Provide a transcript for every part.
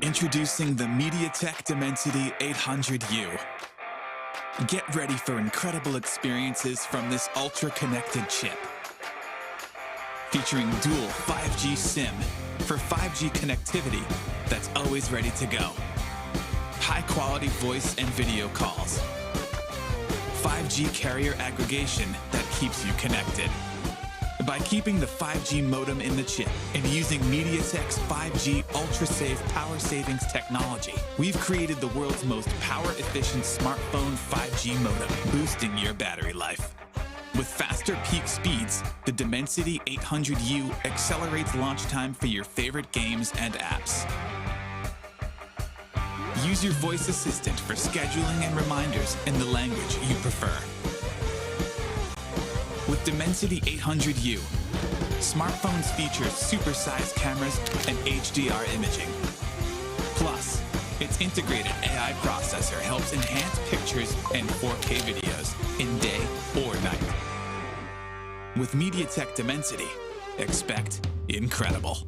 Introducing the MediaTek Dimensity 800U. Get ready for incredible experiences from this ultra-connected chip. Featuring dual 5G SIM for 5G connectivity that's always ready to go. High-quality voice and video calls. 5G carrier aggregation that keeps you connected. By keeping the 5G modem in the chip and using MediaTek's 5G ultra-safe power savings technology, we've created the world's most power-efficient smartphone 5G modem, boosting your battery life. With faster peak speeds, the Dimensity 800U accelerates launch time for your favorite games and apps. Use your voice assistant for scheduling and reminders in the language you prefer. With Dimensity 800U, smartphones feature supersized cameras and HDR imaging. Plus, its integrated AI processor helps enhance pictures and 4K videos in day or night. With MediaTek Dimensity, expect incredible.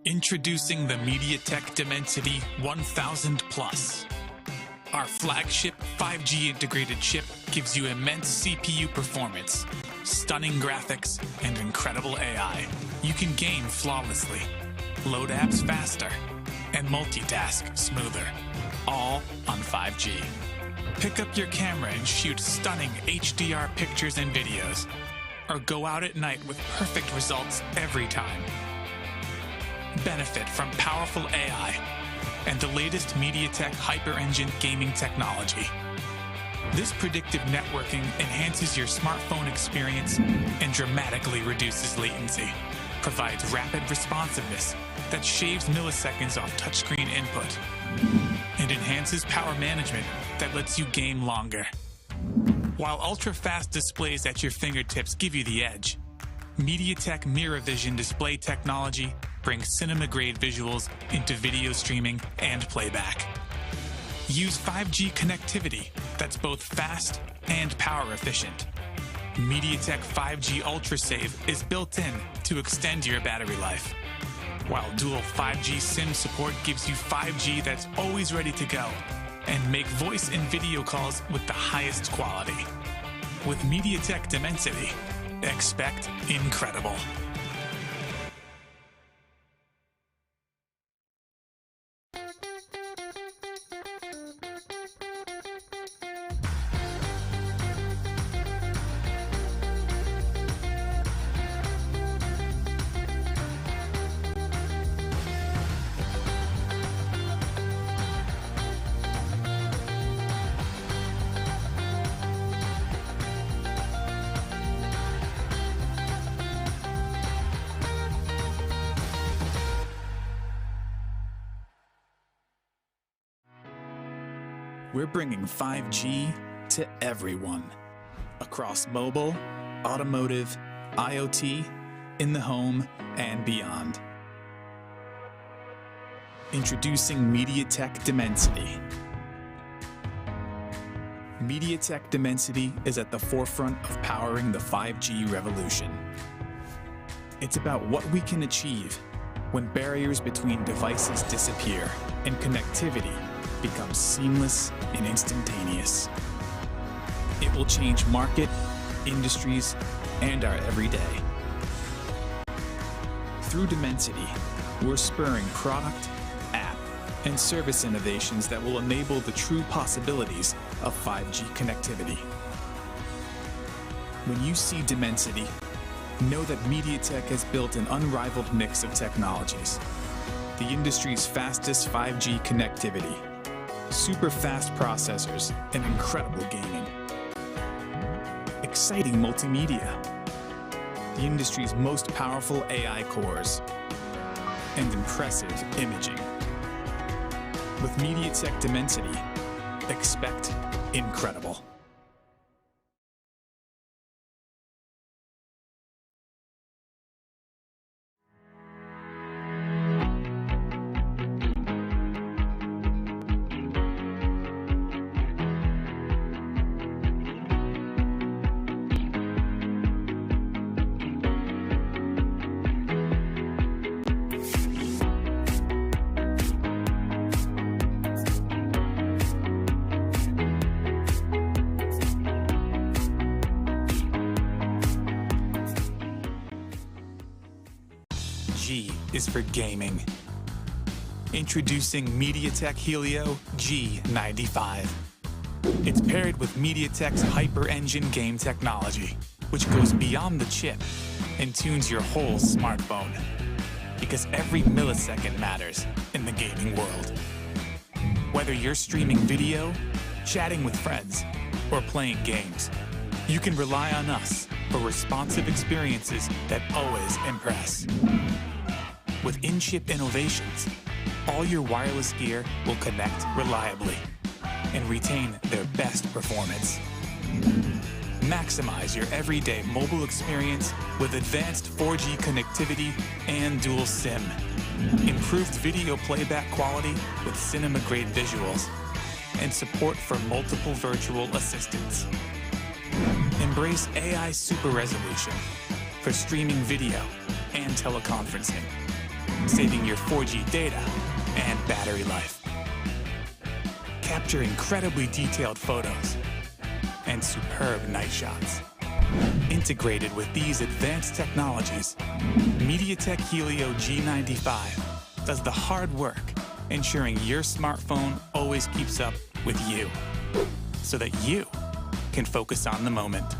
Introducing the MediaTek Dimensity 1000 Plus. Our flagship 5G integrated chip gives you immense CPU performance, stunning graphics, and incredible AI. You can game flawlessly, load apps faster, and multitask smoother, all on 5G. Pick up your camera and shoot stunning HDR pictures and videos, or go out at night with perfect results every time. Benefit from powerful AI and the latest MediaTek Hyper-Engine gaming technology. This predictive networking enhances your smartphone experience and dramatically reduces latency, provides rapid responsiveness that shaves milliseconds off touchscreen input, and enhances power management that lets you game longer. While ultra-fast displays at your fingertips give you the edge, MediaTek Mirror Vision display technology brings cinema-grade visuals into video streaming and playback. Use 5G connectivity that's both fast and power efficient. MediaTek 5G UltraSave is built in to extend your battery life, while dual 5G SIM support gives you 5G that's always ready to go and make voice and video calls with the highest quality. With MediaTek Dimensity, expect incredible. We're bringing 5G to everyone, across mobile, automotive, IoT, in the home, and beyond. Introducing MediaTek Dimensity. MediaTek Dimensity is at the forefront of powering the 5G revolution. It's about what we can achieve when barriers between devices disappear and connectivity becomes seamless and instantaneous. It will change market, industries, and our everyday. Through Dimensity, we're spurring product, app, and service innovations that will enable the true possibilities of 5G connectivity. When you see Dimensity, know that MediaTek has built an unrivaled mix of technologies. The industry's fastest 5G connectivity, super fast processors, and incredible gaming. Exciting multimedia, the industry's most powerful AI cores, and impressive imaging. With MediaTek Dimensity, expect incredible. G is for gaming. Introducing MediaTek Helio G95. It's paired with MediaTek's Hyper Engine game technology, which goes beyond the chip and tunes your whole smartphone. Because every millisecond matters in the gaming world. Whether you're streaming video, chatting with friends, or playing games, you can rely on us for responsive experiences that always impress. With in-chip innovations, all your wireless gear will connect reliably and retain their best performance. Maximize your everyday mobile experience with advanced 4G connectivity and dual SIM. Improved video playback quality with cinema-grade visuals and support for multiple virtual assistants. Embrace AI super resolution for streaming video and teleconferencing, saving your 4G data and battery life. Capture incredibly detailed photos and superb night shots. Integrated with these advanced technologies, MediaTek Helio G95 does the hard work, ensuring your smartphone always keeps up with you, so that you can focus on the moment.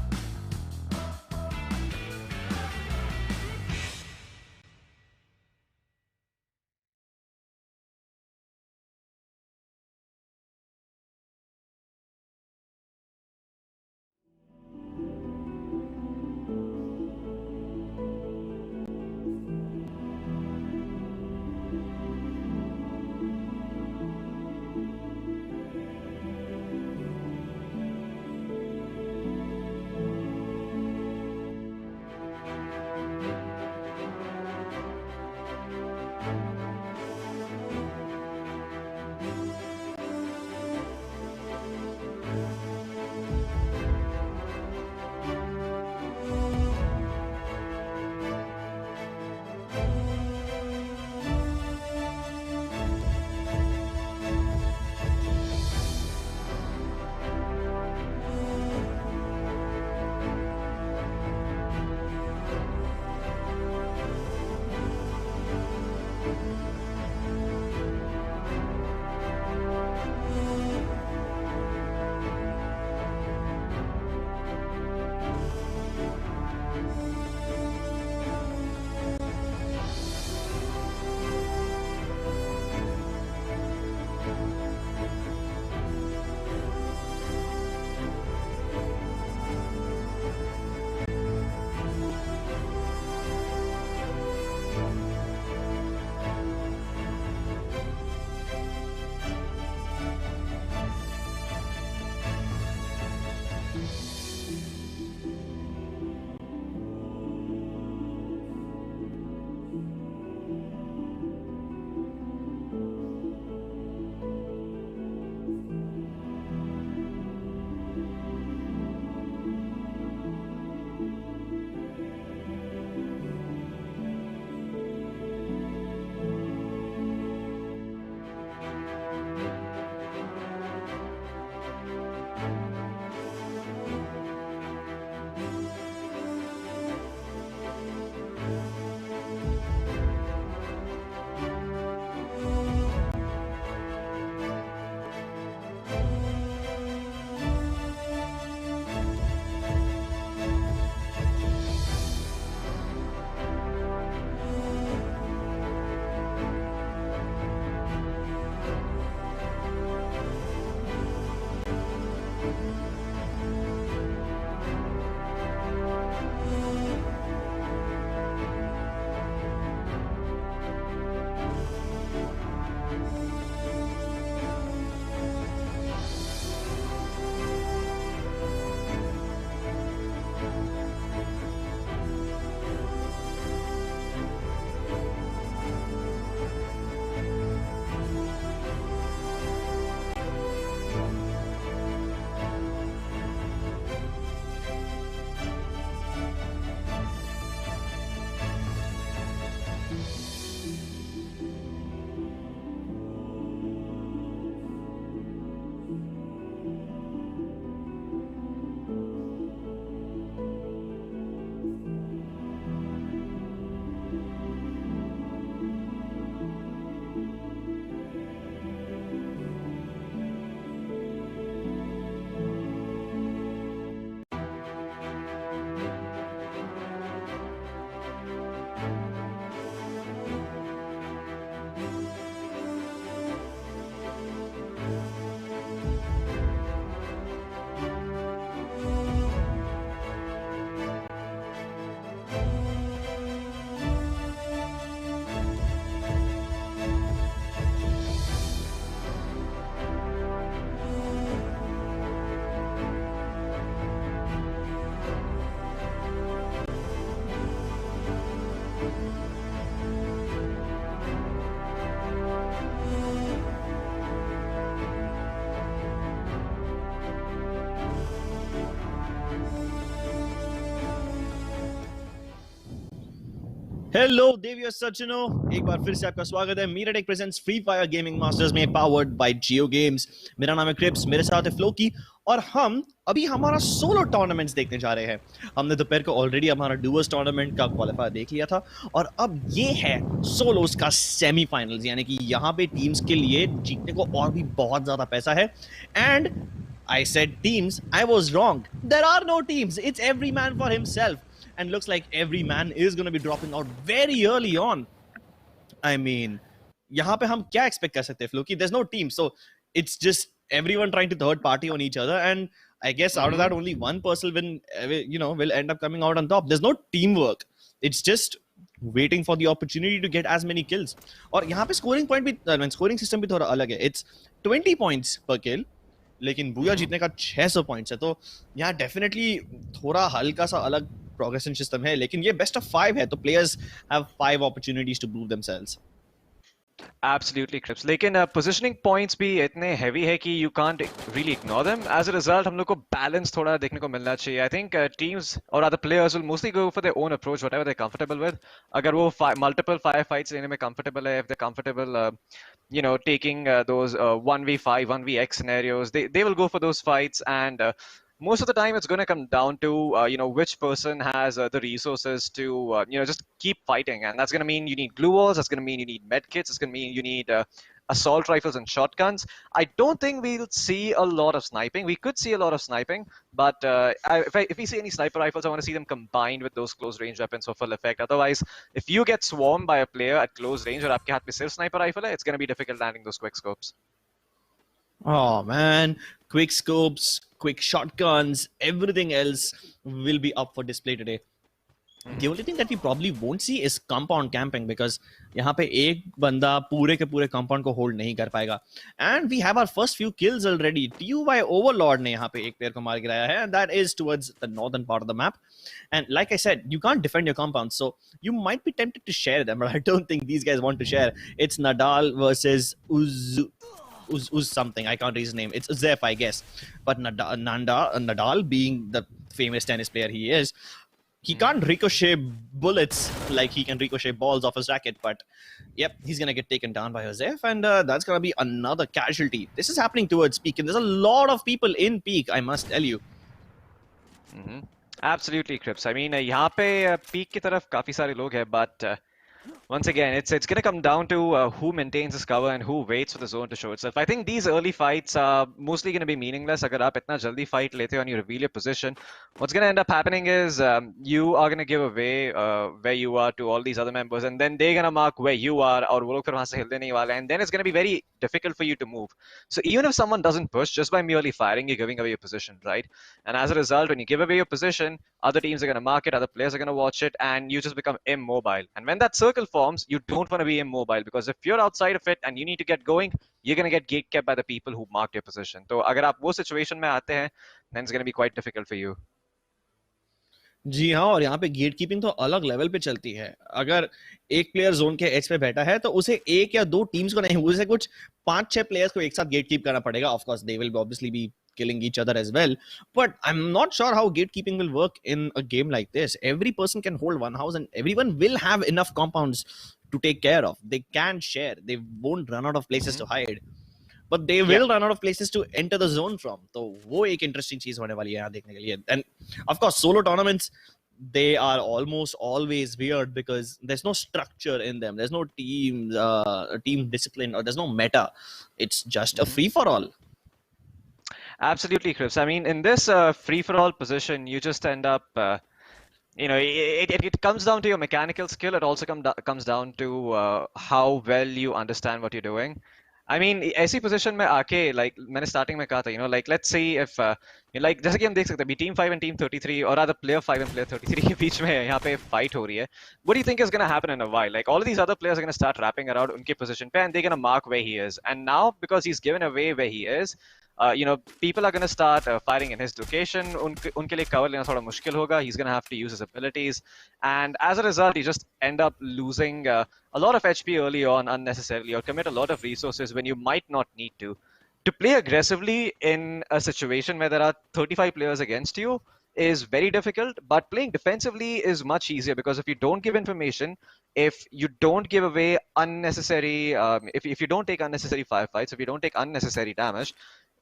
Hello देवियो सज्जनों, एक बार फिर से आपका स्वागत है MediaTek presents free fire gaming masters में पावर्ड बाय जियो गेम्स। मेरा नाम है क्रिप्स, मेरे साथ है फ्लोकी और हम अभी हमारा सोलो टूर्नामेंट्स देखने जा रहे हैं। हमने दोपहर को ऑलरेडी हमारा डुओस टूर्नामेंट का क्वालिफायर देख लिया था और अब ये है सोलोस का सेमीफाइनल्स, यानी कि यहाँ पे टीम्स के लिए जीतने को और भी बहुत ज्यादा पैसा है। And I said teams, I was wrong. There are no teams. It's every man for himself. And looks like every man is going to be dropping out very early on. I mean, यहाँ पे हम क्या expect कर सकते हैं Floki? There's no team, so it's just everyone trying to third party on each other, and I guess out of that only one person will end up coming out on top. There's no teamwork. It's just waiting for the opportunity to get as many kills. और यहाँ पे scoring point भी scoring system भी थोड़ा अलग है. It's 20 points per kill. लेकिन booyah जीतने का 600 पॉइंट्स है, तो यहाँ डेफिनेटली थोड़ा हल्का सा अलग प्रोग्रेशन सिस्टम है, लेकिन ये बेस्ट ऑफ 5 है, तो players have 5 opportunities to prove themselves. Absolutely, Crips. लेकिन positioning points भी इतने heavy है कि you can't really ignore them. As a result, हम लोग को balance थोड़ा देखने को मिलना चाहिए. I think teams or other players will mostly go for their own approach, whatever they're comfortable with. अगर वो multiple firefights लेने में comfortable है, if they're comfortable, taking those 1v5, 1vx scenarios, they will go for those fights, and most of the time it's going to come down to which person has the resources to just keep fighting, and that's going to mean you need glue walls, that's going to mean you need med kits, it's going to mean you need assault rifles and shotguns. I don't think we'll see a lot of sniping. We could see a lot of sniping, but if we see any sniper rifles, I want to see them combined with those close range weapons for full effect. Otherwise, if you get swarmed by a player at close range और आपके हाथ में सिर्फ sniper rifle है, it's going to be difficult landing those quick scopes. Oh man, quick scopes, quick shotguns, everything else will be up for display today. The only thing that we probably won't see is compound camping, because यहाँ पे एक बंदा पूरे के पूरे compound को hold नहीं कर पाएगा. And we have our first few kills already. TUY Overlord ने यहाँ पे एक player को मार गिराया है, and that is towards the northern part of the map. And like I said, you can't defend your compounds, so you might be tempted to share them, but I don't think these guys want to share. It's Nadal versus Uz something, I can't read his name. It's Zef, I guess. But Nadal, being the famous tennis player he is, he can't ricochet bullets like he can ricochet balls off his racket. But yep, he's gonna get taken down by Zef, and that's gonna be another casualty. This is happening towards Peak, and there's a lot of people in Peak, I must tell you. Absolutely, Crips. I mean, यहाँ पे Peak की तरफ काफी सारे लोग हैं, but once again, it's going to come down to who maintains this cover and who waits for the zone to show itself. I think these early fights are mostly going to be meaningless. अगर आप इतना जल्दी fight लेते हो and you reveal your position, what's going to end up happening is you are going to give away where you are to all these other members, and then they're going to mark where you are, और वो लोग फिर वहाँ से हिलने नहीं वाले, and then it's going to be very difficult for you to move. So even if someone doesn't push, just by merely firing, you're giving away your position, right? And as a result, when you give away your position, other teams are going to mark it, other players are going to watch it, and you just become immobile. And when that circle forms, you don't want to be immobile, because if you're outside of it and you need to get going, you're going to get gate kept by the people who marked your position. So अगर आप वो situation में आते हैं, then it's going to be quite difficult for you. जी हाँ, और यहाँ पे गेट कीपिंग तो अलग लेवल पे चलती है. अगर एक प्लेयर जोन के एज पे बैठा है तो उसे एक या दो टीम्स को नहीं, उसे कुछ 5-6 प्लेयर्स को एक साथ गेट कीप करना पड़ेगा. Of course they will obviously be killing each other as well, but I'm not sure how gatekeeping will work in a game like this. Every person can hold one house and everyone will have enough compounds to take care of. They can share, they won't run out of places to hide, but they will run out of places to enter the zone from. So वो एक interesting चीज होने वाली है यहाँ देखने के लिए. And of course solo tournaments, they are almost always weird because there's no structure in them. There's no team discipline, or there's no meta. It's just a free for all. Absolutely, Chris. I mean, in this free-for-all position, you just end up, it comes down to your mechanical skill. It also comes down to how well you understand what you're doing. I mean, ऐसी position में आके, like मैंने starting में कहा था, like let's say if like जैसे कि हम देख सकते हैं, team 5 and team 33, or rather player 5 and player 33 के बीच में यहाँ पे fight हो रही है. What do you think is going to happen in a while? Like all of these other players are going to start wrapping around उनके position पे, and they're going to mark where he is. And now because he's given away where he is, people are going to start firing in his location. उनके लिए cover लेना थोड़ा मुश्किल होगा. He's going to have to use his abilities, and as a result, you just end up losing a lot of HP early on unnecessarily, or commit a lot of resources when you might not need to. To play aggressively in a situation where there are 35 players against you, is very difficult, but playing defensively is much easier because if you don't give information, if you don't give away unnecessary, if you don't take unnecessary firefights, if you don't take unnecessary damage,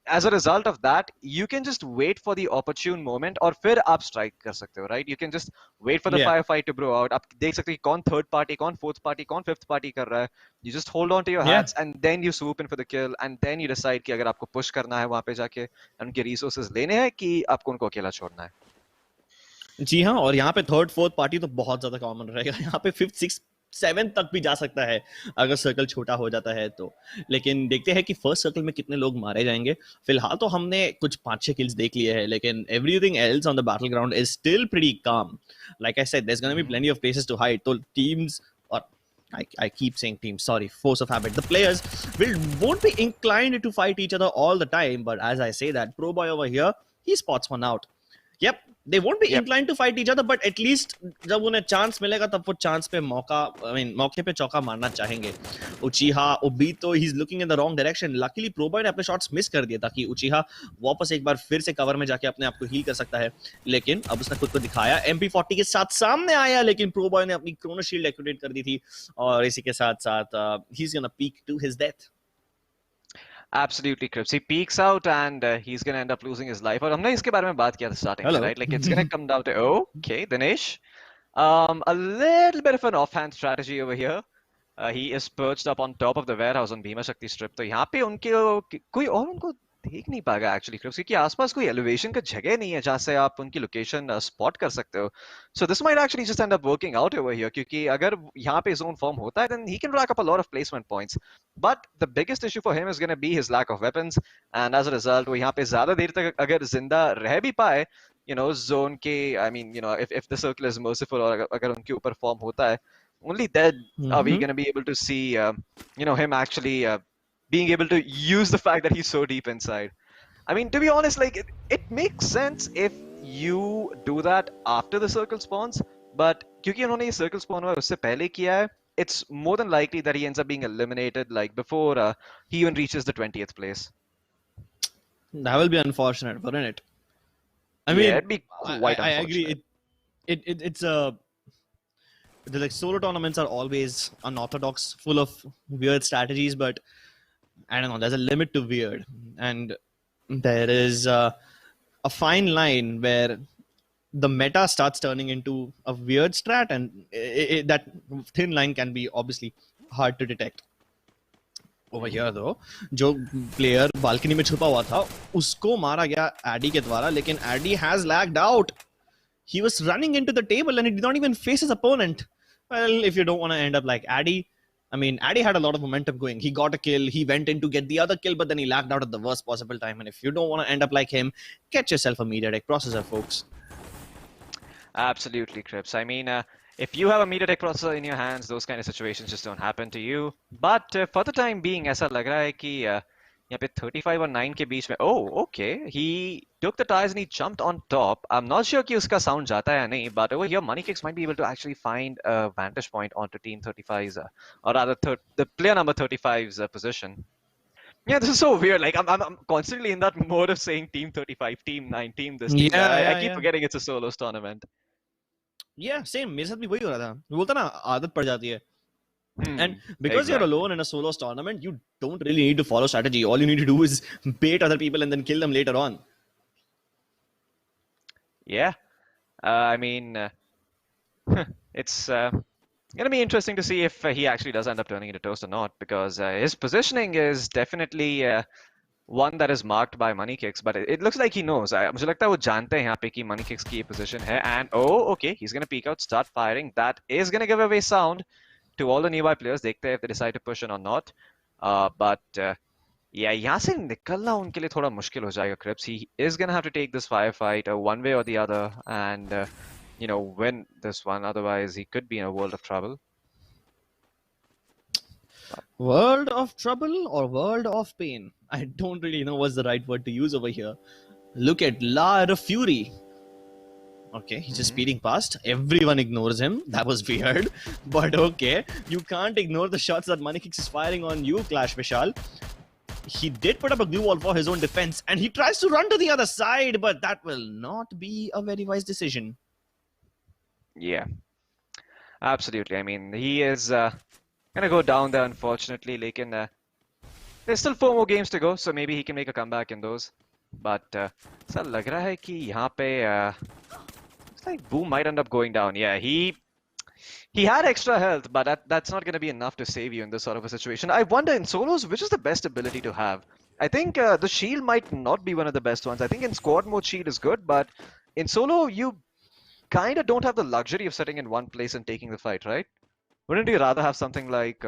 as a result of that, you can just wait for the opportune moment और फिर आप strike कर सकते हो, right? You can just wait for the Yeah, firefight to brew out. आप देख सकते हो कि कौन third party, कौन fourth party, कौन fifth party कर रहा है. You just hold on to your yeah. hats and then you swoop in for the kill and then you decide कि अगर आपको push करना है वहाँ पे जाके उनके resources लेने हैं कि आपको उनको अकेला छोड़ना है. जी हाँ, और यहाँ पे थर्ड फोर्थ पार्टी तो बहुत ज्यादा कॉमन रहेगा. यहाँ पे फिफ्थ सिक्स सेवन तक भी जा सकता है अगर सर्कल छोटा हो जाता है तो. लेकिन देखते हैं कि फर्स्ट सर्कल में कितने लोग मारे जाएंगे. फिलहाल तो हमने कुछ 5-6 किल्स देख लिए हैं, लेकिन everything else on the battle ground is still pretty calm. Like I said, there is gonna be plenty of places to hide. तो टीम्स, और I keep saying teams, sorry, force of habit. The players won't be inclined to fight each other all the time, but as I say that, Pro Boy over here, he spots one out. Yep, they won't be inclined to fight each other, but at least जब उन्हें chance मिलेगा तब वो chance पे मौके पे चौका मारना चाहेंगे. उचीहा ओबीतो, he's looking in the wrong direction. Luckily Pro Boy ने अपने शॉट्स मिस कर दिए ताकि उचीहा वापस एक बार फिर से कवर में जाके अपने आप को हील कर सकता है. लेकिन अब उसने खुद को दिखाया, MP40 के साथ सामने आया, लेकिन Pro Boy ने अपनी क्रोनो शील्ड एक्टिवेट कर दी थी और इसी के साथ साथ he's gonna peak to his death. Absolutely, Crips. He peeks out and he's going to end up losing his life. और हमने इसके बारे में बात किया था starting में, right? Like it's going to come down to, okay, Dinesh. A little bit of an offhand strategy over here. He is perched up on top of the warehouse on Bhima Shakti strip. तो यहाँ पे उनके कोई और उनको देख नहीं पाएगा actually, Crips, क्योंकि आसपास कोई elevation का जगह नहीं है जहाँ से आप उनकी location spot कर सकते हो. So this might actually just end up working out over here, क्योंकि अगर यहाँ पे zone form होता है, then he can rack up a lot of placement points. But the biggest issue for him is going to be his lack of weapons, and as a result, वो यहाँ पे ज़्यादा देर तक अगर जिंदा रह भी पाए, you know, zone के, I mean, you know, if the circle is merciful और अगर उनके ऊपर form होता है, only then are we going to be able to see, you know, him actually being able to use the fact that he's so deep inside. I mean, to be honest, like it makes sense if you do that after the circle spawns, but क्योंकि उन्होंने ये circle spawn हुआ है उससे पहले किया है, it's more than likely that he ends up being eliminated like before he even reaches the 20th place. That will be unfortunate, wouldn't it? I mean, yeah, it'd be quite I unfortunate. agree. It's a the like solo tournaments are always unorthodox, full of weird strategies, but I don't know. There's a limit to weird, and there is a fine line where the meta starts turning into a weird strat, and that thin line can be obviously hard to detect. Over here though, जो player balcony में छुपा हुआ था, उसको मारा गया Addy के द्वारा, लेकिन Addy has lagged out. He was running into the table and he did not even face his opponent. Well, if you don't want to end up like Addy, I mean, Addy had a lot of momentum going. He got a kill, he went in to get the other kill, but then he lagged out at the worst possible time. And if you don't want to end up like him, get yourself a MediaTek processor, folks. Absolutely, Crips. I mean, if you have a MediaTek processor in your hands, those kind of situations just don't happen to you. But for the time being, ऐसा लग रहा है कि यहाँ पे 35 और 9 के बीच में, oh, okay, he took the tires and he jumped on top. I'm not sure कि उसका sound जाता है या नहीं, but over here, Moneykicks might be able to actually find a vantage point onto Team 35's, or rather, the player number 35's position. Yeah, this is so weird. Like, I'm constantly in that mode of saying Team 35, Team 9, Team this, Team that. I keep forgetting it's a solos tournament. Yeah, same. मेरे साथ भी वही हो रहा था. बोलता ना, आदत पड़ जाती है. And because you're alone in a solos tournament, you don't really need to follow strategy. All you need to do is bait other people and then kill them later on. Yeah. I mean, it's going to be interesting to see if he actually does end up turning into toast or not, because his positioning is definitely one that is marked by Moneykicks, but it looks like he knows. मुझे लगता है वो जानते हैं यहाँ पे कि Moneykicks की position है, and okay, he's going to peek out, start firing. That is going to give away sound to all the nearby players. देखते हैं if they decide to push in or not. But yeah, यहाँ से निकलना उनके लिए थोड़ा मुश्किल हो जाएगा, Crips. He is going to have to take this firefight one way or the other and you know, win this one. Otherwise, he could be in a world of trouble. World of trouble or world of pain? I don't really know what's the right word to use over here. Look at La Fury. Okay, he's just speeding past. Everyone ignores him. That was weird. But okay, you can't ignore the shots that Moneykicks is firing on you, Clash Vishal. he did put up a glue wall for his own defense, and he tries to run to the other side, but that will not be a very wise decision. Yeah, absolutely. I mean, he is gonna go down there, unfortunately. There's still 4 more games to go, so maybe he can make a comeback in those. But ऐसा लग रहा है कि यहाँ पे it's like Boom might end up going down. Yeah, he had extra health, but that's not going to be enough to save you in this sort of a situation. I wonder in solos, which is the best ability to have? I think the shield might not be one of the best ones. I think in squad mode shield is good, but in solo you kind of don't have the luxury of sitting in one place and taking the fight, right? Wouldn't you rather have something like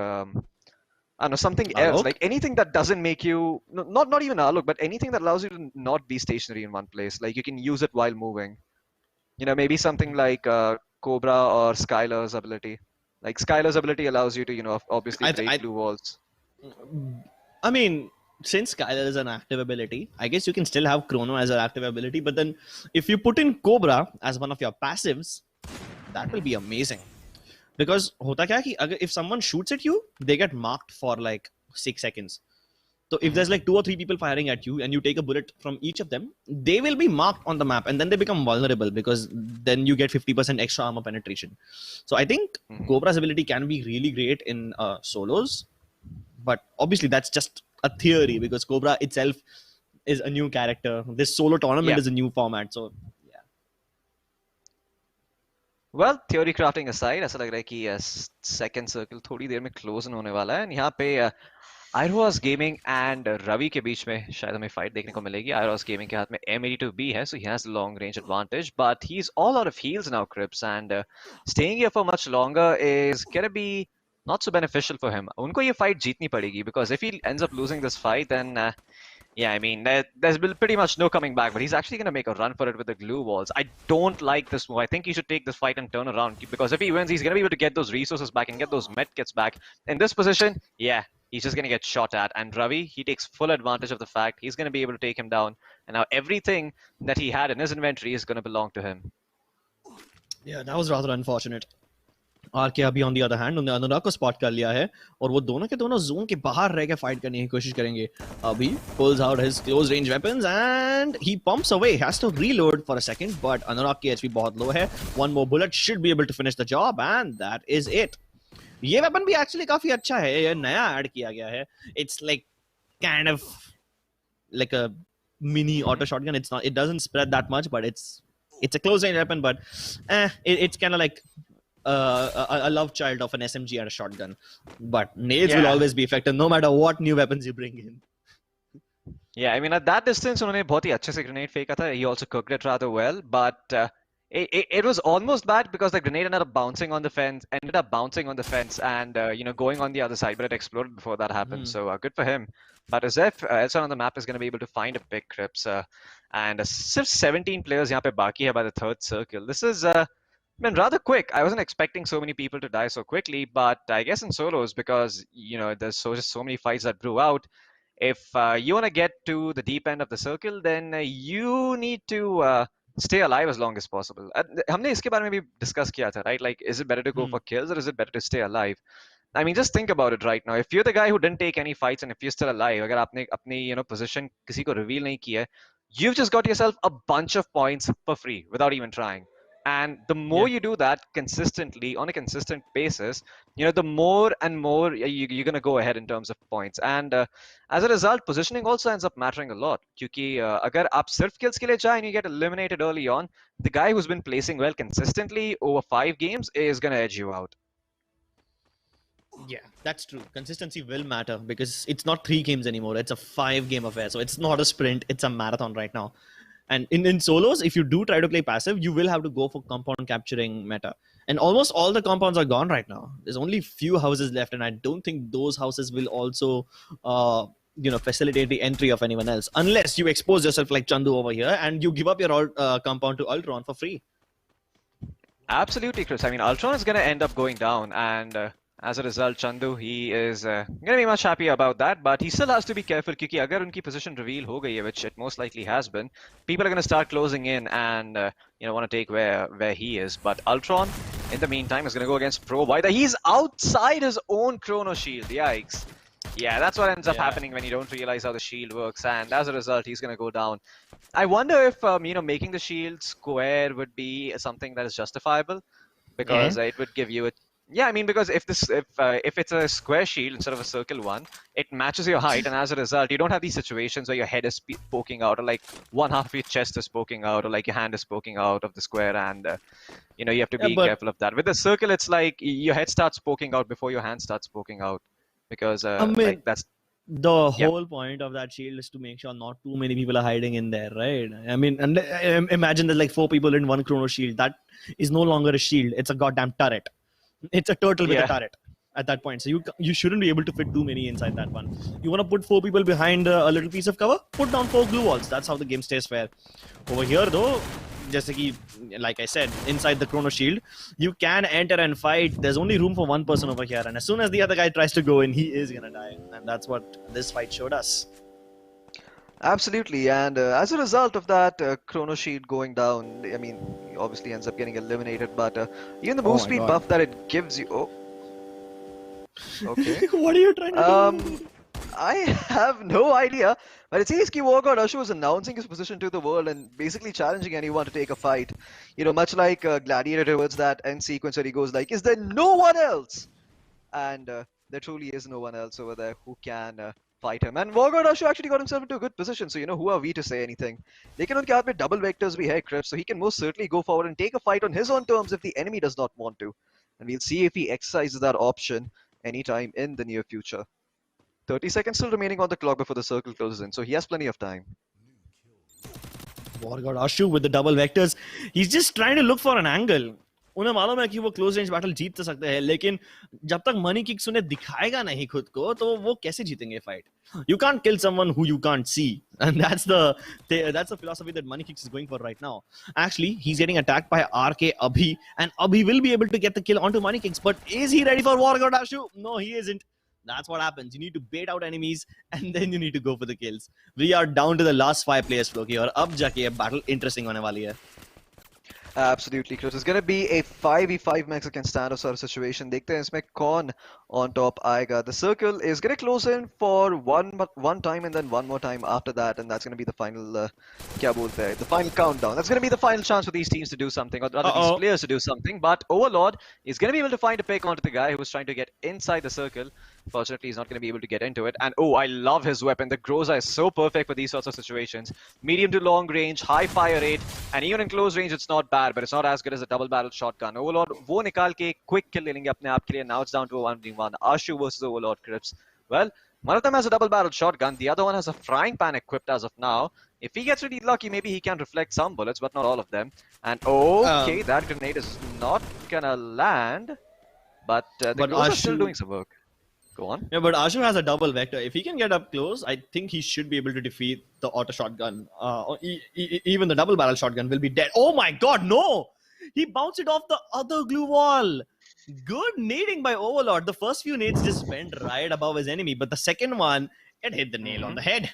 I don't know, something else, Alok? like anything that doesn't make you not even Alok, but anything that allows you to not be stationary in one place. Like you can use it while moving. You know, maybe something like Cobra or Skylar's ability. Like Skylar's ability allows you to, obviously break blue walls. I mean, since Skylar is an active ability, I guess you can still have Chrono as an active ability, but then if you put in Cobra as one of your passives, that will be amazing. Because hota kya hai ki if someone shoots at you, they get marked for like 6 seconds. So if there's like 2 or 3 people firing at you and you take a bullet from each of them, they will be marked on the map and then they become vulnerable because then you get 50% extra armor penetration. So I think Cobra's ability can be really great in solos, but obviously that's just a theory because Cobra itself is a new character. This solo tournament is a new format, so yeah. Well, theory crafting aside, ऐसा लग रहा है कि second circle थोड़ी देर में close होने वाला है and यहाँ पे Iroas Gaming and Ravi के बीच में शायद हमें fight देखने को मिलेगी. Iroas Gaming के हाथ में M82B है, so he has the long range advantage, but he's all out of heals now, Crips, and staying here for much longer is gonna be not so beneficial for him. उनको ये fight जीतनी पड़ेगी because if he ends up losing this fight, then yeah, I mean, there's pretty much no coming back, but he's actually going to make a run for it with the glue walls. I don't like this move. I think he should take this fight and turn around because if he wins, he's going to be able to get those resources back and get those med kits back. In this position, yeah, he's just going to get shot at. And Ravi, he takes full advantage of the fact he's going to be able to take him down. And now everything that he had in his inventory is going to belong to him. Yeah, that was rather unfortunate. RK अभी on the other hand उन्होंने अनुराग को spot कर लिया है और वो दोनों के दोनों जोन के बाहर रह के फाइट करने की कोशिश करेंगे. अभी pulls out his close range weapons and he pumps away, has to reload for a second, but अनुराग की HP बहुत low है. One more bullet should be able to finish the job and that is it. ये weapon भी actually काफी अच्छा है, ये नया ऐड किया गया है. It's like kind of like a mini auto shotgun. It doesn't spread that much, but it's a close range weapon, but it's kind of like a love child of an SMG and a shotgun, but nades will always be effective no matter what new weapons you bring in. Yeah, I mean at that distance उन्होंने बहुत ही अच्छे से grenade फेंका था. He also cooked it rather well, but it was almost bad because the grenade ended up bouncing on the fence and going on the other side, but it exploded before that happened. So good for him. But Azef elsewhere on the map is going to be able to find a pick, Crips, and just 17 players यहाँ पे बाकी है by the third circle. This is been rather quick. I wasn't expecting so many people to die so quickly, but I guess in solos, because there's just so many fights that brew out. If you want to get to the deep end of the circle, then you need to stay alive as long as possible. हमने इसके बारे में भी discuss किया था, right? Like, is it better to go for kills or is it better to stay alive? I mean, just think about it right now. If you're the guy who didn't take any fights and if you're still alive, अगर आपने अपनी position किसी को reveal नहीं की है, you've just got yourself a bunch of points for free without even trying. And the more you do that consistently, on a consistent basis, the more and more you're going to go ahead in terms of points. And as a result, positioning also ends up mattering a lot. क्योंकि अगर आप सिर्फ kills के लिए जाए and you get eliminated early on, the guy who's been placing well consistently over 5 games is going to edge you out. Yeah, that's true. Consistency will matter because it's not 3 games anymore. It's a 5-game affair. So it's not a sprint. It's a marathon right now. And in solos, if you do try to play passive, you will have to go for compound capturing meta. And almost all the compounds are gone right now. There's only few houses left, and I don't think those houses will also, facilitate the entry of anyone else. Unless you expose yourself like Chandu over here and you give up your compound to Ultron for free. Absolutely, Chris. I mean, Ultron is going to end up going down, and as a result, Chandu, he is going to be much happier about that, but he still has to be careful because अगर उनकी position reveal हो गई है, which it most likely has been, people are going to start closing in and want to take where he is. But Ultron, in the meantime, is going to go against Pro White. He's outside his own Chrono Shield. Yikes. Yeah, that's what ends up happening when you don't realize how the shield works, and as a result, he's gonna go down. I wonder if making the shield square would be something that is justifiable, because it would give you a yeah. I mean, because if it's a square shield instead of a circle one, it matches your height, and as a result, you don't have these situations where your head is poking out, or like one half of your chest is poking out, or like your hand is poking out of the square, and you have to be careful of that. With the circle, it's like your head starts poking out before your hand starts poking out, because I mean, like that's the whole point of that shield is to make sure not too many people are hiding in there, right? I mean, and imagine there's like 4 people in one chrono shield. That is no longer a shield; it's a goddamn turret. It's a turtle with a turret at that point. So you shouldn't be able to fit too many inside that one. You want to put 4 people behind a little piece of cover? Put down 4 glue walls. That's how the game stays fair. Over here, though, just like I said, inside the chrono shield, you can enter and fight. There's only room for one person over here, and as soon as the other guy tries to go in, he is gonna die, and that's what this fight showed us. Absolutely, and as a result of that chrono shield going down, I mean, he obviously ends up getting eliminated, but even the move speed buff that it gives you... Oh. Okay. What are you trying to do? I have no idea, but it seems Wargod Ashu is announcing his position to the world and basically challenging anyone to take a fight. Much like Gladiator towards that end sequence where he goes like, is there no one else? And there truly is no one else over there who can fight him. And Wargod Ashu actually got himself into a good position, so who are we to say anything? Lekin unke haath mein double vectors bhi hai, Crips, so he can most certainly go forward and take a fight on his own terms if the enemy does not want to. And we'll see if he exercises that option anytime in the near future. 30 seconds still remaining on the clock before the circle closes in, so he has plenty of time. Wargod Ashu with the double vectors. He's just trying to look for an angle. उन्हें मालूम है कि वो close range battle जीत तो सकते हैं, लेकिन जब तक मनी किक्स उन्हें दिखाएगा नहीं खुद को, तो वो कैसे जीतेंगे fight? You can't kill someone who you can't see, and that's the philosophy that Money Kicks is going for right now. Actually, he's getting attacked by RK Abhi, and Abhi will be able to get the kill onto Money Kicks, but is he ready for Wargod Ashu? No, he isn't. That's what happens. You need to bait out enemies, and then you need to go for the kills. We are down to the last 5 players, Floki, और अब जाके ये battle interesting होने वाली है. Absolutely, Chris. It's going to be a 5v5 Mexican standoff sort of situation. Dekhte hain isme kaun on top aayega. The circle is going to close in for one time and then one more time after that, and that's going to be the final the final countdown. That's going to be the final chance for these teams to do something, or rather these players to do something. But Overlord is going to be able to find a pick onto the guy who was trying to get inside the circle. Fortunately, he's not going to be able to get into it. And I love his weapon. The Groza is so perfect for these sorts of situations. Medium to long range, high fire rate, and even in close range, it's not bad, but it's not as good as a double-barrel shotgun. Overlord, wo nikal ke quick kill le lenge apne aap ke liye. Now it's down to a 1v1. Ashu versus Overlord, Crips. Well, one of them has a double-barrel shotgun. The other one has a frying pan equipped as of now. If he gets really lucky, maybe he can reflect some bullets, but not all of them. And okay, that grenade is not gonna land, but the Groza is still doing some work. Go on. Yeah, but Ashu has a double vector. If he can get up close, I think he should be able to defeat the auto shotgun. Even the double barrel shotgun will be dead. Oh my god, no! He bounced it off the other glue wall. Good nading by Overlord. The first few nades just went right above his enemy, but the second one, it hit the nail on the head.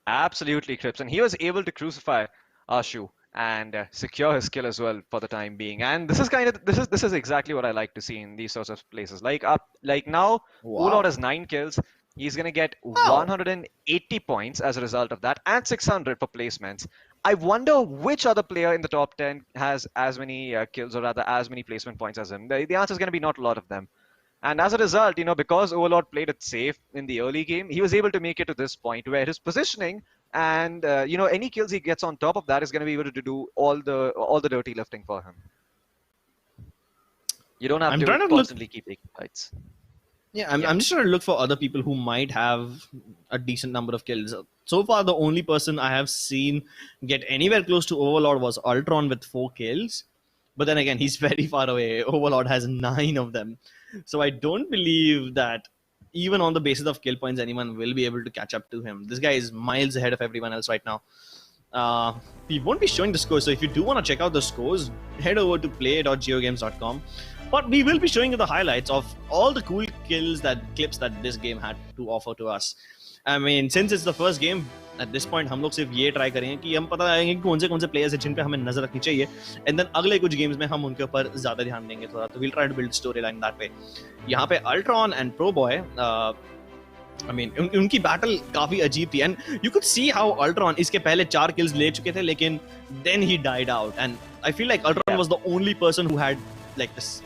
Absolutely, Crips. And he was able to crucify Ashu and secure his kill as well for the time being. And this is exactly what I like to see in these sorts of places. Like now, Overlord has 9 kills. He's gonna get 180 points as a result of that, and 600 for placements. I wonder which other player in the top 10 has as many kills, or rather as many placement points as him. The answer is gonna be not a lot of them. And as a result, because Overlord played it safe in the early game, he was able to make it to this point where his positioning and any kills he gets on top of that is going to be able to do all the dirty lifting for him. You don't have to constantly keep taking fights. Yeah, I'm just trying to look for other people who might have a decent number of kills. So far, the only person I have seen get anywhere close to Overlord was Ultron with 4 kills. But then again, he's very far away. Overlord has 9 of them. So I don't believe that even on the basis of kill points, anyone will be able to catch up to him. This guy is miles ahead of everyone else right now. We won't be showing the scores, so if you do want to check out the scores, head over to play.jiogames.com. But we will be showing you the highlights of all the cool clips that this game had to offer to us. I mean, since it's the first game, at this point, हम लोग सिर्फ ये try करेंगे कि हम पता लगाएंगे कि कौन से players हैं जिन पे हमें नजर रखनी चाहिए, and then अगले कुछ games में हम उनके ऊपर ज़्यादा ध्यान देंगे थोड़ा, तो we'll try to build storyline that way. यहाँ पे Ultron and Pro Boy I mean, उनकी battle काफी अजीब थी, and you could see how Ultron इसके पहले 4 kills ले चुके थे, लेकिन then he died out, and I feel like Ultron was the only person who had like this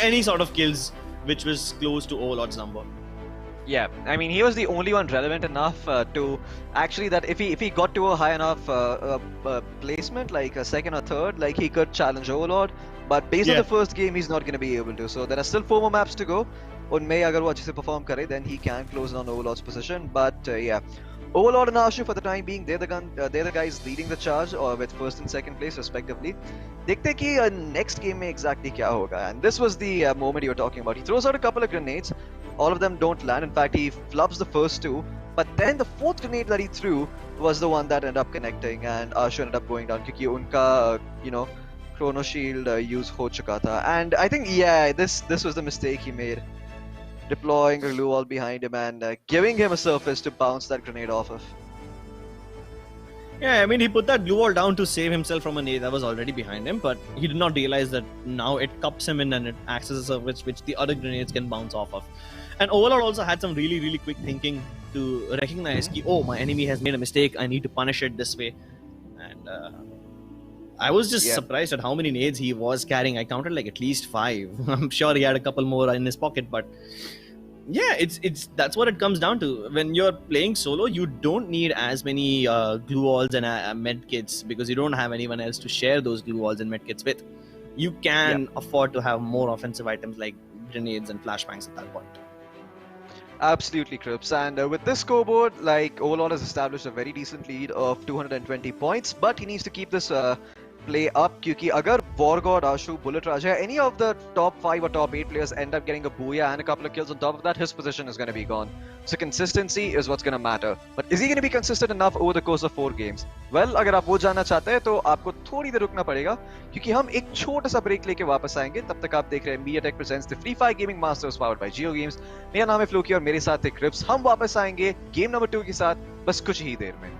any sort of kills which was close to Overlord's number. Yeah, I mean he was the only one relevant enough to actually that if he got to a high enough placement, like a second or third, like he could challenge Overlord. But based on the first game, he's not going to be able to. So there are still 4 more maps to go. Unmay agar wo अच्छे से perform करे, then he can close on Overlord's position. But yeah, Overlord and Ashu for the time being, they're the guys leading the charge, or with first and second place respectively. देखते हैं कि next game में exactly क्या होगा. And this was the moment you were talking about. He throws out a couple of grenades. All of them don't land. In fact, he flubs the first 2. But then the 4th grenade that he threw was the one that ended up connecting, and Ashu ended up going down क्योंकि उनका Chrono Shield use ho chuka tha. And I think this was the mistake he made, deploying a glue wall behind him and giving him a surface to bounce that grenade off of. Yeah, I mean, he put that glue wall down to save himself from a nade that was already behind him, but he did not realize that now it cups him in and it acts as a surface which the other grenades can bounce off of. And Overlord also had some really, really quick thinking to recognize that, oh, my enemy has made a mistake, I need to punish it this way. And I was just surprised at how many nades he was carrying. I counted like at least 5. I'm sure he had a couple more in his pocket, but yeah, it's that's what it comes down to. When you're playing solo, you don't need as many glue walls and med kits because you don't have anyone else to share those glue walls and med kits with. You can afford to have more offensive items like grenades and flashbangs at that point. Absolutely, Crips. And with this scoreboard, like Overlord has established a very decent lead of 220 points, but he needs to keep this play up क्योंकि अगर Vorgod, Ashu, Bullet Raja, any of the top 5 or top 8 players end up getting a booyah and a couple of kills on top of that, his position is going to be gone. So consistency is what's going to matter. But is he going to be consistent enough over the course of 4 games? Well, अगर आप वो जानना चाहते हैं तो आपको थोड़ी देर रुकना पड़ेगा क्योंकि हम एक छोटा सा ब्रेक लेके वापस आएंगे. तब तक आप देख रहे हैं MediaTek presents the Free Fire Gaming Masters powered by JioGames. मेरा नाम है फ्लोकी और मेरे साथ थे क्रिप्स. हम वापस आएंगे गेम नंबर 2 के साथ बस कुछ ही देर में.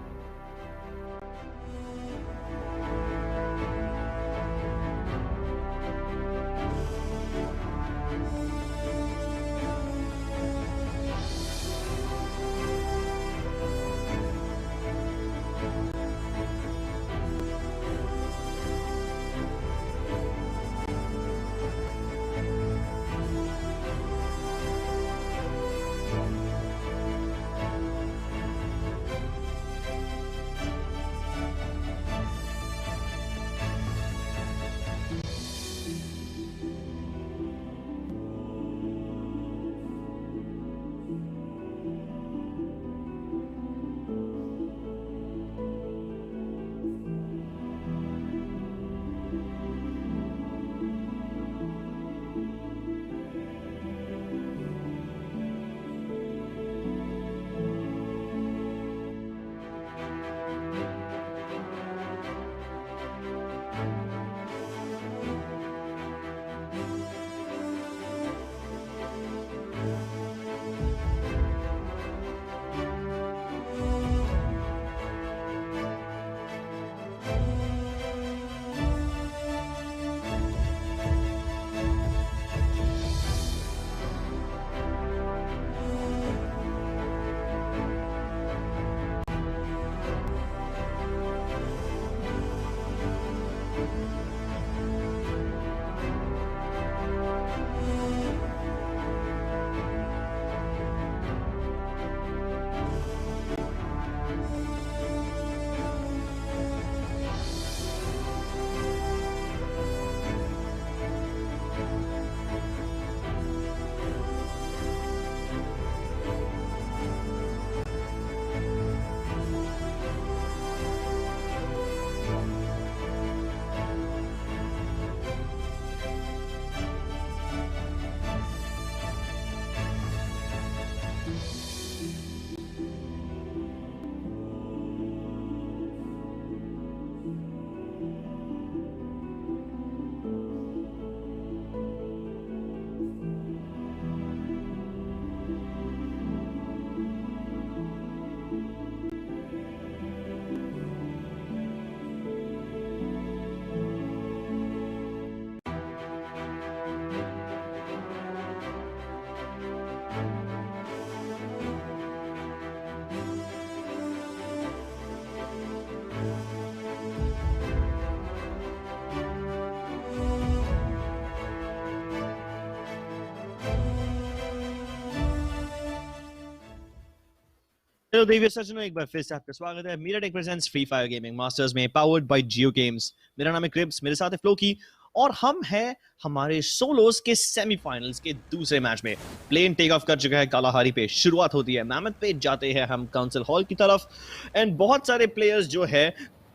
हेलो देवियों सज्जनों, एक बार फिर से आपका स्वागत है MediaTek presents free fire gaming masters में, पावर्ड बाय JioGames। मेरा नाम है क्रिप्स, मेरे साथ है फ्लोकी और हम हैं हमारे सोलोस के सेमीफाइनल्स के दूसरे मैच में। प्लेन टेक ऑफ कर चुका है कालाहारी पे, शुरुआत होती है मैमथ पे, जाते हैं हम काउंसिल हॉल की तरफ एंड बहुत सारे प्लेयर्स जो है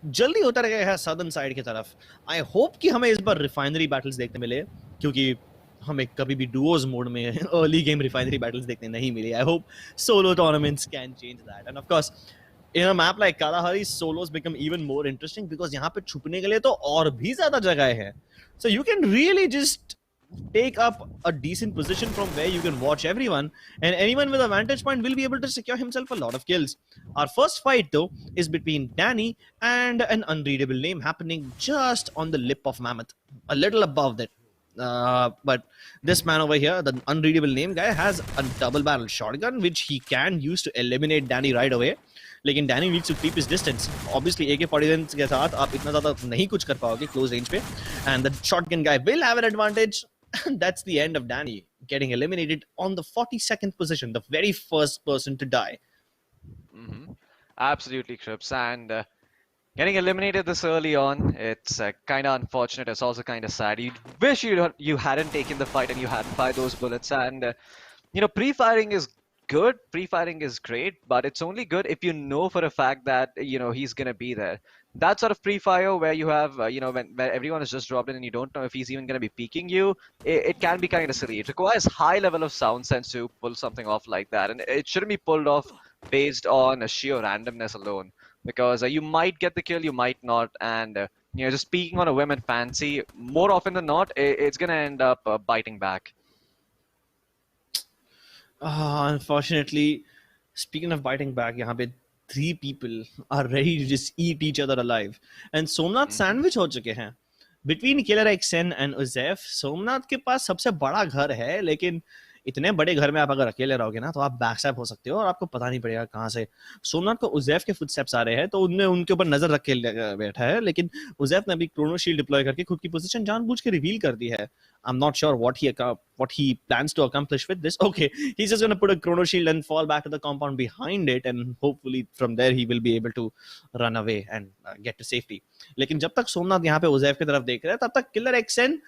जल्दी उतर गए हैं सदर्न साइड की तरफ। आई होप कि हमें इस बार रिफाइनरी बैटल्स देखने मिले, क्योंकि हमें कभी भी डुओज मोड में अर्ली गेम रिफाइनरी बैटल्स देखने नहीं मिले। I hope solo tournaments can change that, and of course in a map like Kalahari, solos become even more interesting because यहाँ पे छुपने के लिए तो और भी ज्यादा जगह है, so you can really just take up a decent position from where you can watch everyone, and anyone with a vantage point will be able to secure himself a lot of kills. Our first fight though is between Danny and an unreadable name happening just on the lip of Mammoth, a little above that. But this man over here, the unreadable name guy, has a double barrel shotgun which he can use to eliminate Danny right away. लेकिन Danny needs to keep his distance. Obviously AK-47 के साथ आप इतना ज़्यादा नहीं कुछ कर पाओगे close range पे, and the shotgun guy will have an advantage. And that's the end of Danny getting eliminated on the 42nd position, the very first person to die. Mm-hmm. Absolutely, Crips. And getting eliminated this early on, it's kind of unfortunate. It's also kind of sad. You wish you hadn't taken the fight and you hadn't fired those bullets. And pre-firing is good. Pre-firing is great, but it's only good if you know for a fact that he's gonna be there. That sort of pre-fire where you have where everyone is just dropped in and you don't know if he's even gonna be peeking you, it can be kind of silly. It requires high level of sound sense to pull something off like that, and it shouldn't be pulled off based on a sheer randomness alone. Because you might get the kill, you might not, and just speaking on a whim and fancy, more often than not, it's gonna end up biting back. Unfortunately, speaking of biting back, यहाँ पे 3 people are ready to just eat each other alive, and Somnath sandwich हो चुके हैं between Killer XN and Uzef. Somnath के पास सबसे बड़ा घर है, लेकिन इतने बड़े घर में आप अगर अकेले रहोगे ना तो आप बैकस्टैप हो सकते हो और आपको पता नहीं पड़ेगा कहाँ से सोमनाथ को उजैफ के फुटस्टेप्स आ रहे हैं, तो उनने उनके ऊपर नजर रख के बैठा है। लेकिन उजैफ ने अभी क्रोनो शील्ड डिप्लॉय करके खुद की पोजीशन जानबूझ के रिवील कर दी है। I am not sure what he plans to accomplish with this. Okay, he's just going to put a chrono shield and fall back to the compound behind it, and hopefully from there he will be able to run away and get to safety. लेकिन जब तक सोमनाथ यहाँ पे उजैफ की तरफ देख रहा है, तब तक किलर एक्सन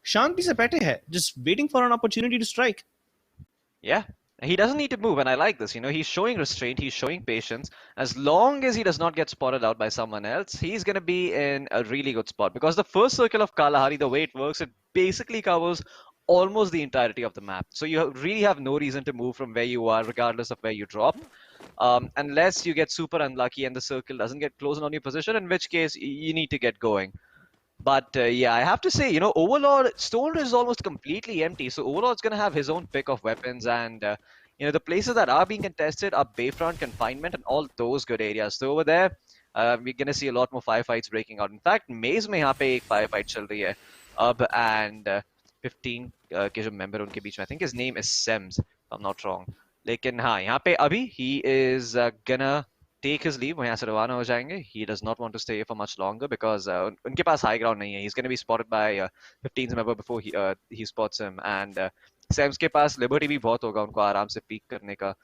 शांति से बैठे हैं, just waiting for an opportunity to strike. Yeah, he doesn't need to move, and I like this. He's showing restraint, he's showing patience. As long as he does not get spotted out by someone else, he's going to be in a really good spot. Because the first circle of Kalahari, the way it works, it basically covers almost the entirety of the map. So you really have no reason to move from where you are, regardless of where you drop. Unless you get super unlucky and the circle doesn't get close on your position, in which case you need to get going. But yeah, I have to say, Overlord, Stone is almost completely empty. So Overlord's going to have his own pick of weapons. And, the places that are being contested are Bayfront, Confinement, and all those good areas. So over there, we're going to see a lot more firefights breaking out. In fact, Maze में यहाँ पे एक firefight चल रही है. And 15 के जो member उनके बीच में, I think his name is Sems, if I'm not wrong. लेकिन हाँ, यहाँ पे अभी he is gonna take his leave. वो यहाँ से रवाना हो जाएंगे. He does not want to stay for much longer because उनके पास high ground नहीं है. He's going to be spotted by 15th member before he spots him. And Sams के पास liberty भी बहुत होगा उनको आराम से peek करने का.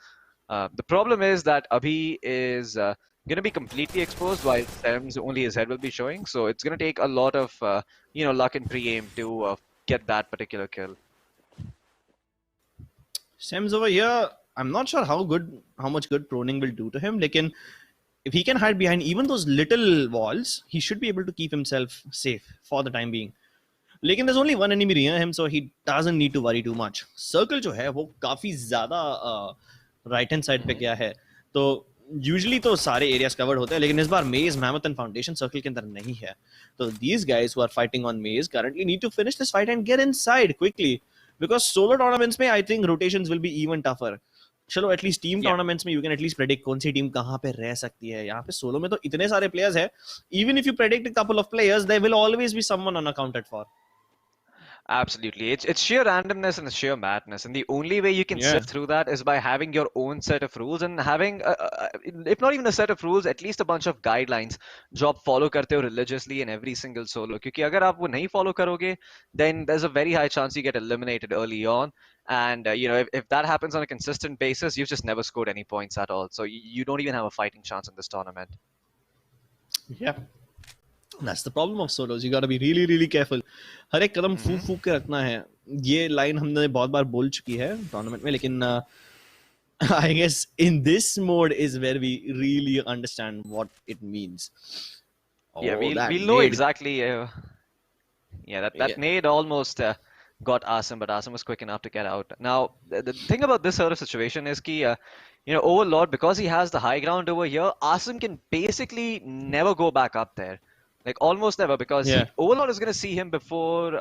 The problem is that Abhi is going to be completely exposed while Sams only his head will be showing. So it's going to take a lot of luck and pre-aim to get that particular kill. Sams over here, I'm not sure how much good proning will do to him. Lekin if he can hide behind even those little walls, he should be able to keep himself safe for the time being. लेकिन there's only one enemy near him, so he doesn't need to worry too much. Circle जो है वो काफी ज़्यादा right hand side पे गया है, तो usually तो सारे areas covered होते हैं, लेकिन इस बार Maze, Mammoth and Foundation circle के अंदर नहीं है. तो these guys who are fighting on Maze currently need to finish this fight and get inside quickly, because solo tournaments में I think rotations will be even tougher. चलो at least team tournaments में you can at least predict कौन सी team कहां पे रह सकती है. यहाँ पे सोलो में तो इतने सारे प्लेयर्स हैं, even if you predict a couple of players there will always be someone unaccounted for. Absolutely. It's sheer randomness and sheer madness. And the only way you can Yeah. sift through that is by having your own set of rules and having, if not even a set of rules, at least a bunch of guidelines जो आप follow करते हो religiously in every single solo. क्योंकि अगर आप वो नहीं follow करोगे, then there's a very high chance you get eliminated early on. And if that happens on a consistent basis, you've just never scored any points at all. So you don't even have a fighting chance in this tournament. Yeah. That's the problem of solos. You got to be really really careful. हर एक कदम फूक फूक के रखना है. ये line हमने बहुत बार बोल चुकी है टूर्नामेंट में, लेकिन I guess in this mode is where we really understand what it means. Yeah, Oh, we'll know exactly. Yeah, that Yeah. nade almost got Asim, but Asim was quick enough to get out. Now, the thing about this sort of situation is ki, Overlord, because he has the high ground over here, Asim can basically never go back up there. Like, almost never, because Yeah. Overlord is going to see him before,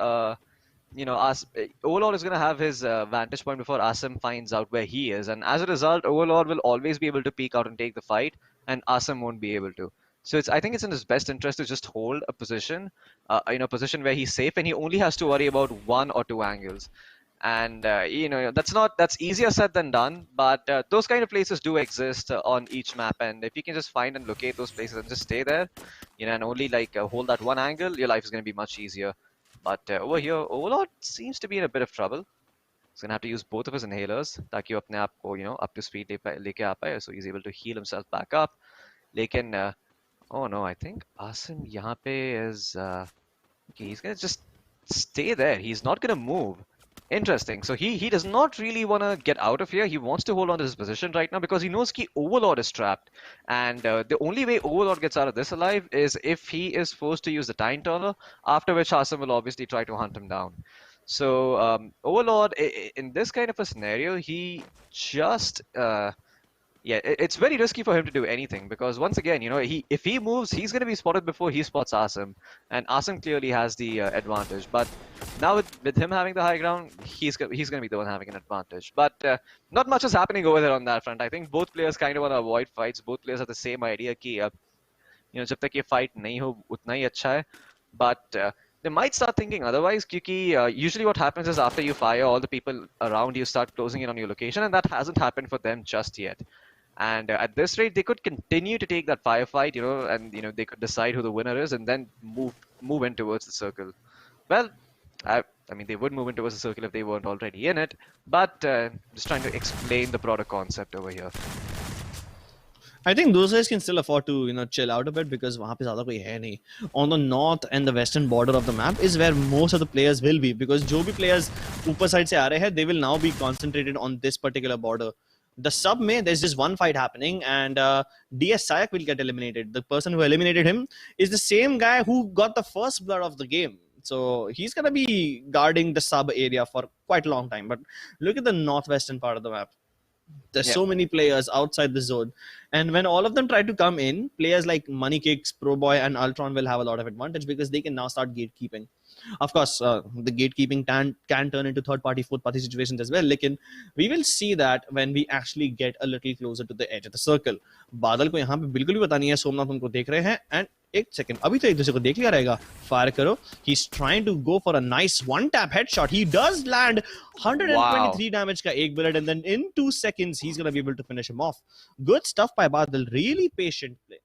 Overlord is going to have his vantage point before Asim finds out where he is. And as a result, Overlord will always be able to peek out and take the fight, and Asim won't be able to. So I think it's in his best interest to just hold a position, position where he's safe, and he only has to worry about one or two angles. And that's easier said than done, but those kind of places do exist on each map, and if you can just find and locate those places and just stay there, and only hold that one angle, your life is going to be much easier. But over here, Overlord seems to be in a bit of trouble. He's gonna have to use both of his inhalers ताकि वो अपने आप को up to speed लेके आ पाए, so he's able to heal himself back up. लेकिन oh no, I think Asim यहाँ पे is okay, he's gonna just stay there. He's not gonna move. Interesting. So he does not really want to get out of here. He wants to hold on to his position right now because he knows ki Overlord is trapped. And the only way Overlord gets out of this alive is if he is forced to use the Time Turner, after which Hassan will obviously try to hunt him down. So Overlord, in this kind of a scenario, he just yeah, it's very risky for him to do anything because once again, if he moves, he's going to be spotted before he spots Asim, and Asim clearly has the advantage. But now with him having the high ground, he's going to be the one having an advantage. But not much is happening over there on that front. I think both players kind of want to avoid fights. Both players have the same idea कि जब तक ये fight नहीं हो उतना ही अच्छा है. But they might start thinking otherwise because usually what happens is after you fire, all the people around you start closing in on your location, and that hasn't happened for them just yet. And at this rate, they could continue to take that firefight, and they could decide who the winner is, and then move in towards the circle. Well, I mean, they would move in towards the circle if they weren't already in it, but just trying to explain the broader concept over here. I think those guys can still afford to chill out a bit because वहाँ पे ज़्यादा कोई है नहीं. On the north and the western border of the map is where most of the players will be because जो भी players ऊपर side से आ रहे हैं, they will now be concentrated on this particular border. The sub में there's just one fight happening and DS Sayak will get eliminated. The person who eliminated him is the same guy who got the first blood of the game. So he's gonna be guarding the sub area for quite a long time. But look at the northwestern part of the map. There's so many players outside the zone, and when all of them try to come in, players like Money Kicks, Pro Boy, and Ultron will have a lot of advantage because they can now start gatekeeping. Of course, the gatekeeping can turn into third-party, fourth-party situations as well. Lekin we will see that when we actually get a little closer to the edge of the circle. बादल को यहाँ पे बिल्कुल भी पता नहीं है, सोमनाथ उनको देख रहे हैं, and एक सेकंड अभी तो एक दूसरे को देख लिया रहेगा. फायर करो. He's trying to go for a nice one-tap headshot. He does land 123 damage का एक bullet, and then in 2 seconds he's gonna be able to finish him off. Good stuff by Badal. Really patient play.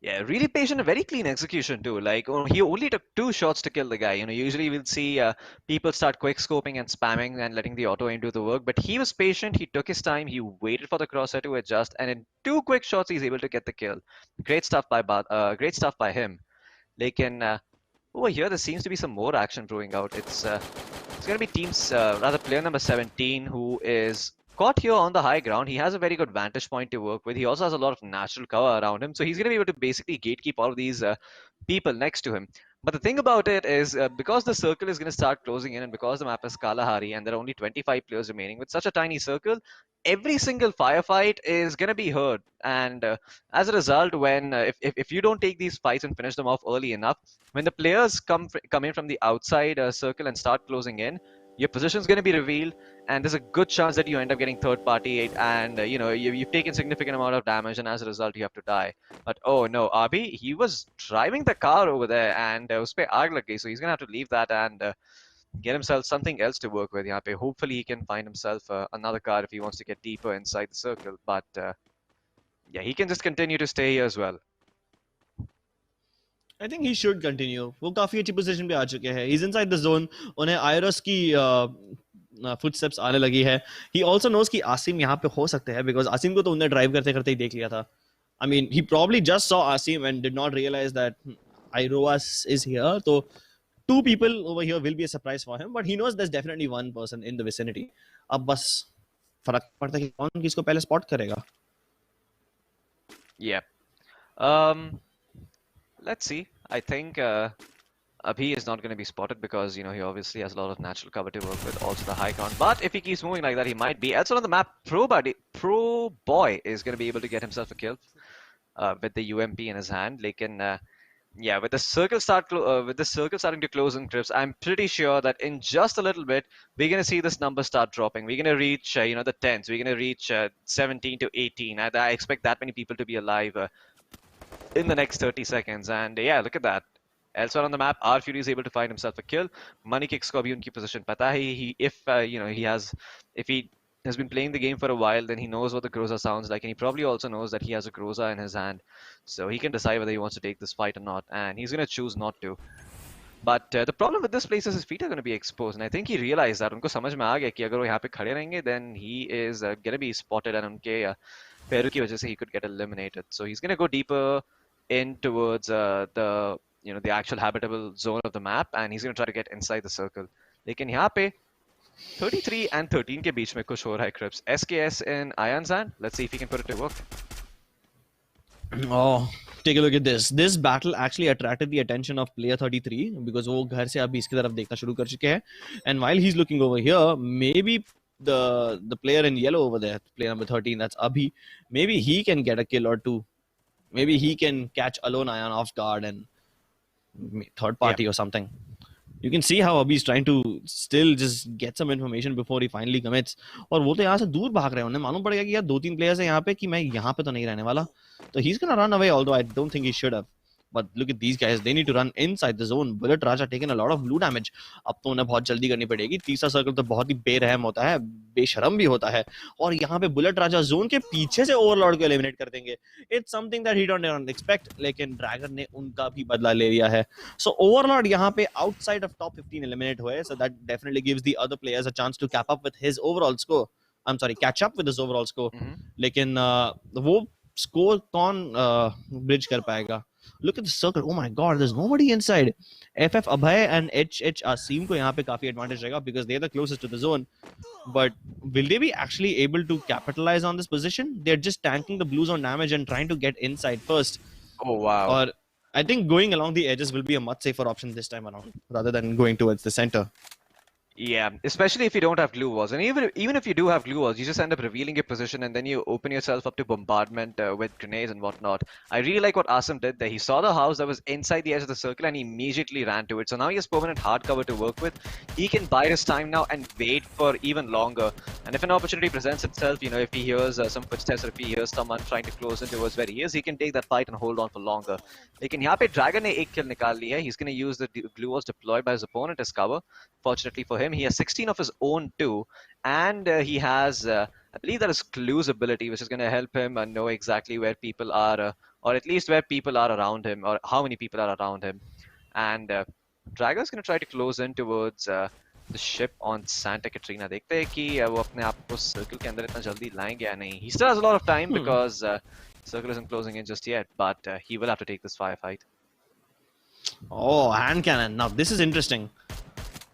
Yeah, really patient and very clean execution too. Like he only took 2 shots to kill the guy. Usually we'll see people start quick scoping and spamming and letting the auto aim do the work. But he was patient. He took his time. He waited for the crosshair to adjust, and in 2 quick shots he's able to get the kill. Great stuff great stuff by him. Lekin over here there seems to be some more action brewing out. It's going to be rather player number 17 who is caught here on the high ground. He has a very good vantage point to work with. He also has a lot of natural cover around him. So he's going to be able to basically gatekeep all of these people next to him. But the thing about it is because the circle is going to start closing in and because the map is Kalahari and there are only 25 players remaining with such a tiny circle, every single firefight is going to be heard. And as a result, when if you don't take these fights and finish them off early enough, when the players come in from the outside circle and start closing in, your position's going to be revealed, and there's a good chance that you end up getting third party, and you've taken significant amount of damage, and as a result you have to die. But oh no, Abi, he was driving the car over there, and uspe aag lag gayi, so he's going to have to leave that and get himself something else to work with. Yahan pe. Hopefully he can find himself another car if he wants to get deeper inside the circle, but yeah, he can just continue to stay here as well. I think he should continue. वो काफी अच्छी position पे आ चुके हैं. He's inside the zone. उन्हें Iris की footsteps आने लगी है. He also knows कि आसिम यहाँ पे हो सकते हैं because आसिम को तो उन्हें ड्राइव करते करते ही देख लिया था. I mean, he probably just saw Asim and did not realize that Iroas is here. So two people over here will be a surprise for him, but he knows there's definitely one person in the vicinity. अब बस फर्क पड़ता है कि कौन किसको पहले spot करेगा. Yeah. Let's see. I think Abhi is not going to be spotted because, he obviously has a lot of natural cover to work with, also the high ground. But if he keeps moving like that, he might be. Elsewhere on the map, Pro Boy is going to be able to get himself a kill with the UMP in his hand. Yeah, with the circle starting to close in, Crips, I'm pretty sure that in just a little bit, we're going to see this number start dropping. We're going to reach, the 10s. We're going to reach 17 to 18. I expect that many people to be alive in the next 30 seconds. And yeah, look at that. Elsewhere on the map, R Fury is able to find himself a kill. Money Kicks ko abhi unki position pata hai. If he has been playing the game for a while, then he knows what the Groza sounds like, and he probably also knows that he has a Groza in his hand, so he can decide whether he wants to take this fight or not, and he's going to choose not to. But the problem with this place is his feet are going to be exposed, and I think he realized that. Unko samajh mein aa gaya ki agar wo yahan pe khade rahenge, then he is going to be spotted, and unke पैरों की वजह से he could get eliminated. So he's going to go deeper in towards the actual habitable zone of the map, and he's going to try to get inside the circle. लेकिन यहाँ पे 33 and 13 के बीच में कुछ हो रहा है, Crips. SKS in Ayan's hand. Let's see if he can put it to work. Oh, take a look at this. This battle actually attracted the attention of player 33 because वो घर से अभी इसकी तरफ देखना शुरू कर चुके हैं. And while he's looking over here, maybe the player in yellow over there, player number 13, that's Abhi, maybe he can get a kill or two. Maybe he can catch alone Ayan off guard and third party or something. You can see how Abhi is trying to still just get some information before he finally commits. और वो तो यहाँ से दूर भाग रहे हैं. उन्हें मालूम पड़ेगा कि यार 2-3 players हैं यहाँ पे कि मैं यहाँ पे तो नहीं रहने वाला. So he's gonna run away, although I don't think he should have. But look at these guys. They need to run inside the zone. Bullet Raja taken a lot of blue damage. अब तो उन्हें बहुत जल्दी करनी पड़ेगी. तीसरा circle तो बहुत ही बेरहम होता है, बेशरम भी होता है. और यहाँ पे बुलेट राजा जोन के पीछे से ओवरलॉर्ड को एलिमिनेट कर देंगे. It's something that he don't expect. लेकिन ड्रैगन ने उनका भी बदला ले लिया है. So ओवरलॉर्ड यहाँ पे outside of top 15 eliminate हुए. So that definitely gives the other players a chance to cap up with his overall score. I'm sorry, catch up with his overall score. लेकिन वो score कौन bridge कर पाएगा? Look at the circle. Oh my god, there's nobody inside. FF Abhay and HH Asim को यहाँ पे काफी advantage रहेगा because they're the closest to the zone. But will they be actually able to capitalize on this position? They're just tanking the blue zone damage and trying to get inside first. Oh wow. Or I think going along the edges will be a much safer option this time around rather than going towards the center. Yeah, especially if you don't have glue walls, and even if you do have glue walls, you just end up revealing your position, and then you open yourself up to bombardment with grenades and whatnot. I really like what Asim did there. He saw the house that was inside the edge of the circle, and he immediately ran to it. So now he has permanent hard cover to work with. He can bide his time now and wait for even longer. And if an opportunity presents itself, if he hears some footsteps or if he hears someone trying to close in towards where he is, he can take that fight and hold on for longer. लेकिन यहाँ पे Dragon ने एक kill निकाल ली है. He's going to use the glue walls deployed by his opponent as cover. Fortunately for him, he has 16 of his own too, and he has, I believe that is Clue's ability, which is going to help him know exactly where people are, or at least where people are around him, or how many people are around him. And Drago is going to try to close in towards the ship on Santa Catrina. देखते हैं कि वो अपने आप को circle के अंदर इतना जल्दी लाएंगे या नहीं. He still has a lot of time because circle isn't closing in just yet, but he will have to take this firefight. Oh, hand cannon. Now this is interesting.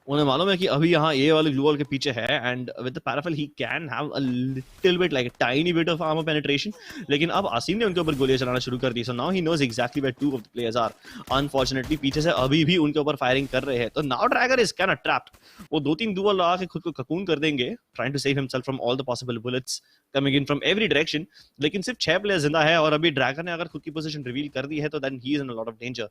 उन्हें मालूम है कि अभी यहाँ ये वाले glue wall के पीछे है, and with the paraffin he can have a little bit, like a tiny bit of armor penetration. लेकिन अब आसिम ने उनके ऊपर गोलियां चलाना शुरू कर दी. So now he knows exactly where two of the players are. Unfortunately पीछे से अभी भी उनके ऊपर फायरिंग कर रहे हैं. तो now Dragon is kind of trapped. वो 2-3 duel लगा के खुद को cocoon कर देंगे, trying to save himself from all the possible bullets coming in from every direction. लेकिन सिर्फ 6 प्लेयर जिंदा है और अभी ड्रैगन ने अगर खुद की पोजीशन रिवील कर दी है तो then he is in a lot of danger.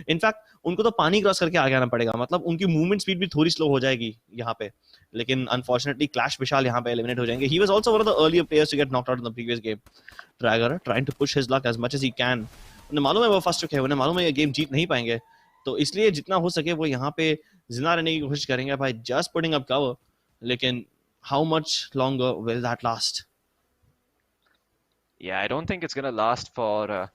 In fact उनको तो पानी क्रॉस करके आगे आना पड़ेगा, मतलब उनकी मूवमेंट स्पीड भी थोड़ी स्लो हो जाएगी यहाँ पे. लेकिन अनफॉर्चुनेटली क्लैश विशाल यहाँ पे एलिमिनेट हो जाएंगे. He was also one of the earlier players to get knocked out in the previous game. Dragger trying to push his luck as much as he can. उन्हें मालूम है वो फंस चुके हैं, उन्हें मालूम है ये गेम जीत नहीं पाएंगे, तो इसलिए जितना हो सके वो यहाँ पे जिंदा रहने की कोशिश करेंगे भाई, just putting up cover. लेकिन how much longer will that last? Yeah, I don't think it's gonna last for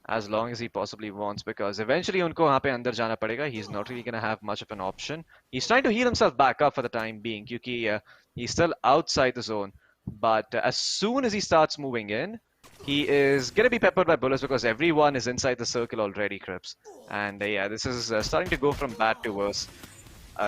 as long as he possibly wants, because eventually उनको वहाँ पे अंदर जाना पड़ेगा. He's not really gonna have much of an option. He's trying to heal himself back up for the time being, क्योंकि he's still outside the zone. But as soon as he starts moving in, he is gonna be peppered by bullets because everyone is inside the circle already, Crips. And yeah, this is starting to go from bad to worse.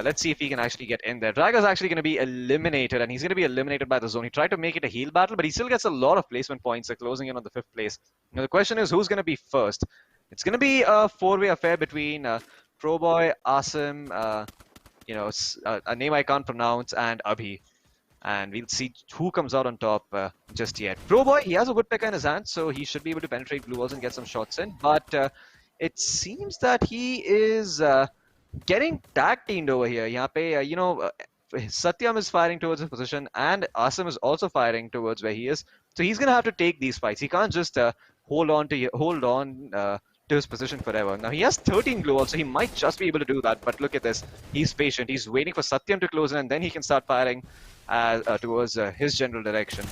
Let's see if he can actually get in there. Dragger's actually going to be eliminated, and he's going to be eliminated by the zone. He tried to make it a heal battle, but he still gets a lot of placement points. They're closing in on the 5th place. Now the question is, who's going to be first? It's going to be a 4-way affair between Proboy, Asim, a name I can't pronounce, and Abhi. And we'll see who comes out on top just yet. Proboy, he has a woodpecker in his hand, so he should be able to penetrate blue walls and get some shots in. But it seems that he is getting tag teamed over here. यहाँ पे, Satyam is firing towards his position, and Asim is also firing towards where he is. So he's gonna have to take these fights. He can't just hold on to his position forever. Now he has 13 glue walls, so he might just be able to do that. But look at this. He's patient. He's waiting for Satyam to close in, and then he can start firing towards his general direction.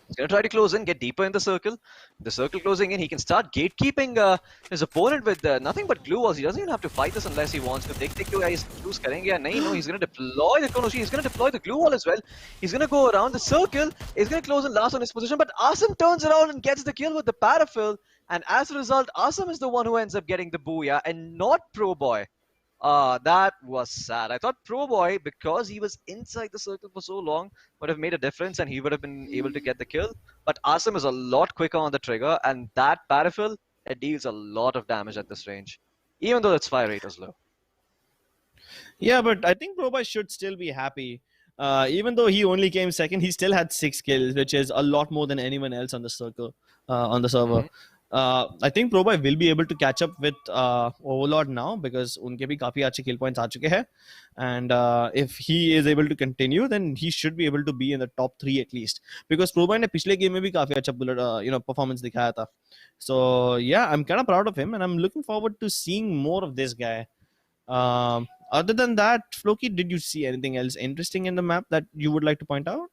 He's going to try to close in, get deeper in the circle. The circle closing in, he can start gatekeeping his opponent with nothing but glue walls. He doesn't even have to fight this unless he wants to. Take two guys, choose karenge ya nahi? No, he's going to deploy the chrono. He's going to deploy the glue wall as well. He's going to go around the circle. He's going to close in last on his position, but Asim turns around and gets the kill with the parafill. And as a result, Asim is the one who ends up getting the booyah and not Proboy. That was sad. I thought Proboy, because he was inside the circle for so long, would have made a difference and he would have been able to get the kill. But Asim is a lot quicker on the trigger, and that parafill, it deals a lot of damage at this range, even though its fire rate is low. Yeah, but I think Proboy should still be happy. Even though he only came second, he still had 6 kills, which is a lot more than anyone else on the circle, on the server. I think Proboy will be able to catch up with Overlord now because उनके भी काफी अच्छे kill points आ चुके हैं, and if he is able to continue, then he should be able to be in the top 3 at least, because Proboy ने पिछले game में भी काफी अच्छा bullet performance दिखाया था. So yeah, I'm kind of proud of him, and I'm looking forward to seeing more of this guy. Other than that, Floki, did you see anything else interesting in the map that you would like to point out?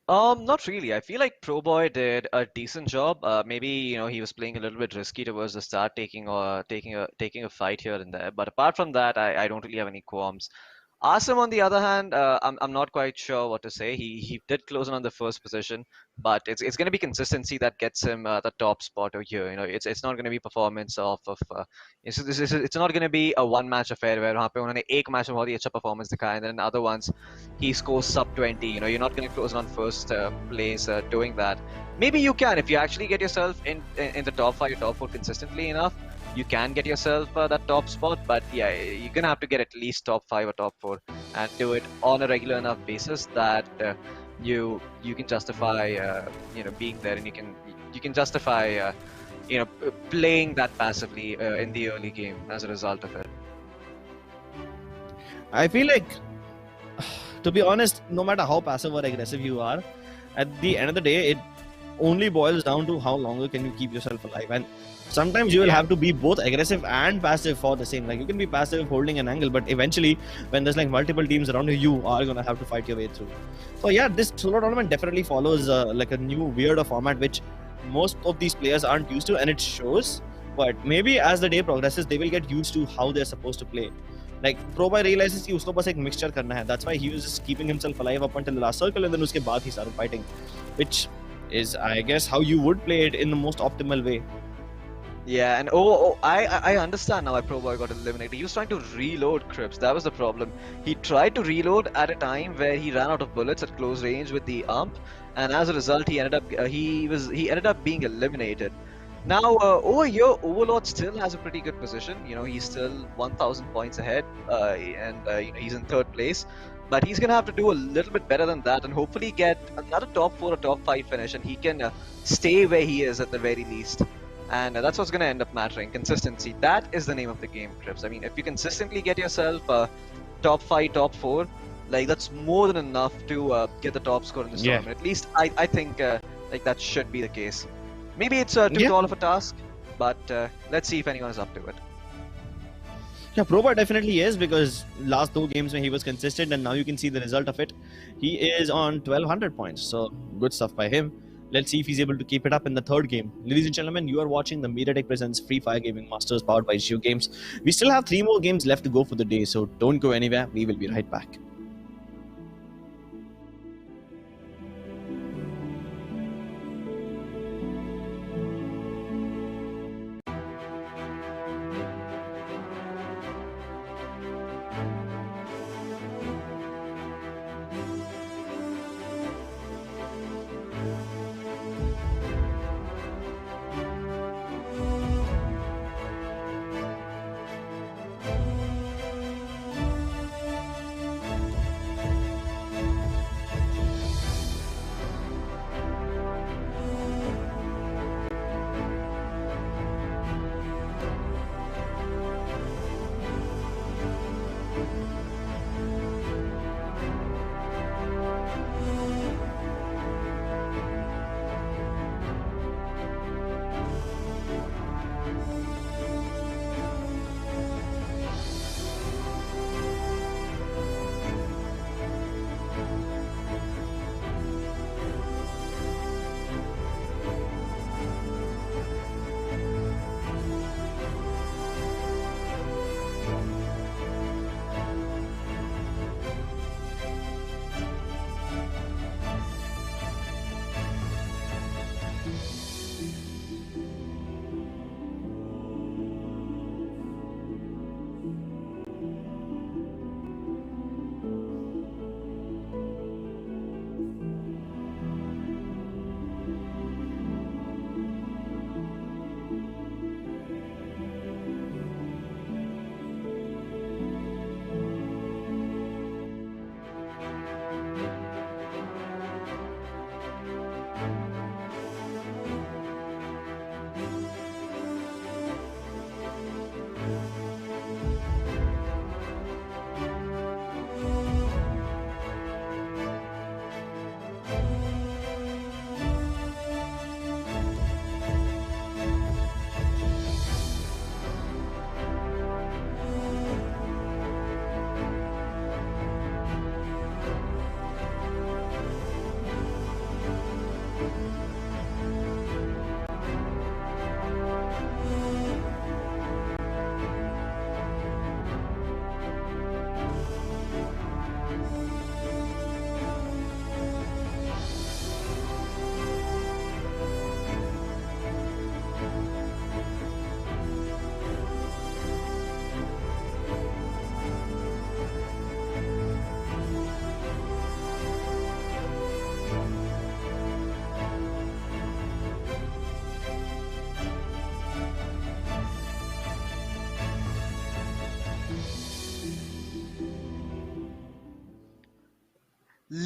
Not really. I feel like Proboy did a decent job. Maybe he was playing a little bit risky towards the start, taking a fight here and there. But apart from that, I don't really have any qualms. Asim, on the other hand, I'm not quite sure what to say. He did close in on the first position, but it's going to be consistency that gets him the top spot over here. It's not going to be performance of it's not going to be a one match affair where वहाँ पे उन्होंने एक match में बहुत ही अच्छा performance दिखाया, and then in other ones he scores sub 20. You're not going to close in on first place doing that. Maybe you can if you actually get yourself in the top 5, top 4 consistently enough. You can get yourself that top spot, but yeah, you're gonna have to get at least top 5 or top 4 and do it on a regular enough basis that you can justify being there, and you can justify playing that passively in the early game as a result of it. I feel like, to be honest, no matter how passive or aggressive you are, at the end of the day, it only boils down to how longer can you keep yourself alive. And sometimes you will have to be both aggressive and passive for the same. Like, you can be passive holding an angle, but eventually when there's like multiple teams around you, you are going to have to fight your way through. So yeah, this solo tournament definitely follows like a new weirder format which most of these players aren't used to, and it shows. But maybe as the day progresses, they will get used to how they're supposed to play. Like, Proboy realizes कि उसको बस एक mixture करना है. That's why he was just keeping himself alive up until the last circle, and then उसके बाद he started fighting, which is, I guess, how you would play it in the most optimal way. Yeah, and I understand now why Proboy got eliminated. He was trying to reload Crips. That was the problem. He tried to reload at a time where he ran out of bullets at close range with the ump, and as a result, he ended up being eliminated. Now, over here, Overlord still has a pretty good position. You know, he's still 1,000 points ahead, and you know, he's in third place. But he's gonna have to do a little bit better than that, and hopefully get another top 4 or top 5 finish, and he can stay where he is at the very least. And that's what's gonna end up mattering. Consistency. That is the name of the game, Crips. I mean, if you consistently get yourself top 5, top 4, like that's more than enough to get the top score in this tournament. At least I think like that should be the case. Maybe it's too tall of a task, but let's see if anyone is up to it. Yeah, Proba definitely is, because last 2 games when he was consistent, and now you can see the result of it. He is on 1200 points, so good stuff by him. Let's see if he's able to keep it up in the third game. Ladies and gentlemen, you are watching the MediaTek Presents Free Fire Gaming Masters powered by JioGames. We still have 3 more games left to go for the day, so don't go anywhere. We will be right back.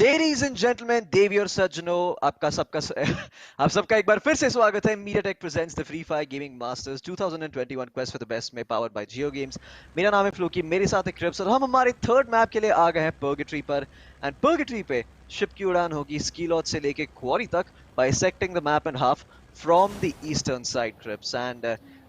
Ladies and gentlemen, देवी और सज्जनों, आप सबका एक बार फिर से स्वागत है MediaTek presents the Free Fire Gaming Masters 2021 Quest for the Best में powered by JioGames. मेरा नाम है फ्लोकी, मेरे साथ है क्रिप्स और हम हमारे थर्ड मैप के लिए आ गए हैं Purgatory पर. एंड Purgatory पे शिप की उड़ान होगी स्की लॉज से लेके क्वारी तक, bisecting the map in half from the eastern side, Crips. And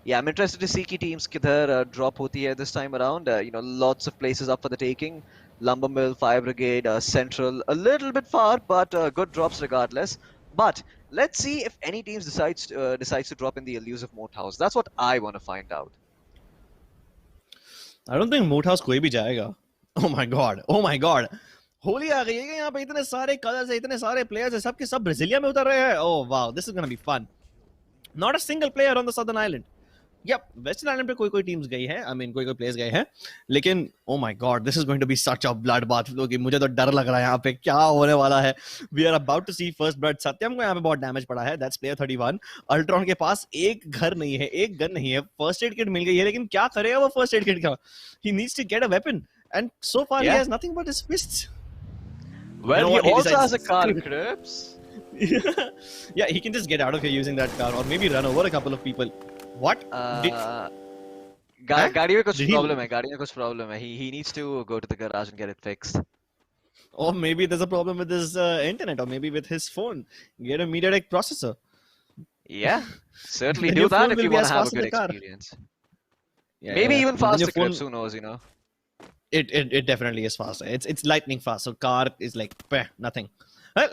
yeah, I'm interested to see कि teams किधर drop होती है this time around. You know, lots of places up for the taking. Lumber Mill, Fire Brigade, Central, a little bit far, but good drops regardless. But let's see if any teams decides to drop in the elusive Moat House. That's what I want to find out. I don't think Moat House कोई भी जाएगा. Oh my god, oh my god. Holi आ गई है यहाँ पे, इतने सारे colours है, इतने सारे प्लेयर्स है, सबके सब ब्राजीलिया में उतर रहे हैं. Oh wow, this is gonna be fun. Not a single player on the southern island. Yep, western island पे कोई टीम्स गई है, आई मीन कोई प्लेयर्स गए हैं, लेकिन oh my god, this is going to be such a blood bath, क्योंकि मुझे तो डर लग रहा है यहाँ पे क्या होने वाला है. We are about to see first blood. Satyam को यहाँ पे बहुत डैमेज पड़ा है, दैट्स प्लेयर 31. अल्ट्रॉन के पास एक घर नहीं है, एक गन नहीं है, फर्स्ट एड किट मिल गई है, लेकिन क्या करेगा वो फर्स्ट एड किट का? He needs to get a weapon and so far he Yeah. Has nothing but his fists. You Well, know he what, he also decides has a car, screw it. Crips. Yeah, he can just get out of here using that car or maybe run over a couple of people. What did Huh? गाड़ी में कुछ Did he? Problem है, गाड़ी में कुछ problem है. He needs to go to the garage and get it fixed. Or maybe there's a problem with his internet, or maybe with his phone. Get a MediaTek processor. Yeah, certainly Then do your that phone if will you be want as to have a fast as good the car. experience. Yeah, Maybe yeah. even Then your faster phone, Crips, who knows, you know. it definitely is faster. It's lightning fast. So car is like nothing.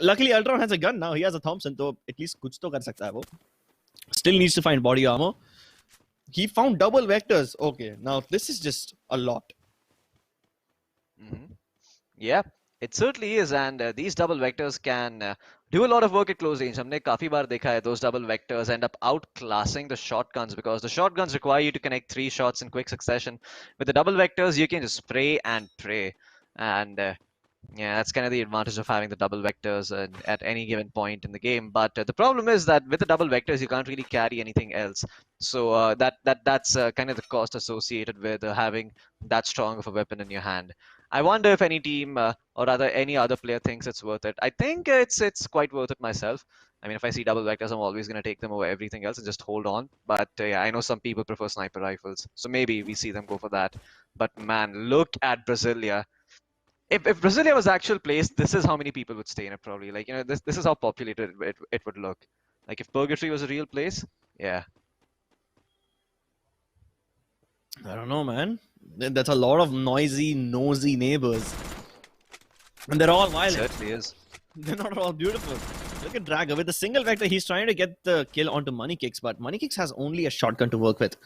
Luckily, Ultron has a gun now. He has a Thompson, so at least कुछ तो कर सकता है वो. Still needs to find body armor. He found double vectors. Okay, now this is just a lot. Yeah, it certainly is, and these double vectors can do a lot of work at close range. हमने काफी बार देखा है those double vectors end up outclassing the shotguns because the shotguns require you to connect 3 shots in quick succession. With the double vectors, you can just spray and pray, and yeah, that's kind of the advantage of having the double vectors at any given point in the game. But the problem is that with the double vectors, you can't really carry anything else. So that's kind of the cost associated with having that strong of a weapon in your hand. I wonder if any team or rather any other player thinks it's worth it. I think it's quite worth it myself. I mean, if I see double vectors, I'm always going to take them over everything else and just hold on. But yeah, I know some people prefer sniper rifles, so maybe we see them go for that. But man, look at Brasilia. If Brasilia was actual place, this is how many people would stay in it probably. Like, you know, this is how populated it would look. Like if Purgatory was a real place, yeah. I don't know, man. That's a lot of noisy, nosy neighbors, and they're all It violent. certainly is. They're not all beautiful. Look at Drago. With the single vector, he's trying to get the kill onto Money Kicks, but Money Kicks has only a shotgun to work with.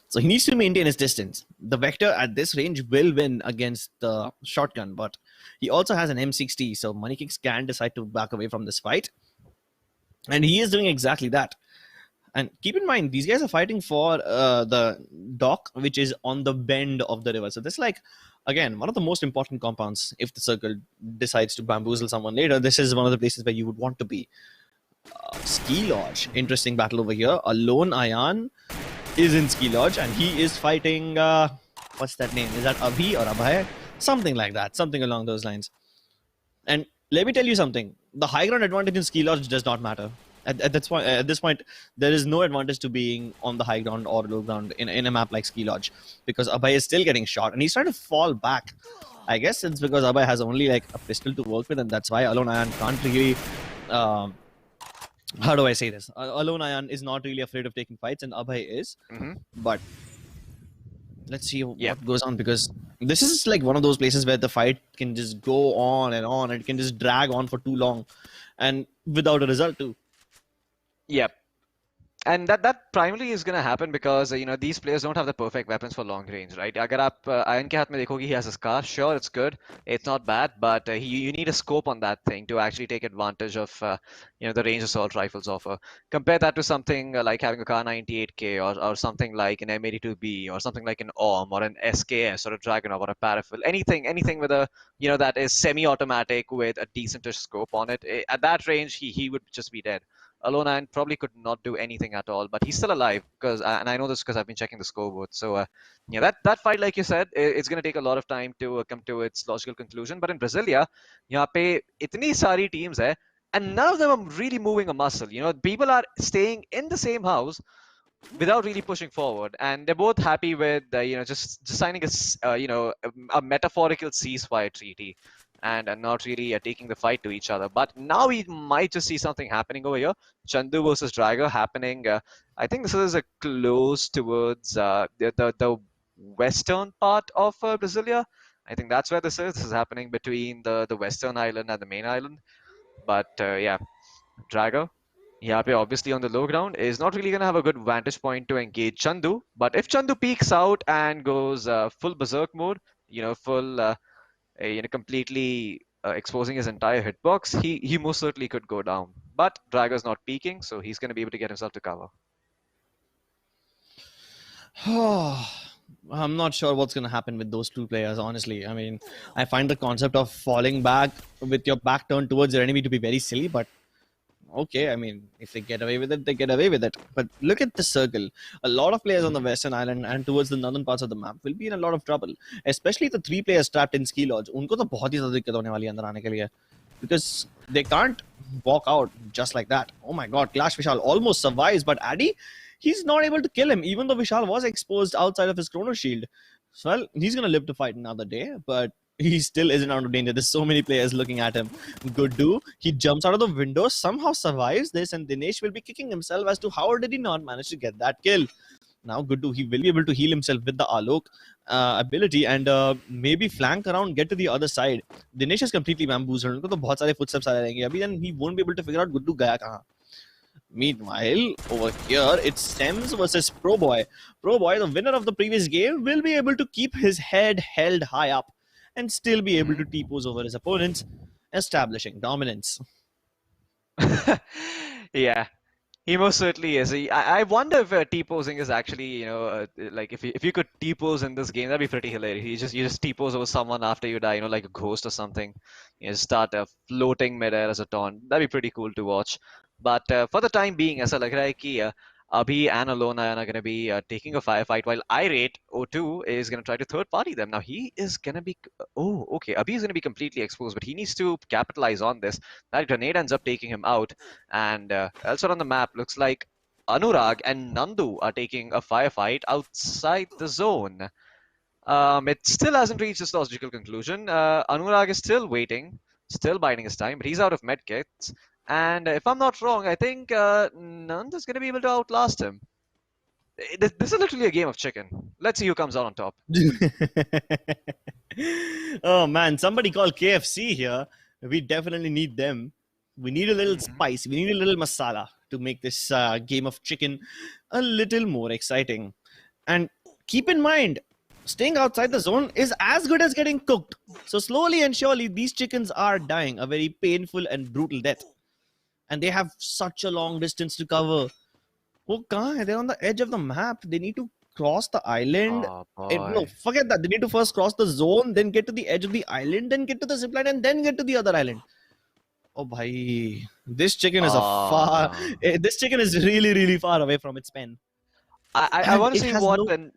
So he needs to maintain his distance. The vector at this range will win against the shotgun, but he also has an M60, so Money Kicks can decide to back away from this fight. And he is doing exactly that. And keep in mind, these guys are fighting for the dock, which is on the bend of the river. So this is like, again, one of the most important compounds. If the circle decides to bamboozle someone later, this is one of the places where you would want to be. Ski Lodge, interesting battle over here. A lone Ion is in Ski Lodge, and he is fighting. What's that name? Is that Abhi or Abhay? Something like that. Something along those lines. And let me tell you something: the high ground advantage in Ski Lodge does not matter. At this point, there is no advantage to being on the high ground or low ground in a map like Ski Lodge, because Abhay is still getting shot and he's trying to fall back. I guess it's because Abhay has only like a pistol to work with, and that's why Alone Ion can't really. How do I say this? Alone Ion is not really afraid of taking fights, and Abhay is. But let's see what goes on, because this is like one of those places where the fight can just go on and on, and it can just drag on for too long, and without a result too. Yep. And that primarily is going to happen because you know, these players don't have the perfect weapons for long range, right? अगर आप ion के हाथ में देखोगे, he has a scar. Sure, it's good, it's not bad, but you need a scope on that thing to actually take advantage of you know, the range assault rifles offer. Compare that to something like having a Kar 98K or something like an M82B or something like an OM or an SKS or a Dragunov or a Parafil. Anything with a, you know, that is semi-automatic with a decentish scope on it. At that range, he would just be dead. Alone Iron probably could not do anything at all, but he's still alive because, and I know this because I've been checking the scoreboard. So yeah, that fight, like you said, it's going to take a lot of time to come to its logical conclusion. But in Brasilia, यहाँ पे इतनी सारी teams है, and none of them are really moving a muscle. You know, people are staying in the same house without really pushing forward, and they're both happy with you know, just signing you know, a metaphorical ceasefire treaty, and not really taking the fight to each other. But now we might just see something happening over here. Chandu versus Drago happening. I think this is close towards the western part of Brasilia. I think that's where this is. This is happening between the western island and the main island. But yeah, Drago, यहाँ पे obviously on the low ground, is not really going to have a good vantage point to engage Chandu. But if Chandu peeks out and goes full berserk mode, you know, full you know, completely exposing his entire hitbox, he most certainly could go down. But Drago's not peeking, so he's going to be able to get himself to cover. I'm not sure what's going to happen with those two players, honestly. I mean, I find the concept of falling back with your back turned towards your enemy to be very silly, but okay, I mean, if they get away with it, they get away with it. But look at the circle. A lot of players on the western island and towards the northern parts of the map will be in a lot of trouble, especially the three players trapped in ski lodge. उनको तो बहुत ही ज़्यादा दिक्कत होने वाली है अंदर आने के लिए, because they can't walk out just like that. Oh my God, Clash Vishal almost survives, but Addy, he's not able to kill him, even though Vishal was exposed outside of his Chrono Shield. So, well, he's gonna live to fight another day, but he still isn't out of danger. There's so many players looking at him. Guddu, he jumps out of the window, somehow survives this, and Dinesh will be kicking himself as to how did he not manage to get that kill. Now Guddu, he will be able to heal himself with the Alok ability and maybe flank around, get to the other side. Dinesh is completely bamboozled. उनको तो बहुत सारे footsteps आ रहेंगे अभी, then he won't be able to figure out Guddu गया कहाँ. Meanwhile, over here, it's Stems versus Pro Boy. Pro Boy, the winner of the previous game, will be able to keep his head held high up and still be able to T-pose over his opponents, establishing dominance. Yeah, he most certainly is. I wonder if T-posing is actually, like if you could T-pose in this game, that'd be pretty hilarious. You just T-pose over someone after you die, like a ghost or something. You just start floating midair as a taunt. That'd be pretty cool to watch. But for the time being, ऐसा लग रहा है कि Abhi and Alona are going to be taking a firefight while Irate O2 is going to try to third party them. Now he is going to be, oh, okay, Abhi is going to be completely exposed, but he needs to capitalize on this. That grenade ends up taking him out. And elsewhere on the map, looks like Anurag and Nandu are taking a firefight outside the zone. It still hasn't reached its logical conclusion. Anurag is still waiting, still biding his time, but he's out of medkits. And if I'm not wrong, I think Nanda's going to be able to outlast him. This is literally a game of chicken. Let's see who comes out on top. Oh man, somebody call KFC here. We definitely need them. We need a little spice. We need a little masala to make this game of chicken a little more exciting. And keep in mind, staying outside the zone is as good as getting cooked. So slowly and surely, these chickens are dying a very painful and brutal death. And they have such a long distance to cover. Oh, they're on the edge of the map. They need to cross the island. No, forget that. They need to first cross the zone, then get to the edge of the island, then get to the zipline, and then get to the other island. Oh, bhai. This chicken is this chicken is really, really far away from its pen. I want to see what...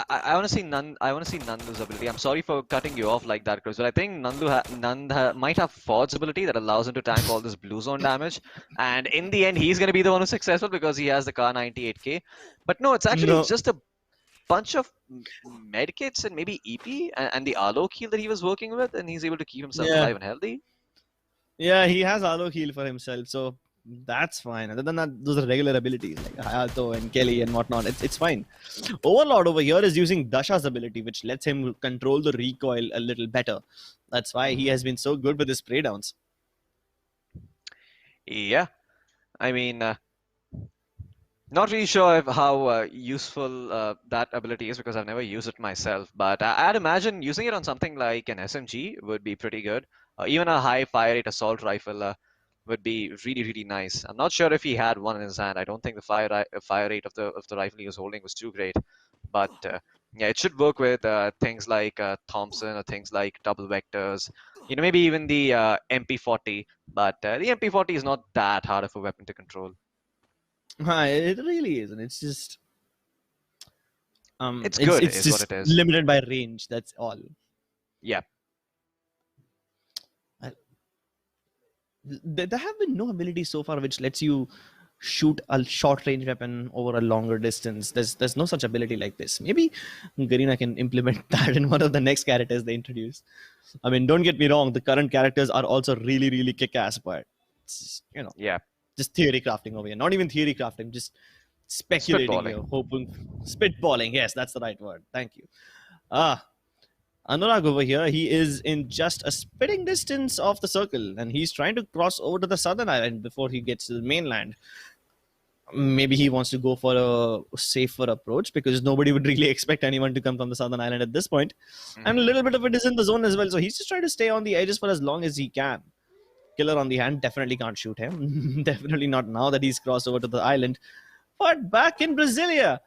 I want to see Nandu's ability. I'm sorry for cutting you off like that, Chris, but I think Nand might have Ford's ability that allows him to tank all this blue zone damage. And in the end, he's going to be the one who's successful because he has the car 98k. But no, it's actually just a bunch of medkits and maybe EP and the Alok heal that he was working with, and he's able to keep himself alive and healthy. Yeah, he has Alok heal for himself, so that's fine. Other than that, those are regular abilities like Hayato and Kelly and whatnot. It's fine. Overlord over here is using Dasha's ability, which lets him control the recoil a little better. That's why he has been so good with his spray downs. Yeah, I mean, not really sure how useful that ability is because I've never used it myself. But I'd imagine using it on something like an SMG would be pretty good. Even a high fire rate assault rifle would be really, really nice. I'm not sure if he had one in his hand. I don't think the fire rate of the rifle he was holding was too great. But yeah, it should work with things like Thompson or things like double vectors. Maybe even the MP40. But the MP40 is not that hard of a weapon to control. It really isn't. It's just it's good. It's just what it is. Limited by range. That's all. Yeah. There have been no ability so far which lets you shoot a short range weapon over a longer distance. There's no such ability like this. Maybe Garena can implement that in one of the next characters they introduce. I mean, don't get me wrong, the current characters are also really, really kick-ass, but it's, yeah, just theory crafting over here. Not even theory crafting, just speculating here, hoping, spitballing. Yes, that's the right word. Thank you. Anurag over here, he is in just a spitting distance of the circle and he's trying to cross over to the southern island before he gets to the mainland. Maybe he wants to go for a safer approach because nobody would really expect anyone to come from the southern island at this point. And a little bit of it is in the zone as well. So he's just trying to stay on the edges for as long as he can. Killer on the hand definitely can't shoot him. Definitely not now that he's crossed over to the island. But back in Brasilia,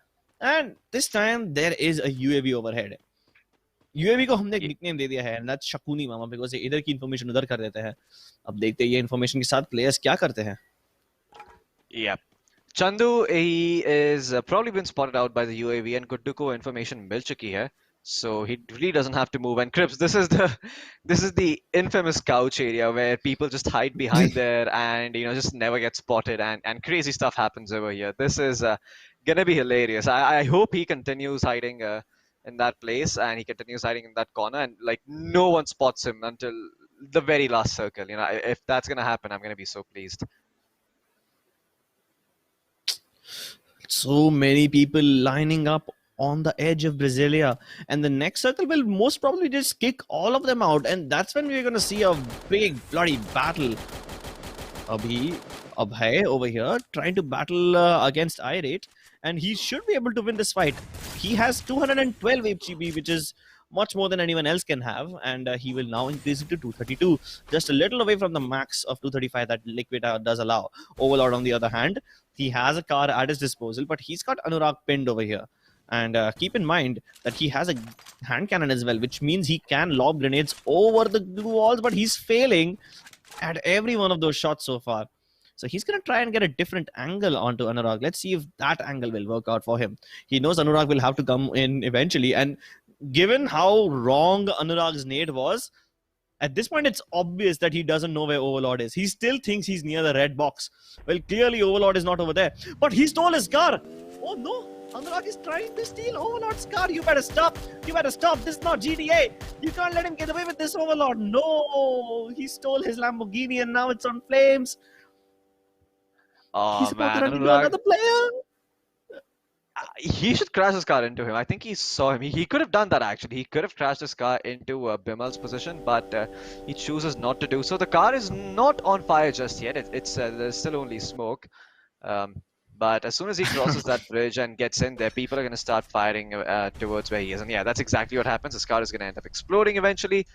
And this time there is a UAV overhead. UAV को हमने एक nickname दे दिया है, and that's Shakuni mama, because ये इधर की information उधर कर देते हैं. अब देखते हैं ये information के साथ players क्या करते हैं. Yeah. Chandu, he is probably been spotted out by the UAV and Guddu को information मिल चुकी है. So he really doesn't have to move. And Crips, this is the infamous couch area where people just hide behind there and just never get spotted and crazy stuff happens over here. This is gonna be hilarious. I hope he continues hiding in that place and he continues hiding in that corner and like no one spots him until the very last circle. If that's gonna happen, I'm gonna be so pleased. So many people lining up on the edge of Brasilia, and the next circle will most probably just kick all of them out, and that's when we're gonna see a big bloody battle. Abhay over here trying to battle against Irate, and he should be able to win this fight. He has 212 HGB, which is much more than anyone else can have, and he will now increase it to 232, just a little away from the max of 235 that Liquid does allow. Overlord, on the other hand, he has a car at his disposal, but he's got Anurag pinned over here. And keep in mind that he has a hand cannon as well, which means he can lob grenades over the blue walls, but he's failing at every one of those shots so far. So he's going to try and get a different angle onto Anurag. Let's see if that angle will work out for him. He knows Anurag will have to come in eventually. And given how wrong Anurag's nade was, at this point, it's obvious that he doesn't know where Overlord is. He still thinks he's near the red box. Well, clearly Overlord is not over there. But he stole his car. Oh no, Anurag is trying to steal Overlord's car. You better stop. You better stop. This is not GTA. You can't let him get away with this, Overlord. No, he stole his Lamborghini and now it's on flames. Oh, He's about man, to run into Anurag, another player. he should crash his car into him. I think he saw him. He could have done that actually. He could have crashed his car into Bimal's position, but he chooses not to do so. The car is not on fire just yet. It's there's still only smoke. But as soon as he crosses that bridge and gets in there, people are going to start firing towards where he is. And yeah, that's exactly what happens. His car is going to end up exploding eventually.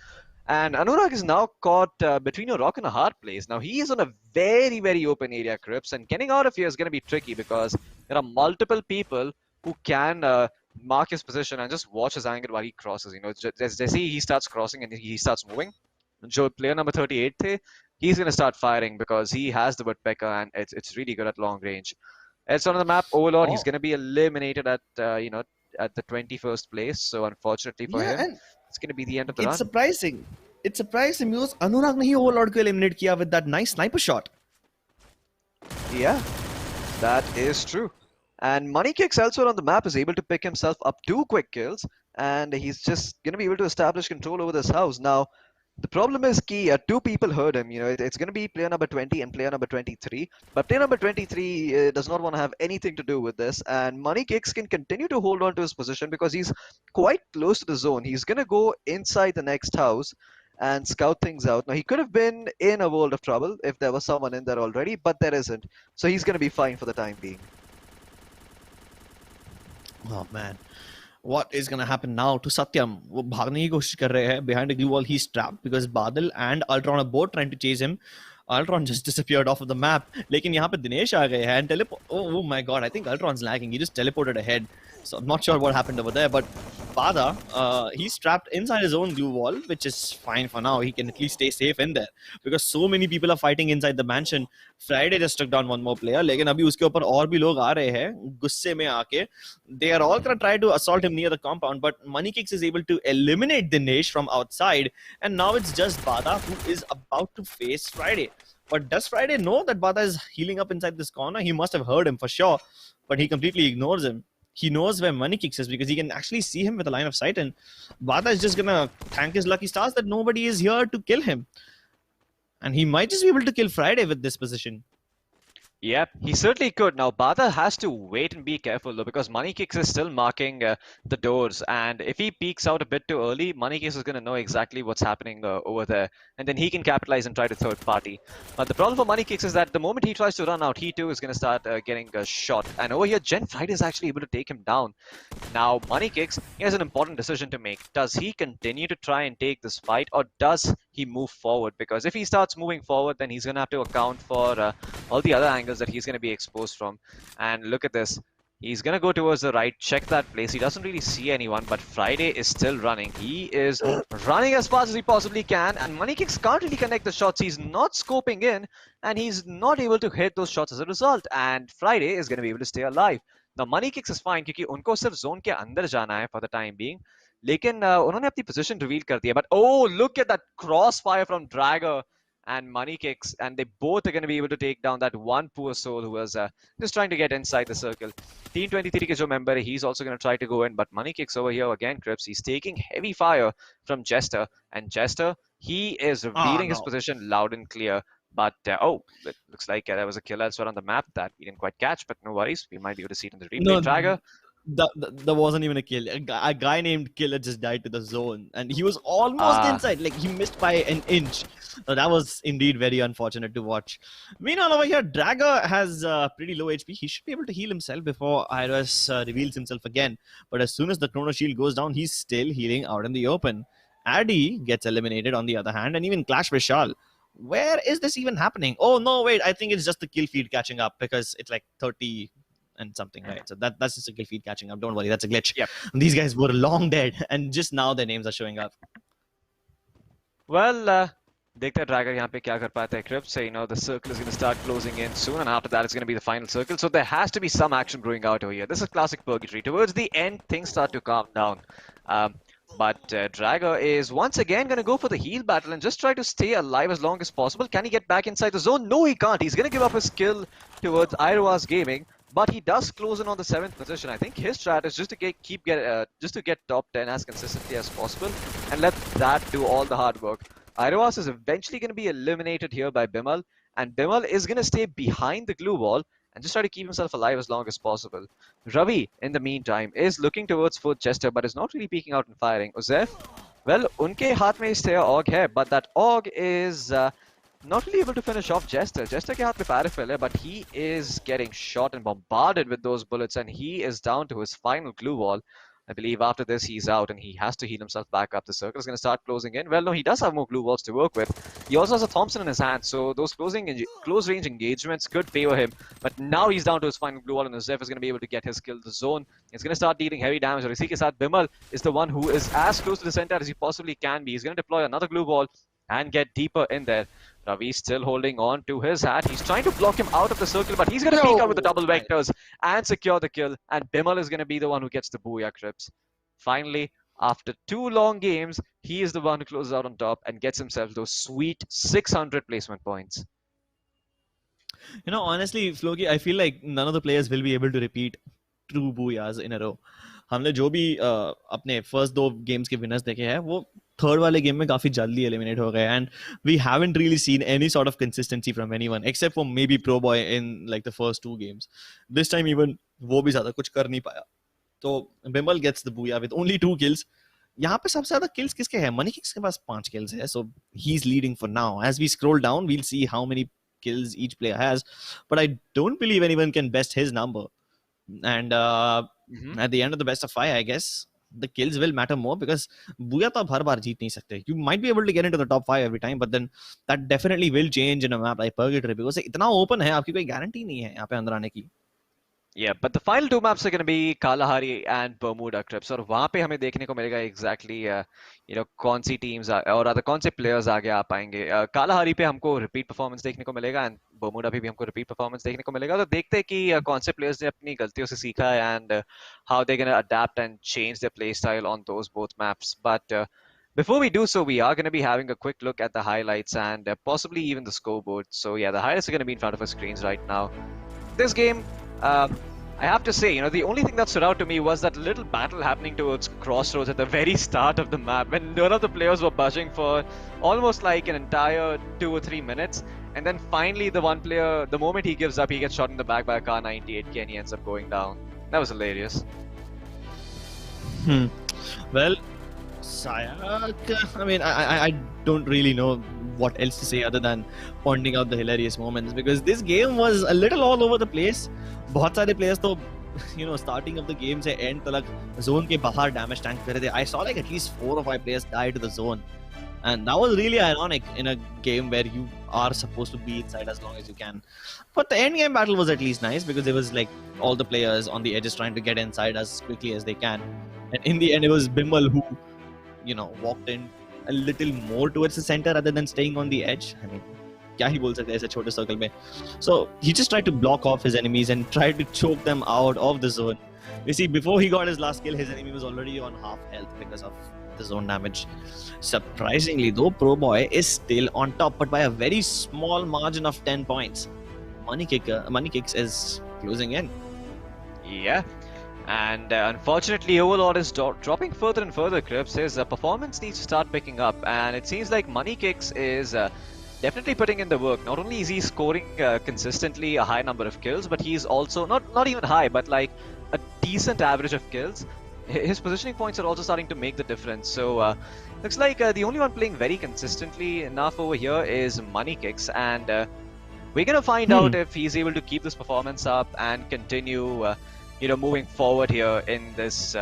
And Anurag is now caught between a rock and a hard place. Now he is on a very, very open area, Crips, and getting out of here is going to be tricky because there are multiple people who can mark his position and just watch his angle while he crosses. They see he starts crossing and he starts moving. Jo player number 38, he's going to start firing because he has the woodpecker and it's really good at long range. It's on the map, Overlord. He's going to be eliminated at at the 21st place. So unfortunately for him, it's going to be the end of the run. Surprising. It's surprising because Anurag ne hi Overlord ko eliminate kiya with that nice sniper shot. Yeah, that is true. And Money Kicks elsewhere on the map is able to pick himself up 2 quick kills, and he's just going to be able to establish control over this house. Now, the problem is key. 2 people heard him. It's going to be player number 20 and player number 23. But player number 23 does not want to have anything to do with this. And Money Kicks can continue to hold on to his position because he's quite close to the zone. He's going to go inside the next house and scout things out. Now, he could have been in a world of trouble if there was someone in there already, but there isn't. So he's going to be fine for the time being. Oh man, what is gonna happen now to Satyam? वो भागने की कोशिश कर रहे हैं. Behind a glue wall, he's trapped because Badal and Ultron are both trying to chase him. Ultron just disappeared off of the map. लेकिन यहाँ पे दिनेश आ गए हैं and oh my god, I think Ultron's lagging. He just teleported ahead. So I'm not sure what happened over there, but Bada, he's trapped inside his own glue wall, which is fine for now. He can at least stay safe in there because so many people are fighting inside the mansion. Friday just took down one more player, लेकिन अभी उसके ऊपर और भी लोग आ रहे हैं गुस्से में आके. They are all gonna try to assault him near the compound, but Money Kicks is able to eliminate Dinesh from outside, and now it's just Bada who is about to face Friday. But does Friday know that Bada is healing up inside this corner? He must have heard him for sure, but he completely ignores him. He knows where Money Kicks is because he can actually see him with a line of sight, and Bada is just gonna thank his lucky stars that nobody is here to kill him. And he might just be able to kill Friday with this position. Yep, he certainly could. Now, Bada has to wait and be careful though because Money Kicks is still marking the doors, and if he peeks out a bit too early, Money Kicks is going to know exactly what's happening over there, and then he can capitalize and try to third party. But the problem for Money Kicks is that the moment he tries to run out, he too is going to start getting shot. And over here, Gen Friday is actually able to take him down. Now, Money Kicks, he has an important decision to make. Does he continue to try and take this fight, or does he move forward? Because if he starts moving forward, then he's going to have to account for all the other angles that he's going to be exposed from. And look at this. He's gonna go towards the right, check that place. He doesn't really see anyone, but Friday is still running. He is running as fast as he possibly can, and Money Kicks can't really connect the shots. He's not scoping in, and he's not able to hit those shots as a result. And Friday is gonna be able to stay alive. Now Money Kicks is fine क्योंकि उनको सिर्फ zone के अंदर जाना है for the time being. लेकिन उन्होंने अपनी position reveal कर दिया. But oh, look at that crossfire from Dragger and Money Kicks, and they both are going to be able to take down that one poor soul who was just trying to get inside the circle. Team 23 ke jo member hai, he's also going to try to go in, but Money Kicks over here again, Crips, he's taking heavy fire from Jester, and Jester, he is revealing his position loud and clear. But oh, it looks like there was a kill elsewhere on the map that we didn't quite catch, but no worries, we might be able to see it in the replay. No, Dragger. There wasn't even a kill. A guy named Killer just died to the zone, and he was almost inside. Like, he missed by an inch. So that was indeed very unfortunate to watch. Meanwhile, over here, Dragger has pretty low HP. He should be able to heal himself before Iris reveals himself again. But as soon as the Chrono Shield goes down, he's still healing out in the open. Addy gets eliminated on the other hand, and even Clash Vishal. Where is this even happening? Oh, no, wait. I think it's just the kill feed catching up because it's like 30 and something, right? So that's just a kill feed catching up. Don't worry, that's a glitch. Yep. These guys were long dead, and just now their names are showing up. Well, देखते हैं Dragger यहाँ पे क्या कर पाता है. Crips say, you know, the circle is going to start closing in soon, and after that it's going to be the final circle. So there has to be some action brewing out over here. This is classic purgatory. Towards the end, things start to calm down. But Dragger is once again going to go for the heal battle and just try to stay alive as long as possible. Can he get back inside the zone? No, he can't. He's going to give up his kill towards Iroas Gaming. But he does close in on the 7th position. I think his strat is just to get top 10 as consistently as possible and let that do all the hard work. Iroas is eventually going to be eliminated here by Bimal, and Bimal is going to stay behind the glue wall and just try to keep himself alive as long as possible. Ravi, in the meantime, is looking towards fourth Chester, but is not really peeking out and firing. Uzef, well, unke haath mein is AUG hai, but that AUG is not really able to finish off Jester. Jester ke haath mein Parafil hai, but he is getting shot and bombarded with those bullets, and he is down to his final glue wall. I believe after this he's out and he has to heal himself back up. The circle is going to start closing in. Well, no, he does have more glue walls to work with. He also has a Thompson in his hand, so those close range engagements could favor him. But now he's down to his final glue wall, and Zeph is going to be able to get his kill. The zone is going to start dealing heavy damage. Or Ke saath Bimal is the one who is as close to the center as he possibly can be. He's going to deploy another glue wall and get deeper in there. Ravi's still holding on to his hat. He's trying to block him out of the circle, but he's going to peek out with the double vectors and secure the kill. And Bimal is going to be the one who gets the booyah, Crips. Finally, after 2 long games, he is the one who closes out on top and gets himself those sweet 600 placement points. You know, honestly, Floki, I feel like none of the players will be able to repeat true booyahs in a row. हमने जो भी अपने first 2 games के winners देखे हैं वो third वाले game में काफी जल्दी एलिमिनेट हो गए and we haven't really seen any sort of consistency from anyone except for maybe pro boy in like the first 2 games. This time even वो भी ज्यादा कुछ कर नहीं पाया. तो Bimal gets the booyah with only 2 kills. यहाँ पे सबसे ज्यादा kills किसके हैं? Money Kicks के पास 5 kills है, so he's leading for now. As we scroll down, we'll see how many kills each player has, but I don't believe anyone can best his number. And at the end of the best of 5, I guess the kills will matter more because booyah तो आप हर बार जीत नहीं सकते. You might be able to get into the top 5 every time, but then that definitely will change in a map like Purgatory because इतना open है, आपकी कोई guarantee नहीं है यहाँ पे अंदर आने की. Yeah, but the final 2 maps are going to be Kalahari and Bermuda, Crips. और वहाँ पे हमें देखने को मिलेगा exactly, you know, कौन सी teams और other कौन से players आगे आ पाएंगे. Kalahari पे हमको repeat performance देखने को मिलेगा and Bermuda पे भी हमको repeat performance देखने को मिलेगा. तो देखते हैं कि कौन से players ने अपनी गलतियों से सीखा है and how they're going to adapt and change their play style on those both maps. But before we do so, we are going to be having a quick look at the highlights and possibly even the scoreboard. So yeah, the highlights are going to be in front of our screens right now. This game, I have to say, you know, the only thing that stood out to me was that little battle happening towards Crossroads at the very start of the map when none of the players were budging for almost like an entire 2 or 3 minutes. And then finally the one player, the moment he gives up, he gets shot in the back by a car 98K and he ends up going down. That was hilarious. Well, Sayak, I mean, I don't really know what else to say other than pointing out the hilarious moments because this game was a little all over the place. बहुत सारे players तो, you know, starting of the game से end तक zone के बाहर damage tank कर रहे थे. I saw like at least 4 or 5 players die to the zone. And that was really ironic in a game where you are supposed to be inside as long as you can. But the end game battle was at least nice because it was like all the players on the edges trying to get inside as quickly as they can. And in the end, it was Bimal who, walked in a little more towards the center rather than staying on the edge. I mean, क्या ही बोल सकते हैं ऐसे छोटे circle में. So he just tried to block off his enemies and tried to choke them out of the zone. You see, before he got his last kill, his enemy was already on half health because of the zone damage. Surprisingly though, Pro Boy is still on top, but by a very small margin of 10 points. Money Kicks is closing in. Yeah. And unfortunately, Overlord is dropping further and further, Crips. His performance needs to start picking up, and it seems like Money Kicks is definitely putting in the work. Not only is he scoring consistently a high number of kills, but he's also not even high, but like a decent average of kills. His positioning points are also starting to make the difference. So looks like the only one playing very consistently enough over here is Money Kicks, and we're gonna find out if he's able to keep this performance up and continue moving forward here in this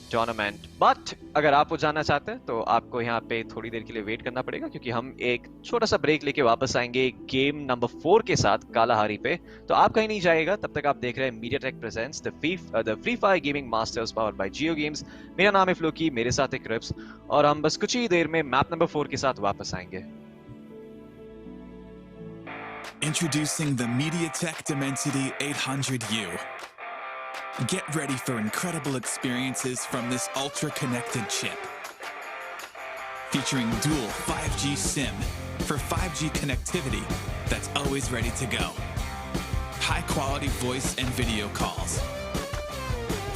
tournament. But अगर आप वो जानना चाहते हैं तो आपको यहाँ पे थोड़ी देर के लिए वेट करना पड़ेगा, क्योंकि हम एक छोटा सा ब्रेक लेके वापस आएंगे गेम नंबर 4 के साथ कालाहारी पे. तो आप कहीं नहीं जाइएगा, तब तक आप देख रहे हैं MediaTek presents the Free Fire Gaming Masters powered by JioGames. मेरा नाम है फ्लोकी, मेरे साथ है क्रिप्स, और हम बस कुछ ही देर में मैप नंबर 4 के साथ वापस आएंगे. Introducing the MediaTek Dimensity 800U. Get ready for incredible experiences from this ultra-connected chip. Featuring dual 5G SIM for 5G connectivity that's always ready to go. High-quality voice and video calls.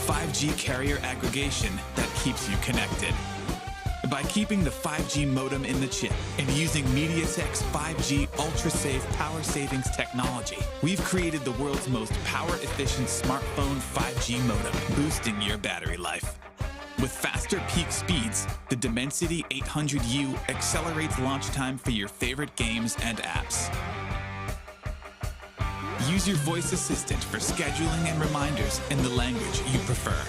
5G carrier aggregation that keeps you connected. By keeping the 5G modem in the chip and using MediaTek's 5G ultra-safe power savings technology, we've created the world's most power-efficient smartphone 5G modem, boosting your battery life. With faster peak speeds, the Dimensity 800U accelerates launch time for your favorite games and apps. Use your voice assistant for scheduling and reminders in the language you prefer.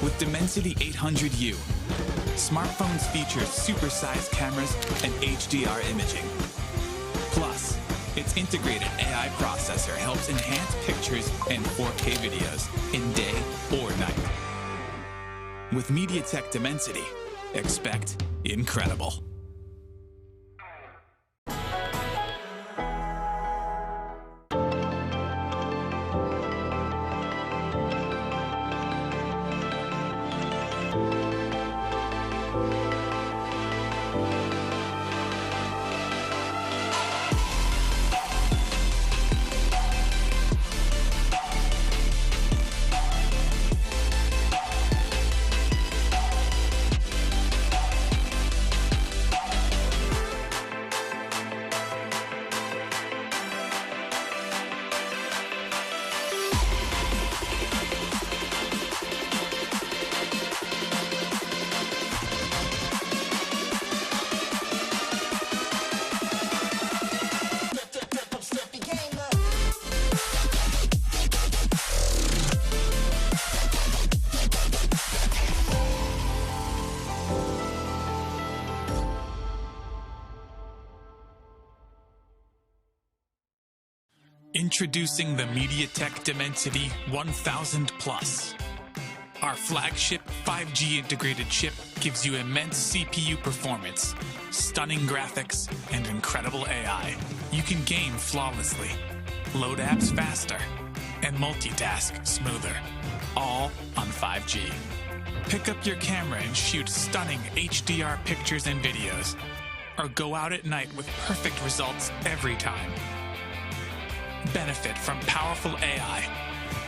With Dimensity 800U, smartphones feature supersized cameras and HDR imaging. Plus, its integrated AI processor helps enhance pictures and 4K videos in day or night. With MediaTek Dimensity, expect incredible. Introducing the MediaTek Dimensity 1000 Plus. Our flagship 5G integrated chip gives you immense CPU performance, stunning graphics, and incredible AI. You can game flawlessly, load apps faster, and multitask smoother, all on 5G. Pick up your camera and shoot stunning HDR pictures and videos, or go out at night with perfect results every time. Benefit from powerful AI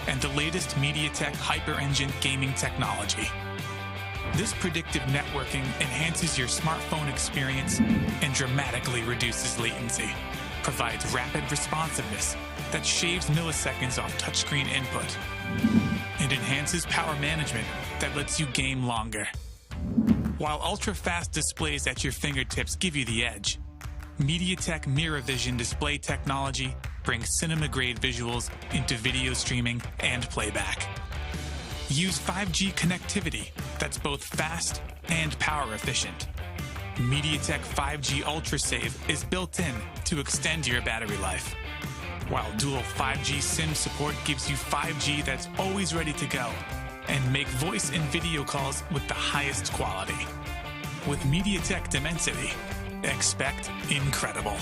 and the latest MediaTek Hyper Engine gaming technology. This predictive networking enhances your smartphone experience and dramatically reduces latency, provides rapid responsiveness that shaves milliseconds off touchscreen input, and enhances power management that lets you game longer. While ultra-fast displays at your fingertips give you the edge, MediaTek Mirror Vision display technology brings cinema-grade visuals into video streaming and playback. Use 5G connectivity that's both fast and power efficient. MediaTek 5G UltraSave is built in to extend your battery life, while dual 5G SIM support gives you 5G that's always ready to go and make voice and video calls with the highest quality. With MediaTek Dimensity, expect incredible.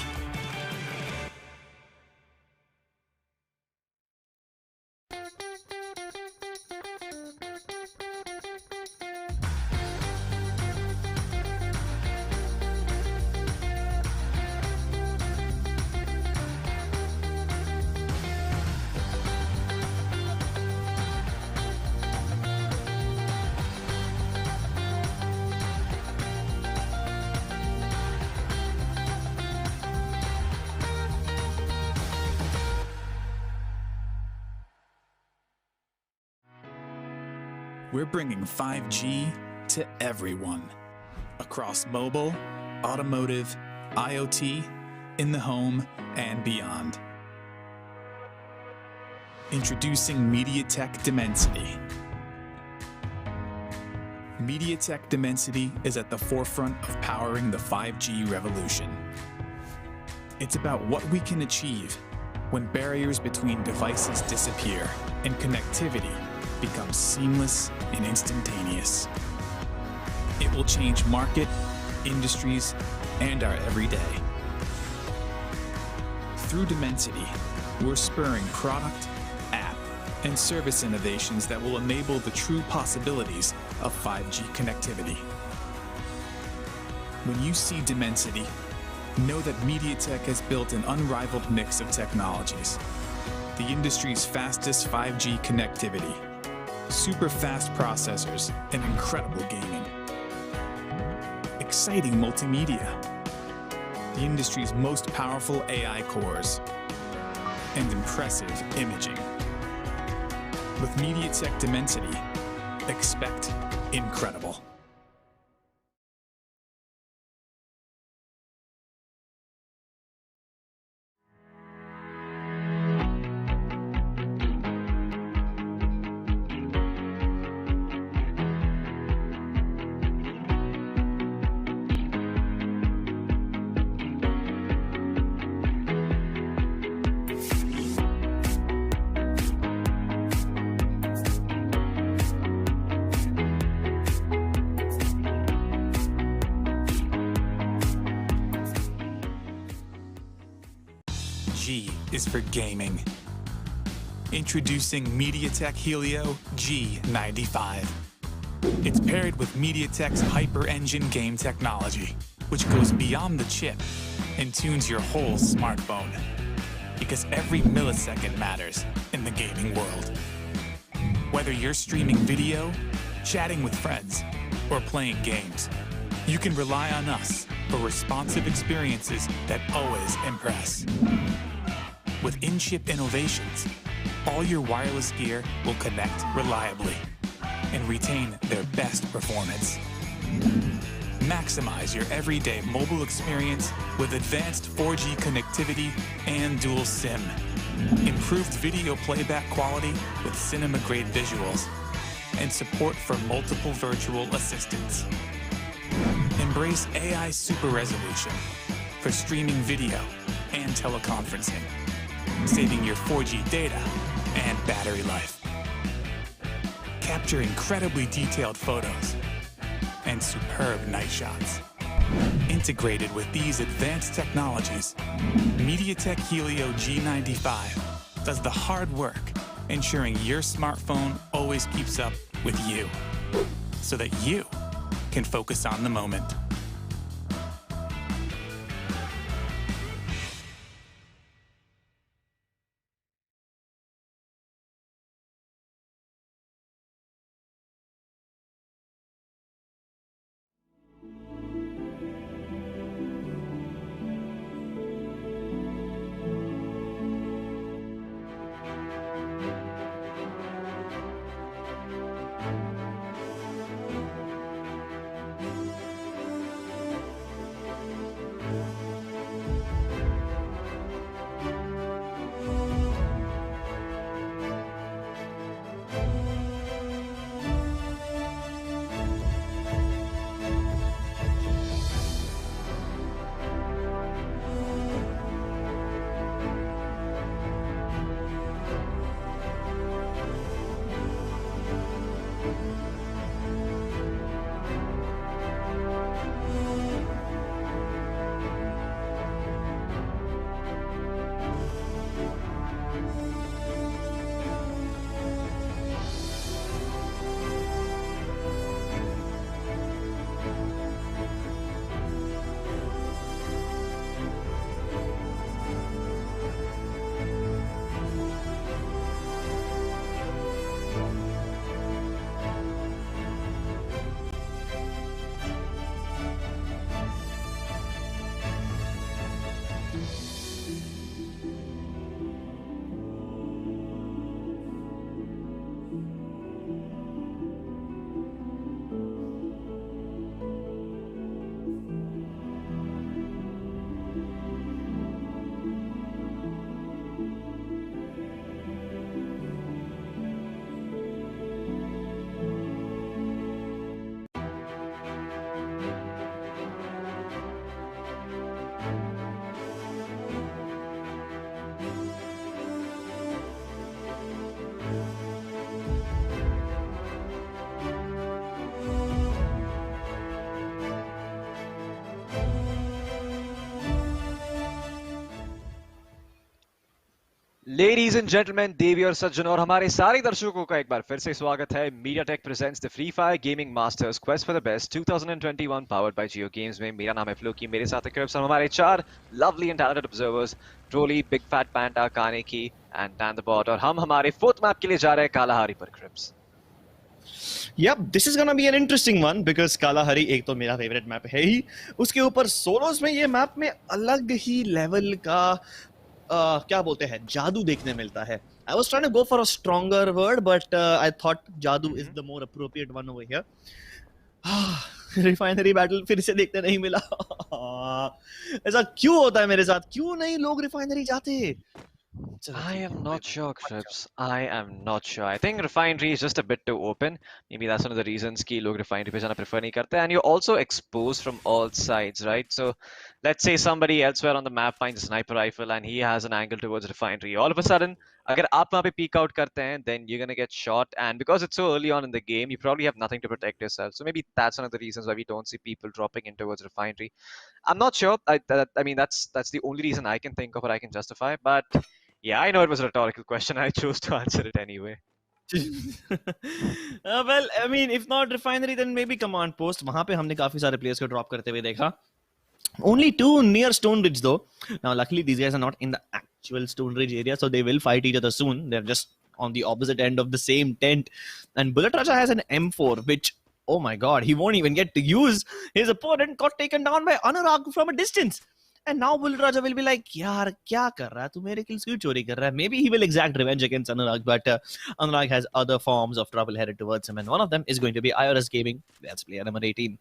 We're bringing 5G to everyone across mobile, automotive, IoT, in the home, and beyond. Introducing MediaTek Dimensity. MediaTek Dimensity is at the forefront of powering the 5G revolution. It's about what we can achieve when barriers between devices disappear and connectivity becomes seamless and instantaneous. It will change market, industries, and our everyday. Through Dimensity, we're spurring product, app, and service innovations that will enable the true possibilities of 5G connectivity. When you see Dimensity, know that MediaTek has built an unrivaled mix of technologies. The industry's fastest 5G connectivity, super fast processors, and incredible gaming. Exciting multimedia, the industry's most powerful AI cores, and impressive imaging. With MediaTek Dimensity, expect incredible. G is for gaming. Introducing MediaTek Helio G95. It's paired with MediaTek's Hyper Engine game technology, which goes beyond the chip and tunes your whole smartphone. Because every millisecond matters in the gaming world. Whether you're streaming video, chatting with friends, or playing games, you can rely on us for responsive experiences that always impress. With in-chip innovations, all your wireless gear will connect reliably and retain their best performance. Maximize your everyday mobile experience with advanced 4G connectivity and dual SIM. Improved video playback quality with cinema-grade visuals and support for multiple virtual assistants. Embrace AI super resolution for streaming video and teleconferencing, saving your 4G data and battery life. Capture incredibly detailed photos and superb night shots. Integrated with these advanced technologies, MediaTek Helio G95 does the hard work, ensuring your smartphone always keeps up with you, so that you can focus on the moment. Ladies and gentlemen, देवी और सज्जनों और हमारे सारे दर्शकों का एक बार फिर से स्वागत है MediaTek presents the Free Fire Gaming Masters Quest for the Best 2021 powered by JioGames में मेरा नाम है फ्लोकी, मेरे साथ है क्रिप्स और हमारे चार lovely and talented observers trolley, Big Fat Panda, कानेकी and Dan the Bot और हम हमारे फोर्थ मैप के लिए जा रहे हैं कालाहारी पर Crips. Yep, this is gonna be an interesting one because Kalahari एक तो मेरा फेवरेट मैप है ही, उसके ऊपर सोलोस में ये मैप में अलग ही लेवल का क्या बोलते हैं जादू देखने मिलता है. I was trying to go for a stronger word, but I thought जादू is the more appropriate one over here. Refinery battle फिर से देखने नहीं मिला. ऐसा क्यों होता है मेरे साथ? क्यों नहीं लोग रिफाइनरी जाते? I am not sure, Crips. I am not sure. I think refinery is just a bit too open. Maybe that's one of the reasons कि लोग refinery पे जाना prefer नहीं करते. And you're also exposed from all sides, right? So let's say somebody elsewhere on the map finds a sniper rifle and he has an angle towards refinery. All of a sudden, अगर आप वहाँ पे peek out करते हैं, then you're gonna get shot. And because it's so early on in the game, you probably have nothing to protect yourself. So maybe that's one of the reasons why we don't see people dropping in towards refinery. I'm not sure. I mean, that's the only reason I can think of or I can justify. But yeah, I know it was a rhetorical question. I chose to answer it anyway. Well, I mean, if not refinery, then maybe command post. वहाँ पे हमने काफी सारे players को drop करते हुए देखा. Only two near Stone Ridge though. Now, luckily, these guys are not in the actual Stone Ridge area, so they will fight each other soon. They're just on the opposite end of the same tent. And Bullet Raja has an M4, which, oh my god, he won't even get to use. His opponent got taken down by Anurag from a distance. And now Bullet Raja will be like, यार क्या कर रहा है तू मेरे kills क्यों चोरी कर रहा है? Maybe he will exact revenge against Anurag, but Anurag has other forms of trouble headed towards him, and one of them is going to be IRS Gaming. That's player number 18.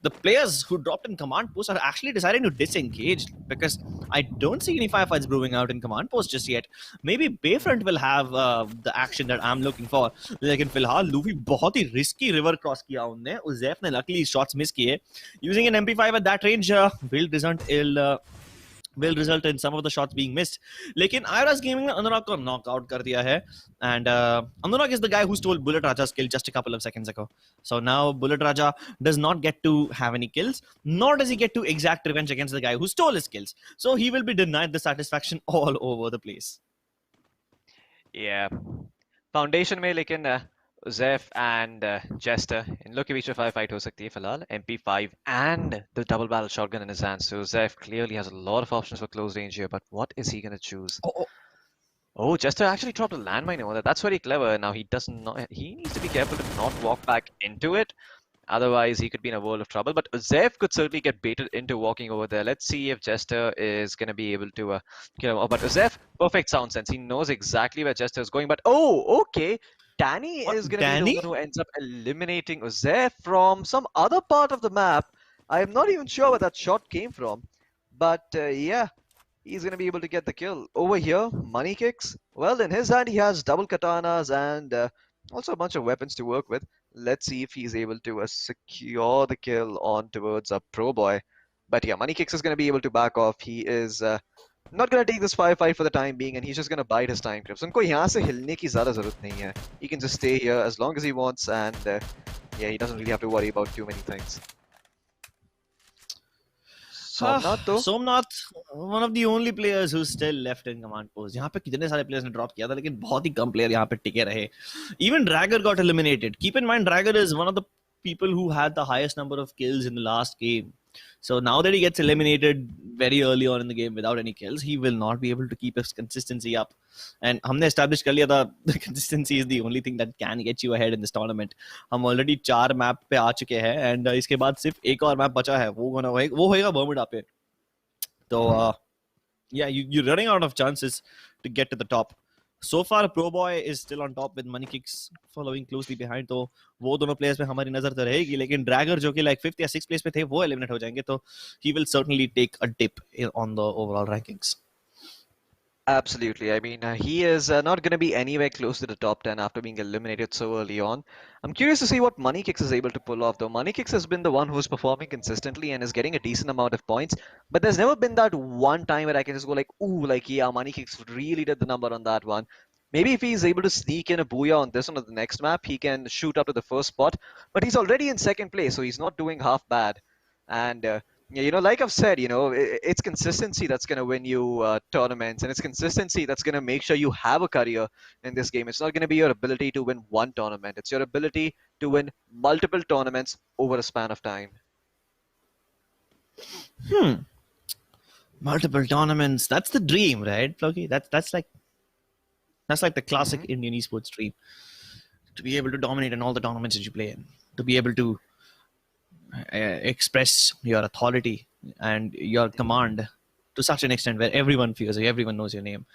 The players who dropped in command post are actually deciding to disengage because I don't see any firefights brewing out in command post just yet. Maybe Bayfront will have the action that I'm looking for. लेकिन फिलहाल Luffy बहुत ही risky river cross किया उनने. उज़ैफ ने luckily shots miss किए. Using an MP5 at that range will result in some of the shots being missed. लेकिन IRS Gaming ने Anurag को knock out कर दिया है. And Anurag is the guy who stole Bullet Raja's kill just a couple of seconds ago. So now Bullet Raja does not get to have any kills, nor does he get to exact revenge against the guy who stole his kills. So he will be denied the satisfaction all over the place. Yeah. Foundation में लेकिन Zeph and Jester इन लोग के बीच में firefight हो सकती है फिलहाल. MP5 and the double barrel shotgun in his hand. So Zeph clearly has a lot of options for close range here, but what is he gonna choose? Oh, Jester actually dropped a landmine over there. That's very clever. Now he does not. He needs to be careful to not walk back into it. Otherwise, he could be in a world of trouble. But Zeph could certainly get baited into walking over there. Let's see if Jester is going to be able to kill him. Oh, but Zeph, perfect sound sense. He knows exactly where Jester is going. But oh, okay. Danny is going to be the one who ends up eliminating Zeph from some other part of the map. I am not even sure where that shot came from. But yeah, he's going to be able to get the kill. Over here, money kicks. Well, in his hand, he has double katanas and also a bunch of weapons to work with. Let's see if he's able to secure the kill on towards a pro boy. But yeah, money kicks is going to be able to back off. He is not going to take this firefight for the time being, and he's just going to bide his time. So उनको यहाँ से हिलने की ज़्यादा ज़रूरत नहीं है. He can just stay here as long as he wants, and yeah, he doesn't really have to worry about too many things. Somnath, one of the only players who's still left in command post. यहाँ पे कितने सारे players ने drop किया था, लेकिन बहुत ही कम player यहाँ पे टिके रहे. Even Dragger got eliminated. Keep in mind, Dragger is one of the people who had the highest number of kills in the last game. So now that he gets eliminated very early on in the game without any kills, he will not be able to keep his consistency up. And हमने establish कर लिया था, the consistency is the only thing that can get you ahead in this tournament. हम already 4 map पे आ चुके हैं, and इसके बाद सिर्फ एक और map बचा है, वो होएगा Bermuda पे. So yeah, you're running out of chances to get to the top. So far, Pro Boy is still on top with money kicks following closely behind. तो वो दोनों players पे हमारी नजर तो रहेगी, लेकिन Dragger जो कि like 5th या 6th place पे थे, वो eliminate हो जाएंगे, तो he will certainly take a dip on the overall rankings. Absolutely. I mean, he is not going to be anywhere close to the top 10 after being eliminated so early on. I'm curious to see what Money Kicks is able to pull off, though. Money Kicks has been the one who's performing consistently and is getting a decent amount of points. But there's never been that one time where I can just go like, ooh, like, yeah, Money Kicks really did the number on that one. Maybe if he's able to sneak in a booyah on this one or the next map, he can shoot up to the first spot. But he's already in second place, so he's not doing half bad. And Yeah, like I've said, it's consistency that's going to win you tournaments, and it's consistency that's going to make sure you have a career in this game. It's not going to be your ability to win one tournament, it's your ability to win multiple tournaments over a span of time. Multiple tournaments. That's the dream, right, Floki? That's like the classic Hmm. Indian esports dream. To be able to dominate in all the tournaments that you play in. To be able to express your authority and your command to such an extent where everyone fears you, everyone knows your name.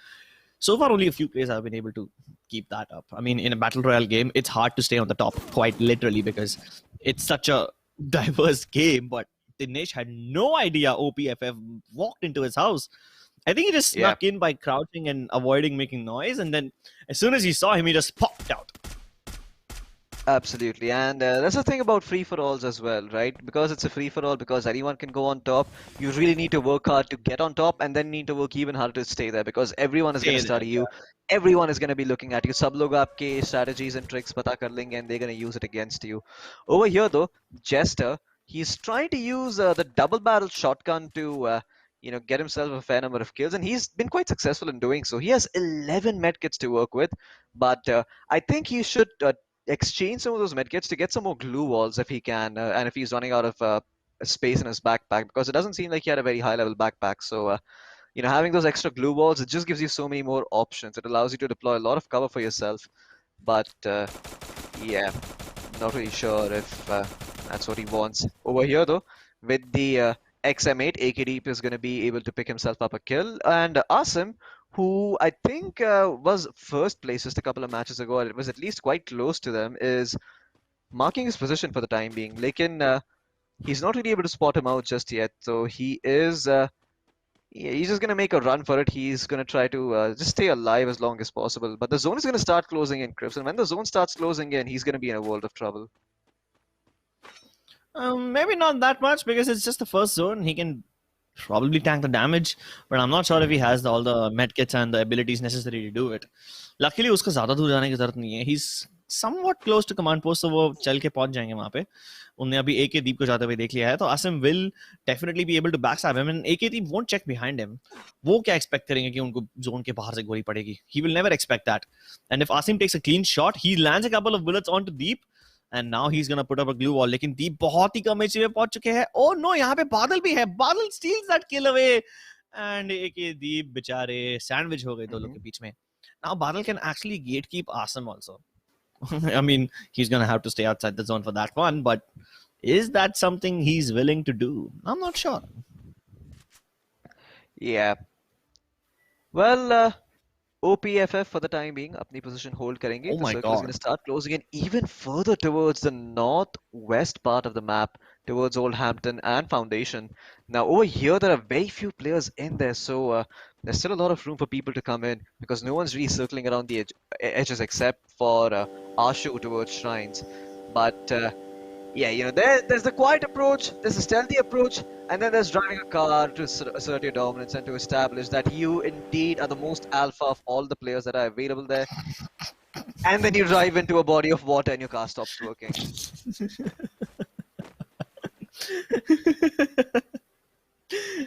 So far, only a few players have been able to keep that up. I mean, in a battle royale game, it's hard to stay on the top, quite literally, because it's such a diverse game. But Dinesh had no idea OPFF walked into his house. I think he just Yeah. snuck in by crouching and avoiding making noise, and then as soon as he saw him, he just popped out. Absolutely, and that's the thing about free-for-alls as well, right? Because it's a free-for-all, because anyone can go on top, you really need to work hard to get on top, and then need to work even harder to stay there, because everyone is going to Stay there. study you, everyone is going to be looking at you. सब लोग आपके strategies and tricks पता कर लेंगे, and they're going to use it against you. Over here, though, Jester, he's trying to use the double-barrel shotgun to, get himself a fair number of kills, and he's been quite successful in doing so. He has 11 medkits to work with, but I think he should exchange some of those medkits to get some more glue walls if he can, and if he's running out of space in his backpack, because it doesn't seem like he had a very high level backpack. So, having those extra glue walls, it just gives you so many more options. It allows you to deploy a lot of cover for yourself. But yeah, not really sure if that's what he wants. Over here, though, with the XM8, AKDeep is going to be able to pick himself up a kill. And Asim, who I think was first place just a couple of matches ago, and it was at least quite close to them, is marking his position for the time being. Lekin, he's not really able to spot him out just yet. So he is. He's just going to make a run for it. He's going to try to just stay alive as long as possible. But the zone is going to start closing in, Crips. And when the zone starts closing in, he's going to be in a world of trouble. Maybe not that much because it's just the first zone. He can probably tank the damage, but I'm not sure if he has all the medkits and the abilities necessary to do it. Luckily, उसको ज़्यादा दूर जाने की ज़रूरत नहीं है. He's somewhat close to command post, so वो चल के पहुंच जाएंगे वहाँ पे. उनने अभी AK Deep को जाते हुए देख लिया है, तो Asim will definitely be able to backstab him, and AK Deep won't check behind him. वो क्या expect करेंगे कि उनको zone के बाहर से गोली पड़ेगी? He will never expect that. And if Asim takes a clean shot, he lands a couple of bullets onto Deep. And now he's gonna put up a glue wall. लेकिन दीप बहुत ही कम एचपी पे पहुंच चुके हैं. Oh no, यहाँ पे बादल भी है. बादल steals that kill away. And एक दीप बेचारे sandwich हो गए दो लोग के बीच में. Now Badal can actually gatekeep Asim also. I mean, he's gonna have to stay outside the zone for that one, but is that something he's willing to do? I'm not sure. Yeah. Well, OPFF for the time being, अपनी position hold करेंगे. Oh The my circle is going god. to start closing in even further towards the northwest part of the map, towards Oldhampton and Foundation. Now over here, there are very few players in there, so there's still a lot of room for people to come in because no one's really circling around the edges except for Ashu towards Shrines. But yeah, there's the quiet approach, there's the stealthy approach, and then there's driving a car to assert your dominance and to establish that you indeed are the most alpha of all the players that are available there. And then you drive into a body of water and your car stops working.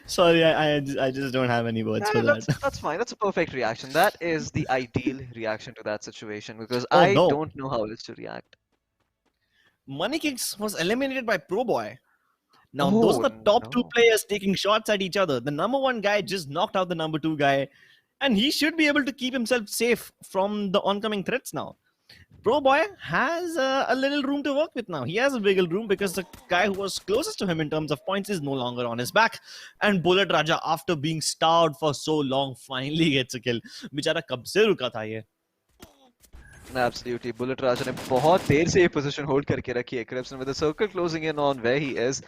Sorry, I just don't have any words for that. That's fine. That's a perfect reaction. That is the ideal reaction to that situation because Oh I no. don't know how else to react. Money Kicks was eliminated by Pro Boy. Now, Oh, those are the top two no. players taking shots at each other. The number one guy just knocked out the number two guy, and he should be able to keep himself safe from the oncoming threats now. Pro Boy has a little room to work with now. He has a wiggle room because the guy who was closest to him in terms of points is no longer on his back. And Bullet Raja, after being starved for so long, finally gets a kill. बेचारा कब से रुका था ये? Absolutely. Bullet Raja ने बहुत देर से ये position hold करके रखी है Crips, and with the circle closing in on where he is,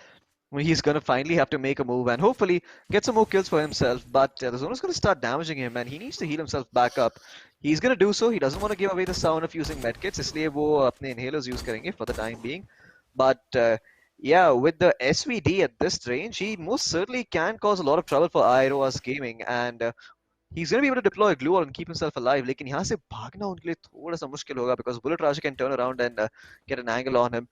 he's going to finally have to make a move and hopefully get some more kills for himself. But the zone is going to start damaging him and he needs to heal himself back up. He's going to do so. He doesn't want to give away the sound of using medkits, इसलिए वो अपने inhalers use करेंगे for the time being. But yeah, with the SVD at this range, he most certainly can cause a lot of trouble for Aeroas Gaming, and he's going to be able to deploy a glue wall and keep himself alive. लेकिन यहाँ से भागना उनके लिए थोड़ा सा मुश्किल होगा because Bullet Raja can turn around and get an angle on him.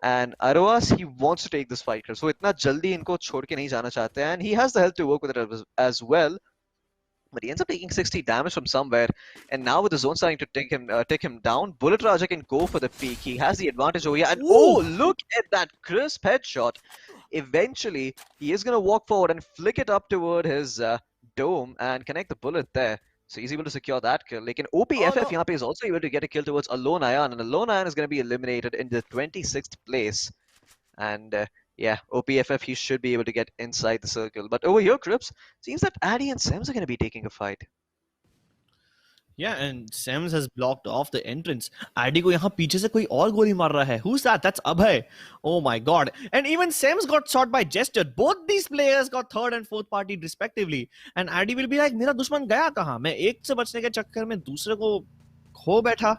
And Aroas, he wants to take this fight, so itna jaldi inko chhod ke nahi jana chahte, and he has the health to work with it as well. But he ends up taking 60 damage from somewhere, and now with the zone starting to take him down, Bullet Raja can go for the peak. He has the advantage over here, and oh, look at that crisp headshot. Eventually, he is gonna walk forward and flick it up toward his dome and connect the bullet there. So he's able to secure that kill. Like an OPFF यहाँ पे is also able to get a kill towards Alone Ion, and Alone Ion is going to be eliminated in the 26th place. And yeah, OPFF, he should be able to get inside the circle. But over here, Crips, seems that Addy and Sems are going to be taking a fight. Yeah, and Sems has blocked off the entrance. Addy को यहाँ पीछे से कोई और गोली मार रहा है. Who's that? That's Abhay. Oh my god. And even Sems got shot by Jester. Both these players got third and fourth party respectively. And Addy will be like, मेरा दुश्मन गया कहाँ? मैं एक से बचने के चक्कर में दूसरे को खो बैठा.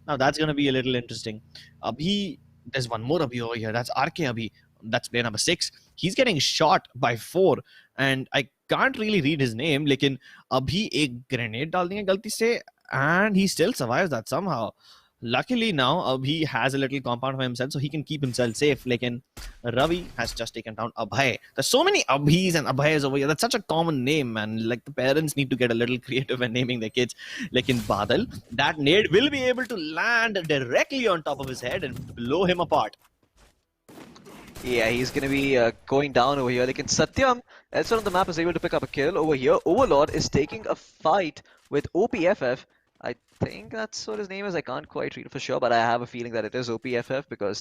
Now that's gonna be a little interesting. Abhi, there's one more Abhi over here. That's RK Abhi. That's player number 6. He's getting shot by 4. And I can't really read his name, लेकिन अभी एक grenade डाल दिए गलती से, and he still survives that somehow. Luckily now Abhi has a little compound for himself, so he can keep himself safe. लेकिन Ravi has just taken down Abhay. There's so many Abhis and Abhays over here. That's such a common name, and like the parents need to get a little creative when naming their kids. लेकिन Badal, that nade will be able to land directly on top of his head and blow him apart. Yeah, he's going to be going down over here. Like in Satyam, elsewhere on the map, is able to pick up a kill. Over here, Overlord is taking a fight with OPFF. I think that's what his name is. I can't quite read it for sure, but I have a feeling that it is OPFF because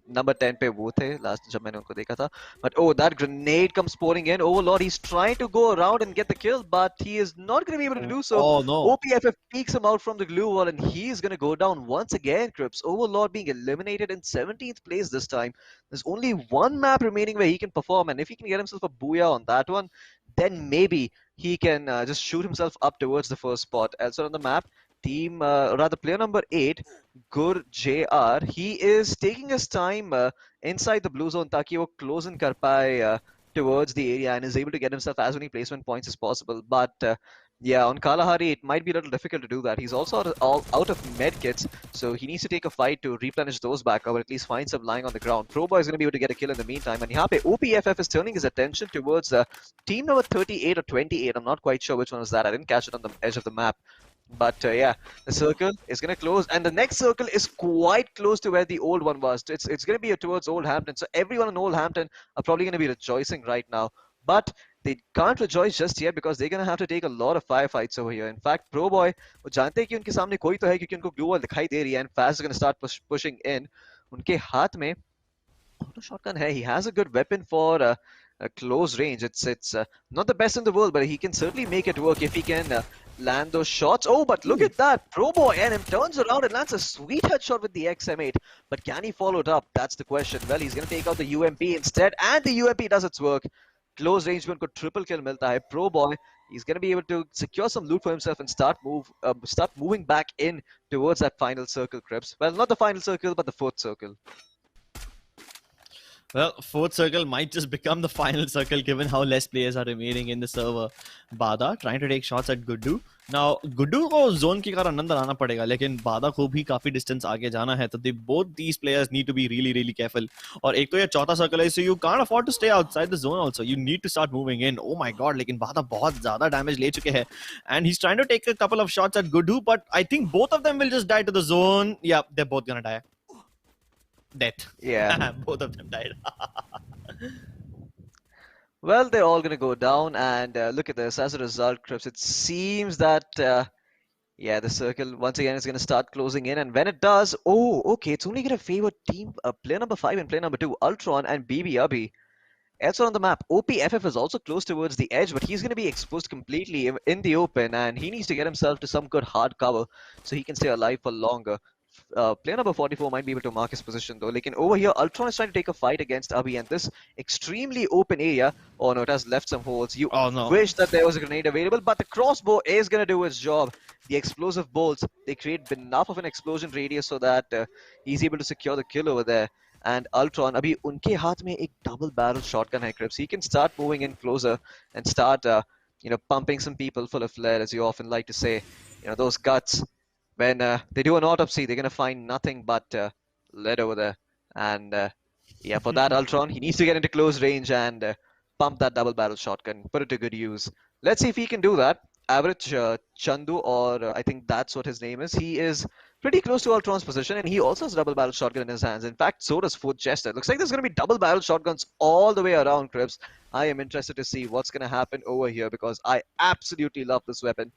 number 10 pe wo the last jab maine unko dekha tha. But oh, that grenade comes pouring in. Overlord, he's trying to go around and get the kill, but he is not going to be able to do so. Oh no. OPFF peeks him out from the glue wall, and he's going to go down once again, Crips. Overlord being eliminated in 17th place this time. There's only one map remaining where he can perform, and if he can get himself a booyah on that one, then maybe he can just shoot himself up towards the first spot. Also on the map, player number 8, Gur JR, he is taking his time inside the blue zone ताकि वो close in कर पाए towards the area and is able to get himself as many placement points as possible. But yeah, on Kalahari, it might be a little difficult to do that. He's also out of medkits, so he needs to take a fight to replenish those back or at least find some lying on the ground. Proboy is going to be able to get a kill in the meantime, and here OPFF is turning his attention towards team number 38 or 28. I'm not quite sure which one was that. I didn't catch it on the edge of the map. But yeah, the circle is going to close, and the next circle is quite close to where the old one was. It's going to be towards Old Hampton, so everyone in Old Hampton are probably going to be rejoicing right now. But they can't rejoice just yet because they're going to have to take a lot of firefights over here. In fact, Pro Boy, वो जानते हैं कि उनके सामने कोई तो है क्योंकि उनको glue wall दिखाई दे रही है, and Faz is going to start pushing in. उनके हाथ में auto shotgun है. He has a good weapon for a close range. It's not the best in the world, but he can certainly make it work if he can land those shots. Oh, but look at that. Pro Boy and him turns around and lands a sweet headshot with the XM8. But can he follow it up? That's the question. Well, he's going to take out the UMP instead, and the UMP does its work. Close range में उनको triple kill मिलता है. Pro Boy, he's going to be able to secure some loot for himself and start moving back in towards that final circle, Crips. Well, not the final circle, but the fourth circle. Well, fourth circle might just become the final circle given how less players are remaining in the server. Bada trying to take shots at Guddu. Now, Guddu को zone के कारण अंदर आना पड़ेगा, लेकिन बादा को भी काफी distance आगे जाना है, तो both these players need to be really, really careful. और एक तो ये चौथा circle है, so you can't afford to stay outside the zone also. You need to start moving in. Oh my god, लेकिन बादा बहुत ज़्यादा damage ले चुके हैं, and he's trying to take a couple of shots at Guddu, but I think both of them will just die to the zone. Yeah, they're both gonna die. Death. Yeah. Both of them died. Well, they're all going to go down, and look at this. As a result, Crips, it seems that, yeah, the circle once again is going to start closing in, and when it does, oh, okay, it's only going to favor player number 5 and player number 2, Ultron and BB Abhi. Also on the map, OPFF is also close towards the edge, but he's going to be exposed completely in the open, and he needs to get himself to some good hard cover so he can stay alive for longer. Player number 44 might be able to mark his position though. Like over here, Ultron is trying to take a fight against Abhi, and this extremely open area, oh no, it has left some holes. You wish that there was a grenade available, but the crossbow is going to do its job. The explosive bolts, they create enough of an explosion radius so that he's able to secure the kill over there. And Ultron, abhi unke haath mein ek double barrel shotgun hai, Crips. He can start moving in closer and start, pumping some people full of flair, as you often like to say. Those guts. When they do an autopsy, they're going to find nothing but lead over there. And yeah, for that Ultron, he needs to get into close range and pump that double barrel shotgun, put it to good use. Let's see if he can do that. Average Chandu, or I think that's what his name is, he is pretty close to Ultron's position, and he also has a double barrel shotgun in his hands. In fact, so does Fourth Jester. Looks like there's going to be double barrel shotguns all the way around, Crips. I am interested to see what's going to happen over here because I absolutely love this weapon.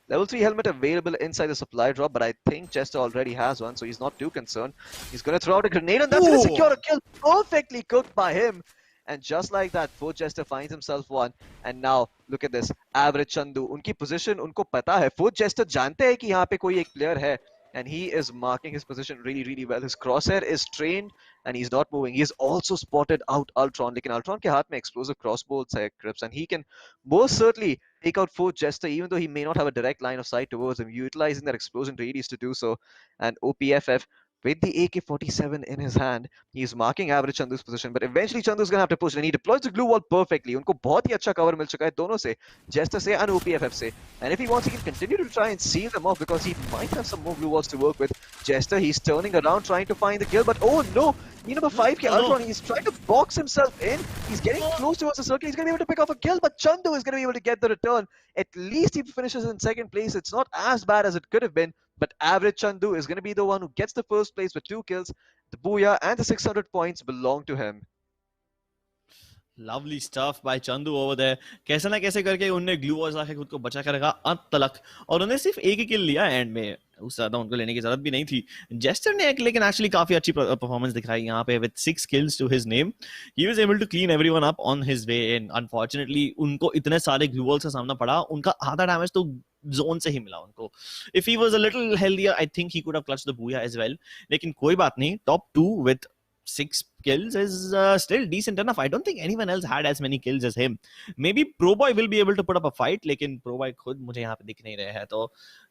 Level 3 helmet available inside the supply drop, but I think Chester already has one, so he's not too concerned. He's going to throw out a grenade, and that's going to secure a kill, perfectly cooked by him. And just like that, Fourth Jester finds himself one. And now, look at this. Average Chandu. Unki position, unko pata hai. Fourth Jester jante hai ki yahan pe koi ek player hai. And he is marking his position really, really well. His crosshair is trained, and he's not moving. He's also spotted out Ultron. Lekin Ultron ke haath mein explosive crossbows hai, Crips, and he can most certainly take out Fourth Jester, even though he may not have a direct line of sight towards him, utilizing that explosion radius to do so. And OPFF, with the AK-47 in his hand, he's marking average Chandu's position, but eventually Chandu's going to have to push, and he deploys the glue wall perfectly. Unko bahut hi acha cover mil chuka hai dono se, Jester se and OPFF se. And if he wants, he can continue to try and seal them off because he might have some more glue walls to work with. Jester, he's turning around trying to find the kill, but oh no! Number 5 ke Ultron, he's trying to box himself in. He's getting close towards the circle. He's going to be able to pick off a kill, but Chandu is going to be able to get the return. At least he finishes in second place. It's not as bad as it could have been, but average Chandu is going to be the one who gets the first place with 2 kills. The booyah and the 600 points belong to him. Lovely stuff by Chandu over there. कैसे ना कैसे करके उन्होंने glue walls लाके खुद को बचा कर रखा अंत तक, और उन्होंने सिर्फ एक ही किल लिया एंड में. उससे ज्यादा उनको लेने की जरूरत भी नहीं थी. जेस्टर ने लेकिन एक्चुअली काफी अच्छी परफॉर्मेंस दिखाई यहाँ पे with 6 kills to his name. He was able to clean everyone up on his way in. Unfortunately उनको इतने सारे ग्लू वॉल्स का सामना पड़ा, उनका आधा डैमेज तो जोन से ही मिला उनको. If he was a little healthier, I think he could have clutched the booyah as well. लेकिन कोई बात नहीं, top 2 with 6 kills is still decent enough. I don't think anyone else had as many kills as him. Maybe Pro Boy will be able to put up a fight, लेकिन Pro Boy खुद मुझे यहाँ पे दिख नहीं रहे हैं. तो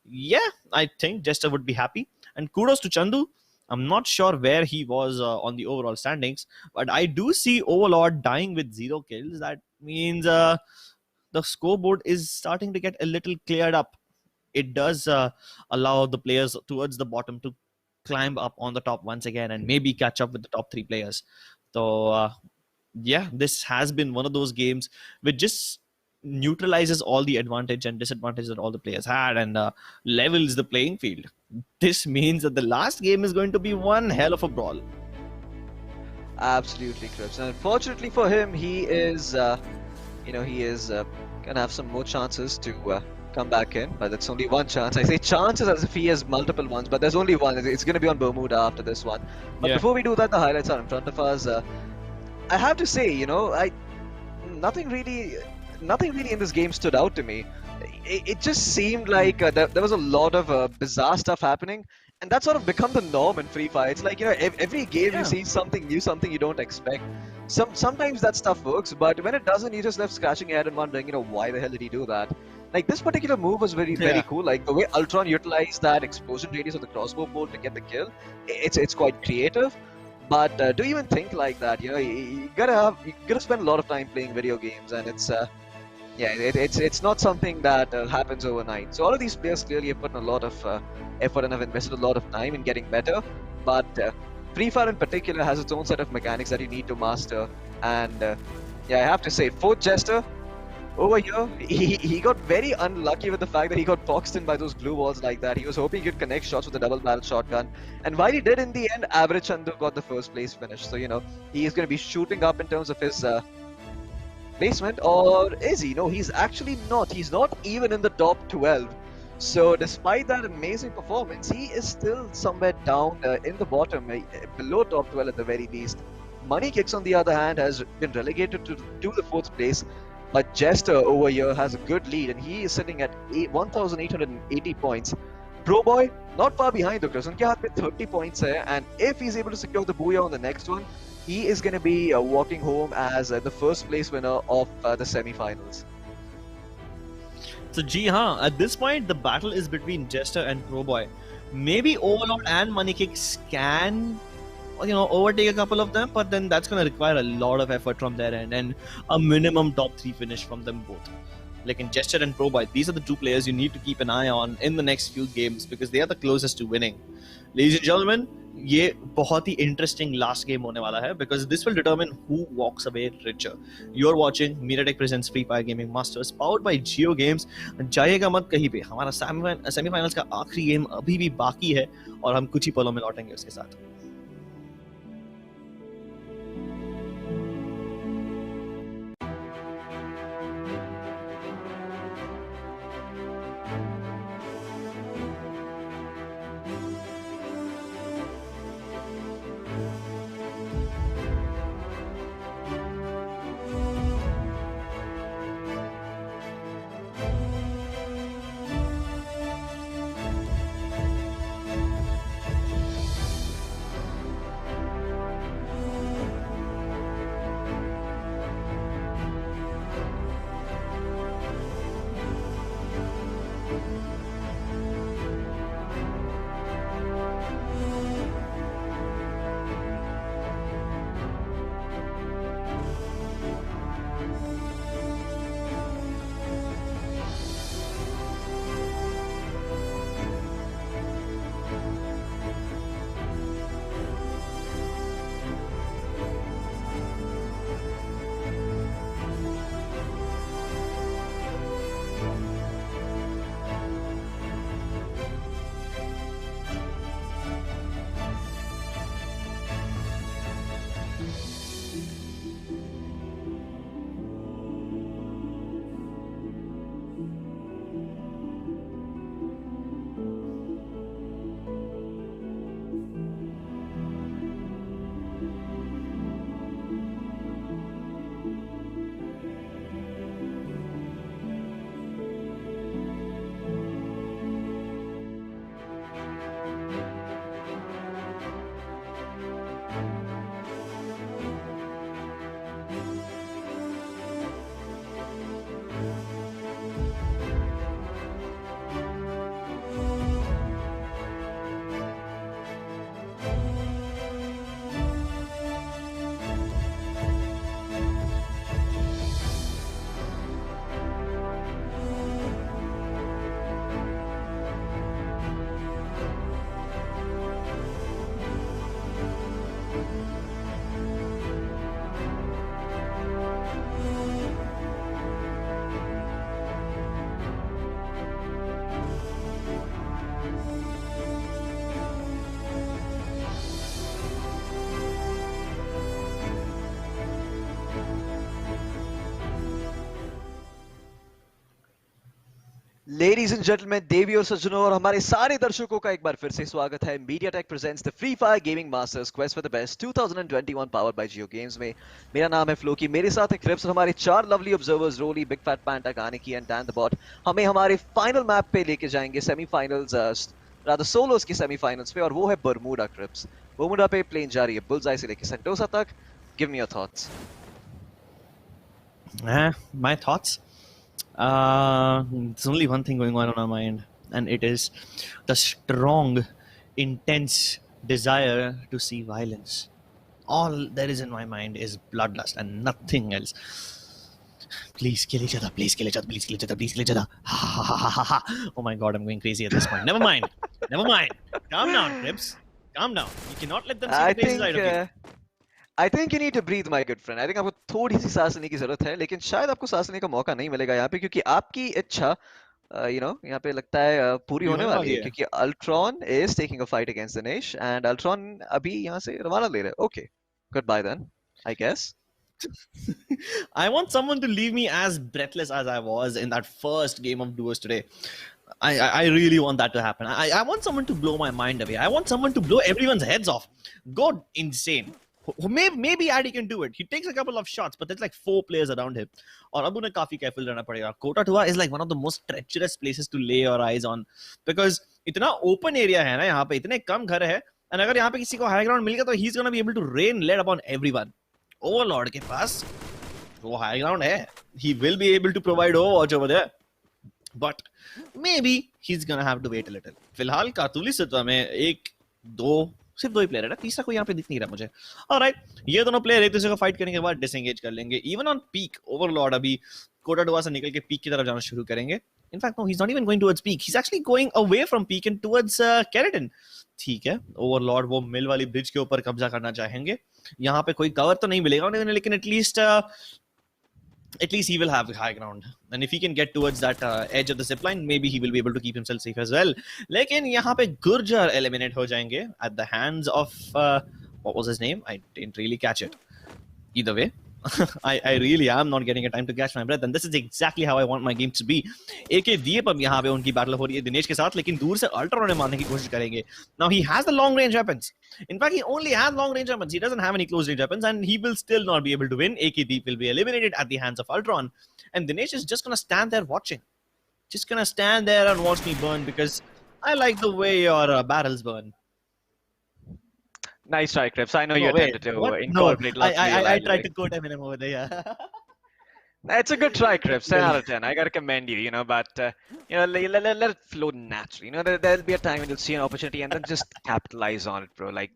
yeah, I think Jester would be happy. And kudos to Chandu. I'm not sure where he was on the overall standings, but I do see Overlord dying with 0 kills. That means the scoreboard is starting to get a little cleared up. It does allow the players towards the bottom to climb up on the top once again and maybe catch up with the top 3 players. So yeah, this has been one of those games which just neutralizes all the advantage and disadvantage that all the players had and levels the playing field. This means that the last game is going to be one hell of a brawl. Absolutely, Crips. And unfortunately for him, he is, he is gonna have some more chances to come back in, but it's only one chance. I say chances as if he has multiple ones, but there's only one. It's going to be on Bermuda after this one. But before we do that, the highlights are in front of us. I have to say, nothing really in this game stood out to me. It just seemed like there was a lot of bizarre stuff happening, and that's sort of become the norm in Free Fire. It's like, every game you see something new, something you don't expect. Sometimes that stuff works, but when it doesn't, you're just left scratching your head and wondering, why the hell did he do that? Like, this particular move was very cool. Like, the way Ultron utilized that explosion radius of the crossbow bolt to get the kill, it's quite creative. But do even think like that? You gotta spend a lot of time playing video games, and it's not something that happens overnight. So all of these players clearly have put in a lot of effort and have invested a lot of time in getting better. But Free Fire in particular has its own set of mechanics that you need to master. And I have to say, Fourth Jester, over here, he got very unlucky with the fact that he got boxed in by those glue walls like that. He was hoping he could connect shots with a double barrel shotgun. And while he did in the end, average Chandu got the first place finish. So, he is going to be shooting up in terms of his placement. Or is he? No, he's actually not. He's not even in the top 12. So despite that amazing performance, he is still somewhere down in the bottom, below top 12 at the very least. Money Kicks, on the other hand, has been relegated to the 4th place. But Jester over here has a good lead, and he is sitting at 1,880 points. Pro Boy, not far behind, though, Chris. Unke haath mein 30 points hai, and if he's able to secure the booyah on the next one, he is going to be walking home as the first place winner of the semi-finals. So, at this point, the battle is between Jester and Pro Boy. Maybe Overlord and Money Kicks can overtake a couple of them, but then that's going to require a lot of effort from their end and a minimum top 3 finish from them both. Like in Jester and Pro Boy, these are the 2 players you need to keep an eye on in the next few games because they are the closest to winning. Ladies and gentlemen, ये बहुत ही interesting last game होने वाला है because this will determine who walks away richer. You are watching MediaTek presents free fire gaming masters powered by Jio games. जाइएगा मत कहीं पे, हमारा सेमीफाइनल्स का आखिरी गेम अभी भी बाकी है और हम कुछ ही पलों में लौटेंगे उसके साथ. लेडीज एंड जेंटलमैन, देवी और सज्जनों और हमारे सारे दर्शकों का एक बार फिर से स्वागत है MediaTek presents the free fire gaming masters quest for the best 2021 powered by Jio games में. मेरा नाम है फ्लोकी, मेरे साथ है क्रिप्स और हमारे 4 lovely observers Roli, big fat Panta, Kaniki and Dan the bot. हमें हमारे फाइनल मैप पे लेके जाएंगे, सेमीफाइनल्स रादर सोलोस की सेमीफाइनल्स पे, और वो है बरमूडा. क्रिप्स, बरमूडा पे प्लेन जा रही है बुल्सआई से लेके सेंटोसा तक. Give me your thoughts. My thoughts? There's only one thing going on our mind, and it is the strong, intense desire to see violence. All there is in my mind is bloodlust and nothing else. Please kill each other, please kill each other, please kill each other, please kill each other. Ha ha ha ha ha. Oh my god, I'm going crazy at this point. Never mind. Never mind. Calm down, Cribs. Calm down. You cannot let them see the crazy side of you. I think you need to breathe, my good friend. I think आपको थोड़ी सी सांस लेने की जरूरत है, लेकिन शायद आपको सांस लेने का मौका नहीं मिलेगा यहाँ पे, क्योंकि आपकी इच्छा यहाँ पे लगता है पूरी होने वाली है, क्योंकि Ultron is taking a fight against Dinesh and Ultron अभी यहाँ से रवाना ले रहे हैं. Okay, good bye then, I guess. I want someone to leave me as breathless as I was in that first game of duos today. I really want that to happen. I want someone to blow my mind away. I want someone to blow everyone's heads off. Go insane. Maybe Addy can do it. He takes a couple of shots, but there's like 4 players around him. और अब उन्हें काफी careful रहना पड़ेगा. Kota टुआ is like one of the most treacherous places to lay your eyes on, because इतना open area है ना यहाँ पे, इतने कम घर है, और अगर यहाँ पे किसी को high ground मिल गया तो he's gonna be able to rain lead upon everyone. Overlord के पास वो high ground है. He will be able to provide overwatch over there, but maybe he's gonna have to wait a little. फिलहाल कातुली सितवा में सिर्फ 2 ही player है ना, तीसरा कोई यहाँ पे दिख नहीं रहा मुझे. ऑलराइट, ये दोनों प्लेयर एक दूसरे को फाइट करने के बाद डिसएंगेज कर लेंगे. इवन ऑन पीक ओवरलॉर्ड अभी कोटा डुआ से निकल के पीक की तरफ जाना शुरू करेंगे. In fact, no, he's not even going towards peak. He's actually going away from peak and towards Keratin. ठीक है, ओवरलॉर्ड वो मिल वाली ब्रिज के ऊपर कब्जा करना चाहेंगे. यहाँ पे कोई कवर तो नहीं मिलेगा उन्हें, लेकिन at least he will have high ground. And if he can get towards that edge of the zip line, maybe he will be able to keep himself safe as well. लेकिन यहाँ पे Gurjar eliminate हो जाएंगे at the hands of what was his name? I didn't really catch it. Either way, I really am not getting a time to catch my breath, and this is exactly how I want my game to be. एक दीप अब यहाँ पे उनकी battle हो रही है दिनेश के साथ, लेकिन दूर से अल्ट्रा उन्हें मारने की कोशिश करेंगे. Now he has the long range weapons. In fact, he only has long range weapons. He doesn't have any close range weapons, and he will still not be able to win. AK Deep will be eliminated at the hands of Ultron, and Dinesh is just gonna stand there watching, just gonna stand there and watch me burn because I like the way your barrels burn. Nice try, Crips. I know you attempted to incorporate lots of I tried to quote Eminem over there. Yeah. It's a good try, Crips. 10 out of 10. I gotta commend you, but let it flow naturally. There'll be a time when you'll see an opportunity and then just capitalize on it, bro. Like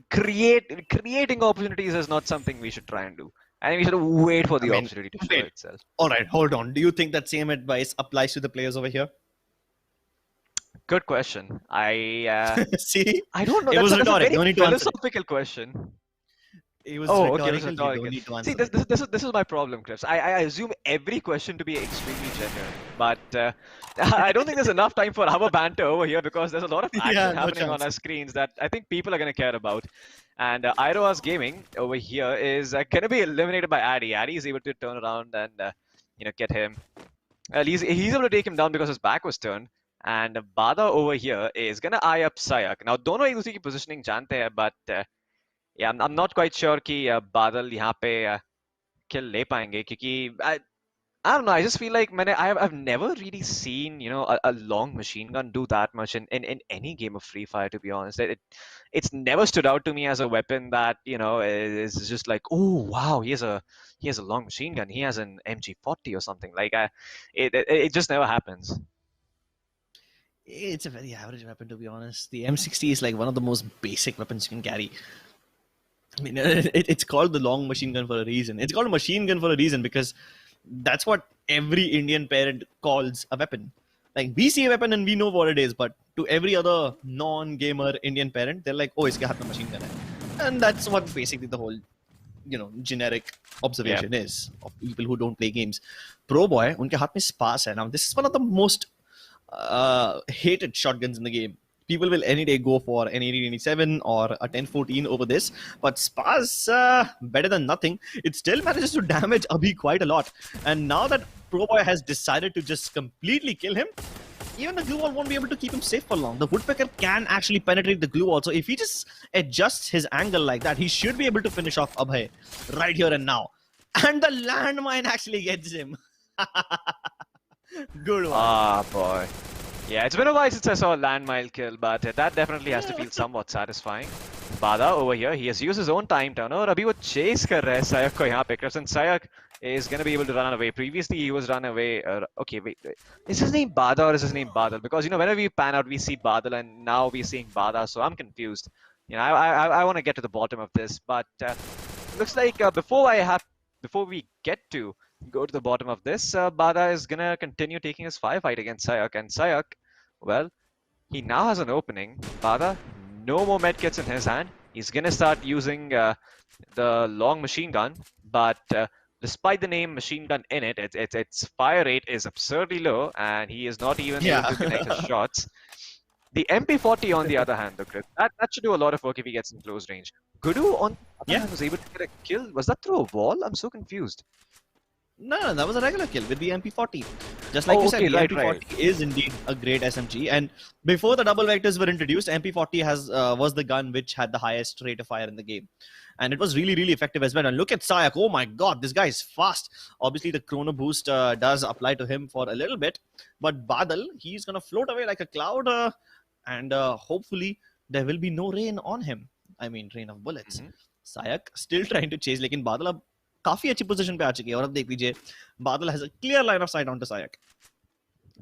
creating opportunities is not something we should try and do. I think we should wait for the opportunity to show itself. All right, hold on. Do you think that same advice applies to the players over here? Good question. See, I don't know. It was rhetoric. No need to philosophical question. It was rhetorical. See, this is my problem, Chris. I assume every question to be extremely genuine, but I don't think there's enough time for our banter over here because there's a lot of action happening on our screens that I think people are going to care about. And Iroas Gaming over here is going to be eliminated by Addy. Addy is able to turn around and get him. He's able to take him down because his back was turned. And Bada over here is going to eye up Sayak. Now, दोनों एक दूसरे की positioning जानते हैं, but yeah, I'm not quite sure कि बादल यहाँ पे kill ले पाएंगे क्योंकि I don't know. I just feel like I've never really seen a long machine gun do that much in any game of Free Fire. To be honest, it's never stood out to me as a weapon that is just like, oh wow, he has a long machine gun. He has an MG40 or something like. It just never happens. It's a very average weapon, to be honest. The M60 is like one of the most basic weapons you can carry. I mean, it's called the long machine gun for a reason. It's called a machine gun for a reason because that's what every Indian parent calls a weapon. Like, we see a weapon and we know what it is, but to every other non-gamer Indian parent, they're like, oh, iske haath mein machine gun hai. And that's what basically the whole, generic observation is of people who don't play games. Pro Boy, unke haath mein spas hai. Now, this is one of the most hated shotguns in the game. People will any day go for an 1887 or a 1014 over this, but Spas better than nothing. It still manages to damage Abhi quite a lot. And now that Pro Boy has decided to just completely kill him, even the glue wall won't be able to keep him safe for long. The woodpecker can actually penetrate the glue wall, so if he just adjusts his angle like that, he should be able to finish off Abhay right here and now. And the landmine actually gets him. Good one. Ah, boy. Yeah, it's been a while since I saw a landmine kill, but that definitely has to feel somewhat satisfying. Bada over here, he has used his own time turner और अभी वो chase कर रहा है Sayak को यहाँ पे. And Sayak is going to be able to run away. Previously, he was run away. Okay, wait. Is his name Bada or is his name Badal? Because, whenever we pan out, we see Badal and now we're seeing Bada, so I'm confused. I want to get to the bottom of this, but looks like before we get to go to the bottom of this, Bada is going to continue taking his firefight against Sayak. And Sayak, well, he now has an opening. Bada, no more medkits in his hand. He's going to start using the long machine gun, but despite the name machine gun in it, its fire rate is absurdly low, and he is not even able to connect his shots. The MP40, on the other hand, though, Chris, that should do a lot of work if he gets in close range. Gudu, on the other hand, was able to get a kill. Was that through a wall? I'm so confused. No, that was a regular kill with the MP40. Just like you said, the MP40 is indeed a great SMG. And before the double vectors were introduced, MP40 was the gun which had the highest rate of fire in the game. And it was really, really effective as well. And look at Sayak. Oh my god, this guy is fast. Obviously, the chrono boost does apply to him for a little bit. But Badal, he's going to float away like a cloud. And hopefully, there will be no rain on him. I mean, rain of bullets. Sayak still trying to chase. Lekin Badal ab काफी अच्छी position पे आ चुकी है और अब देख लीजिए बादल has a clear line of sight onto Sayak.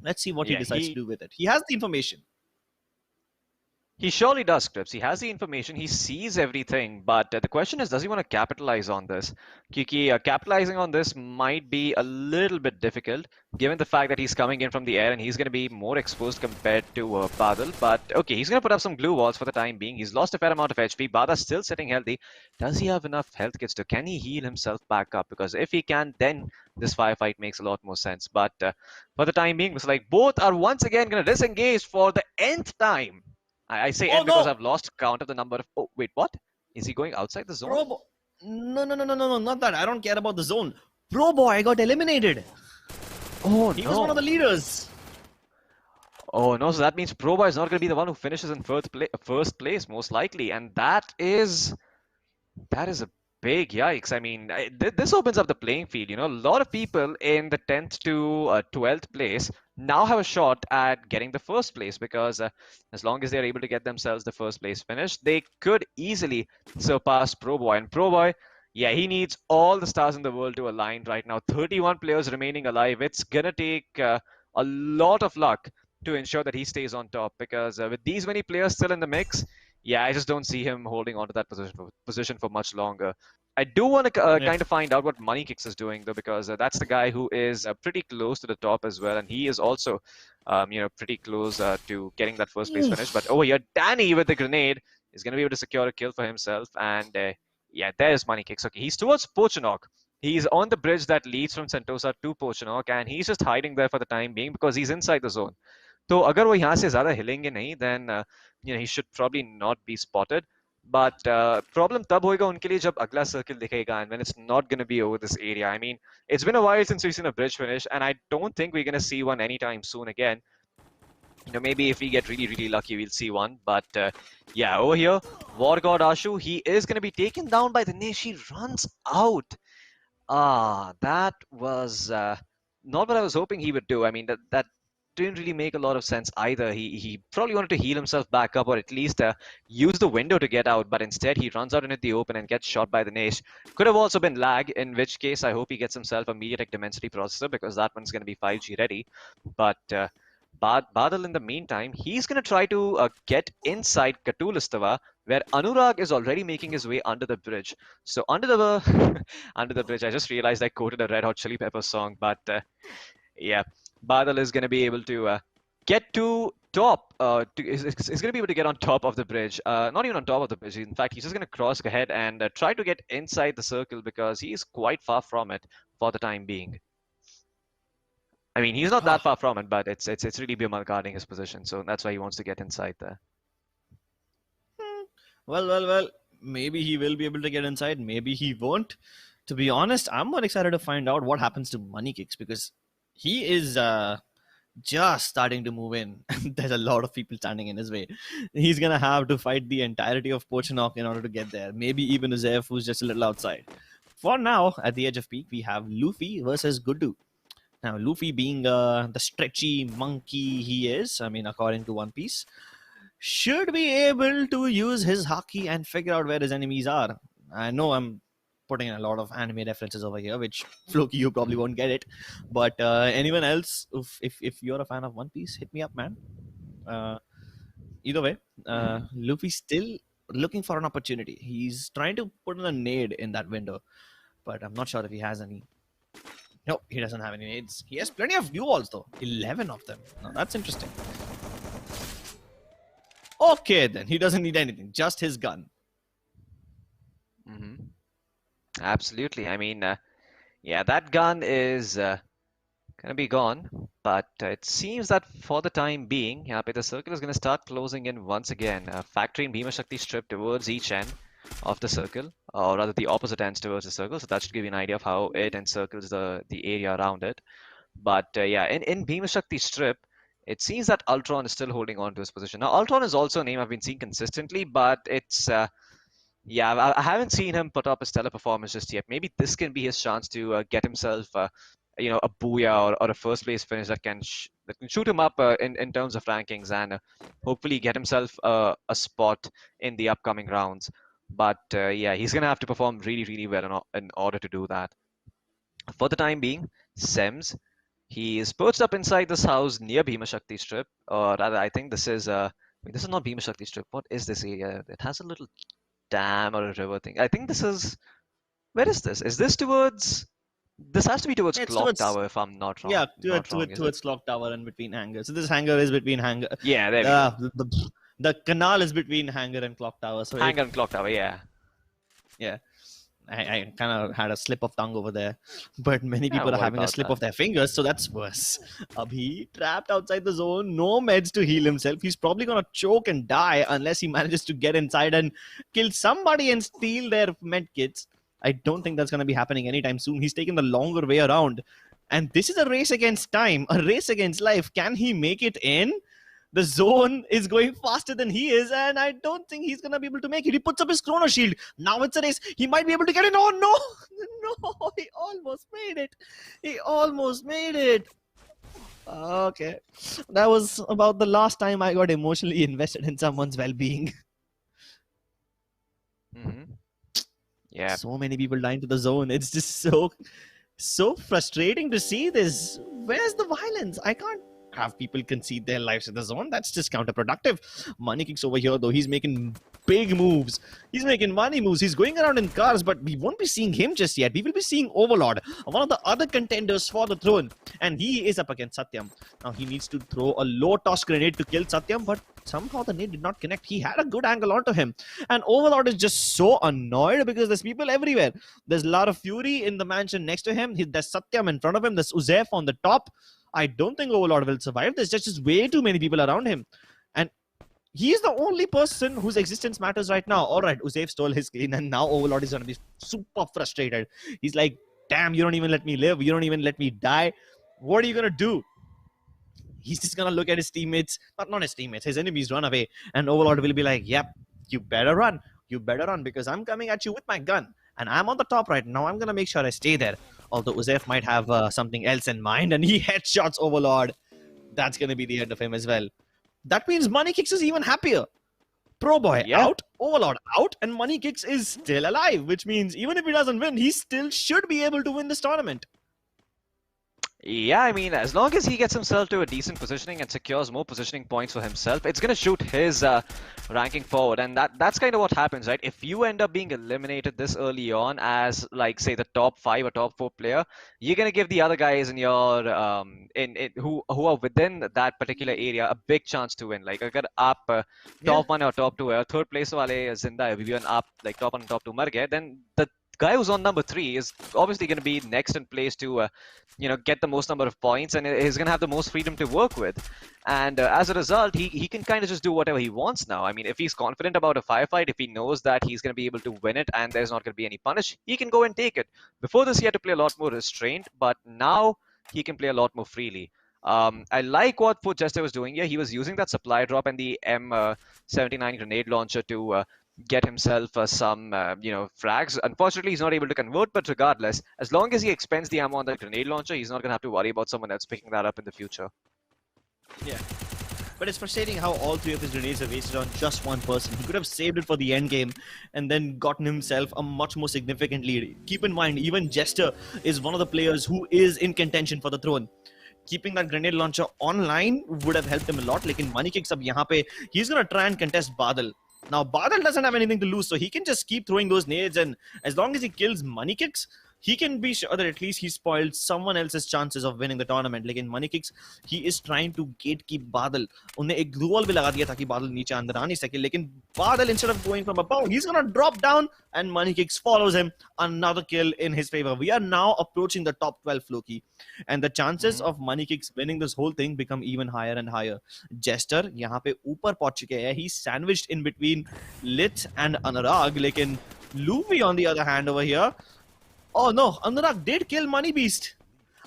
Let's see what he decides to do with it. He has the information. He surely does, Scripps. He has the information, he sees everything, but the question is, does he want to capitalize on this? Kiki, capitalizing on this might be a little bit difficult, given the fact that he's coming in from the air and he's going to be more exposed compared to Badal. But okay, he's going to put up some glue walls for the time being. He's lost a fair amount of HP. Bada's still sitting healthy. Does he have enough health kits to? Can he heal himself back up? Because if he can, then this firefight makes a lot more sense. But for the time being, it's like both are once again going to disengage for the nth time. I say Oh N because no! I've lost count of the number of. Oh, wait, what? Is he going outside the zone? No, not that. I don't care about the zone. Pro Boy got eliminated. Oh, He no. was one of the leaders. Oh, no. So that means Pro Boy is not going to be the one who finishes in first place, most likely. And that is a big yikes. I mean, this opens up the playing field. You know, a lot of people in the 10th to 12th place now have a shot at getting the first place because as long as they're able to get themselves the first place finish, they could easily surpass Pro Boy. And Pro Boy, yeah, he needs all the stars in the world to align right now. 31 players remaining alive. It's gonna take a lot of luck to ensure that he stays on top because with these many players still in the mix, yeah, I just don't see him holding on to that position for much longer. I do want to Yeah. kind of find out what Money Kicks is doing though, because that's the guy who is pretty close to the top as well, and he is also, pretty close to getting that first place finish. But over here, Danny with the grenade is going to be able to secure a kill for himself, and yeah, there's Money Kicks. Okay, he's towards Pochinok. He's on the bridge that leads from Sentosa to Pochinok, and he's just hiding there for the time being because he's inside the zone. तो अगर वो यहाँ से ज़्यादा हिलेंगे नहीं then he should probably not be spotted. But problem तब होएगा उनके लिए जब अगला circle दिखेगा and when it's not going to be over this area. I mean, it's been a while since we've seen a bridge finish and I don't think we're going to see one anytime soon again. You know, maybe if we get really, really lucky, we'll see one. But yeah, over here, War God Ashu, he is going to be taken down by the Nish. He runs out. That was not what I was hoping he would do. I mean, that didn't really make a lot of sense either. He probably wanted to heal himself back up or at least use the window to get out, but instead he runs out into the open and gets shot by the Nash. Could have also been lag, in which case I hope he gets himself a MediaTek Dimensity processor because that one's going to be 5G ready. But Badal, in the meantime, he's going to try to get inside Katulistava, where Anurag is already making his way under the bridge. So under the under the bridge, I just realized I quoted a Red Hot Chili Peppers song, but yeah, Badal is going to be able to get to top. Is going to be able to get on top of the bridge. Not even on top of the bridge. In fact, he's just going to cross ahead and try to get inside the circle because he's quite far from it for the time being. I mean, he's not that far from it, but it's really Bimal guarding his position, so that's why he wants to get inside there. Well. Maybe he will be able to get inside. Maybe he won't. To be honest, I'm more excited to find out what happens to Money Kicks because he is just starting to move in. There's a lot of people standing in his way. He's gonna have to fight the entirety of Pochinok in order to get there. Maybe even Uzev, who's just a little outside. For now, at the edge of peak, we have Luffy versus Gudu. Now, Luffy being the stretchy monkey he is, I mean, according to One Piece, should be able to use his haki and figure out where his enemies are. I know I'm putting in a lot of anime references over here, which Floki, you probably won't get it. But anyone else, if you're a fan of One Piece, hit me up, man. Either way, Luffy's still looking for an opportunity. He's trying to put in a nade in that window, but I'm not sure if he has any. No, he doesn't have any nades. He has plenty of glue walls, though. 11 of them. Now, that's interesting. Okay, then. He doesn't need anything. Just his gun. Mm-hmm. Absolutely. I mean, yeah, that gun is gonna be gone, but it seems that for the time being, the circle is gonna start closing in once again, factoring Bhima Shakti strip towards each end of the circle, or rather the opposite ends towards the circle. So that should give you an idea of how it encircles the area around it. But yeah, in Bhima Shakti strip, it seems that Ultron is still holding on to his position. Now, Ultron is also a name I've been seeing consistently, but it's yeah, I haven't seen him put up a stellar performance just yet. Maybe this can be his chance to get himself, a booyah or a first place finish that can shoot him up in terms of rankings and hopefully get himself a spot in the upcoming rounds. But yeah, he's gonna have to perform really, really well in order to do that. For the time being, Sems, he is perched up inside this house near Bhima Shakti strip, or rather, I think this is Wait, this is not Bhima Shakti Strip. What is this area? It has a little dam or a river thing. I think this is. Where is this? Is this towards? This has to be towards It's Clock towards Tower, if I'm not yeah, wrong. Not wrong, is it? towards Clock Tower and between hangar. So this hangar is between hangar. Yeah, there we go. The canal is between hangar and Clock Tower. So Hangar and Clock Tower, yeah. yeah. I kind of had a slip of tongue over there, but many Yeah, people are what having a about slip that? of their fingers, so that's worse. Abhi trapped outside the zone, no meds to heal himself. He's probably gonna choke and die unless he manages to get inside and kill somebody and steal their med kits. I don't think that's gonna be happening anytime soon. He's taking the longer way around, and this is a race against time, a race against life. Can he make it in? The zone is going faster than he is, and I don't think he's gonna be able to make it. He puts up his chrono shield. Now it's a race. He might be able to get it. Oh no! No, he almost made it. He almost made it. Okay. That was about the last time I got emotionally invested in someone's well-being. Yeah. So many people dying to the zone. It's just so frustrating to see this. Where's the violence? I can't have people concede their lives in the zone. That's just counterproductive. Money kicks over here though. He's making big moves. He's making money moves. He's going around in cars, but we won't be seeing him just yet. We will be seeing Overlord, one of the other contenders for the throne, and he is up against Satyam. Now he needs to throw a low toss grenade to kill Satyam, but somehow the nade did not connect. He had a good angle onto him, and Overlord is just so annoyed because there's people everywhere. There's a lot of fury in the mansion next to him. There's Satyam in front of him. There's Uzaif on the top. I don't think Overlord will survive. There's just way too many people around him, and he's the only person whose existence matters right now. All right, Uzaif stole his clean, and now Overlord is going to be super frustrated. He's like, damn, you don't even let me live. You don't even let me die. What are you going to do? He's just going to look at his teammates, not his teammates, his enemies run away. And Overlord will be like, yep, you better run. You better run because I'm coming at you with my gun. And I'm on the top right now. I'm going to make sure I stay there. Although Uzaif might have something else in mind, and he headshots Overlord. That's going to be the end of him as well. That means Money Kicks is even happier. Pro Boy out, Overlord out, and Money Kicks is still alive, which means even if he doesn't win, he still should be able to win this tournament. Yeah, I mean, as long as he gets himself to a decent positioning and secures more positioning points for himself, it's going to shoot his ranking forward. And that's kind of what happens, right? If you end up being eliminated this early on as, like, say, the top 5 or top 4 player, you're going to give the other guys in your who are within that particular area a big chance to win. Like, agar aap top 1 or top 2 hai, third place wale zinda hai, even aap like top 1 and top 2 mar gaye, then the guy who's on number 3 is obviously going to be next in place to get the most number of points, and he's going to have the most freedom to work with. And as a result, he can kind of just do whatever he wants now. I mean, if he's confident about a firefight, if he knows that he's going to be able to win it and there's not going to be any punish, he can go and take it. Before this, he had to play a lot more restrained, but now he can play a lot more freely. I like what Foot Jester was doing here. He was using that supply drop and the M79 grenade launcher to get himself some frags. Unfortunately, he's not able to convert, but regardless, as long as he expends the ammo on that grenade launcher, he's not going to have to worry about someone else picking that up in the future. Yeah. But it's frustrating how all 3 of his grenades are wasted on just one person. He could have saved it for the end game and then gotten himself a much more significant lead. Keep in mind, even Jester is one of the players who is in contention for the throne. Keeping that grenade launcher online would have helped him a lot. Like in Money Kicks up yahan pe, he's going to try and contest Badal. Now, Badal doesn't have anything to lose, so he can just keep throwing those nades, and as long as he kills Money Kicks, he can be sure that at least he spoiled someone else's chances of winning the tournament. Like in Money Kicks, he is trying to gatekeep Badal. उन्हें एक glue wall भी लगा दिया ताकि Badal नीचे अंदर आ नहीं सके. लेकिन Badal, instead of going from above, he's gonna drop down, and Money Kicks follows him. Another kill in his favor. We are now approaching the top 12, Floki, and the chances of Money Kicks winning this whole thing become even higher and higher. Jester यहाँ पे ऊपर पहुंच चुके हैं. He's sandwiched in between Lit and Anurag. लेकिन Luffy, on the other hand, over here. Oh no, Anurag did kill Money Beast.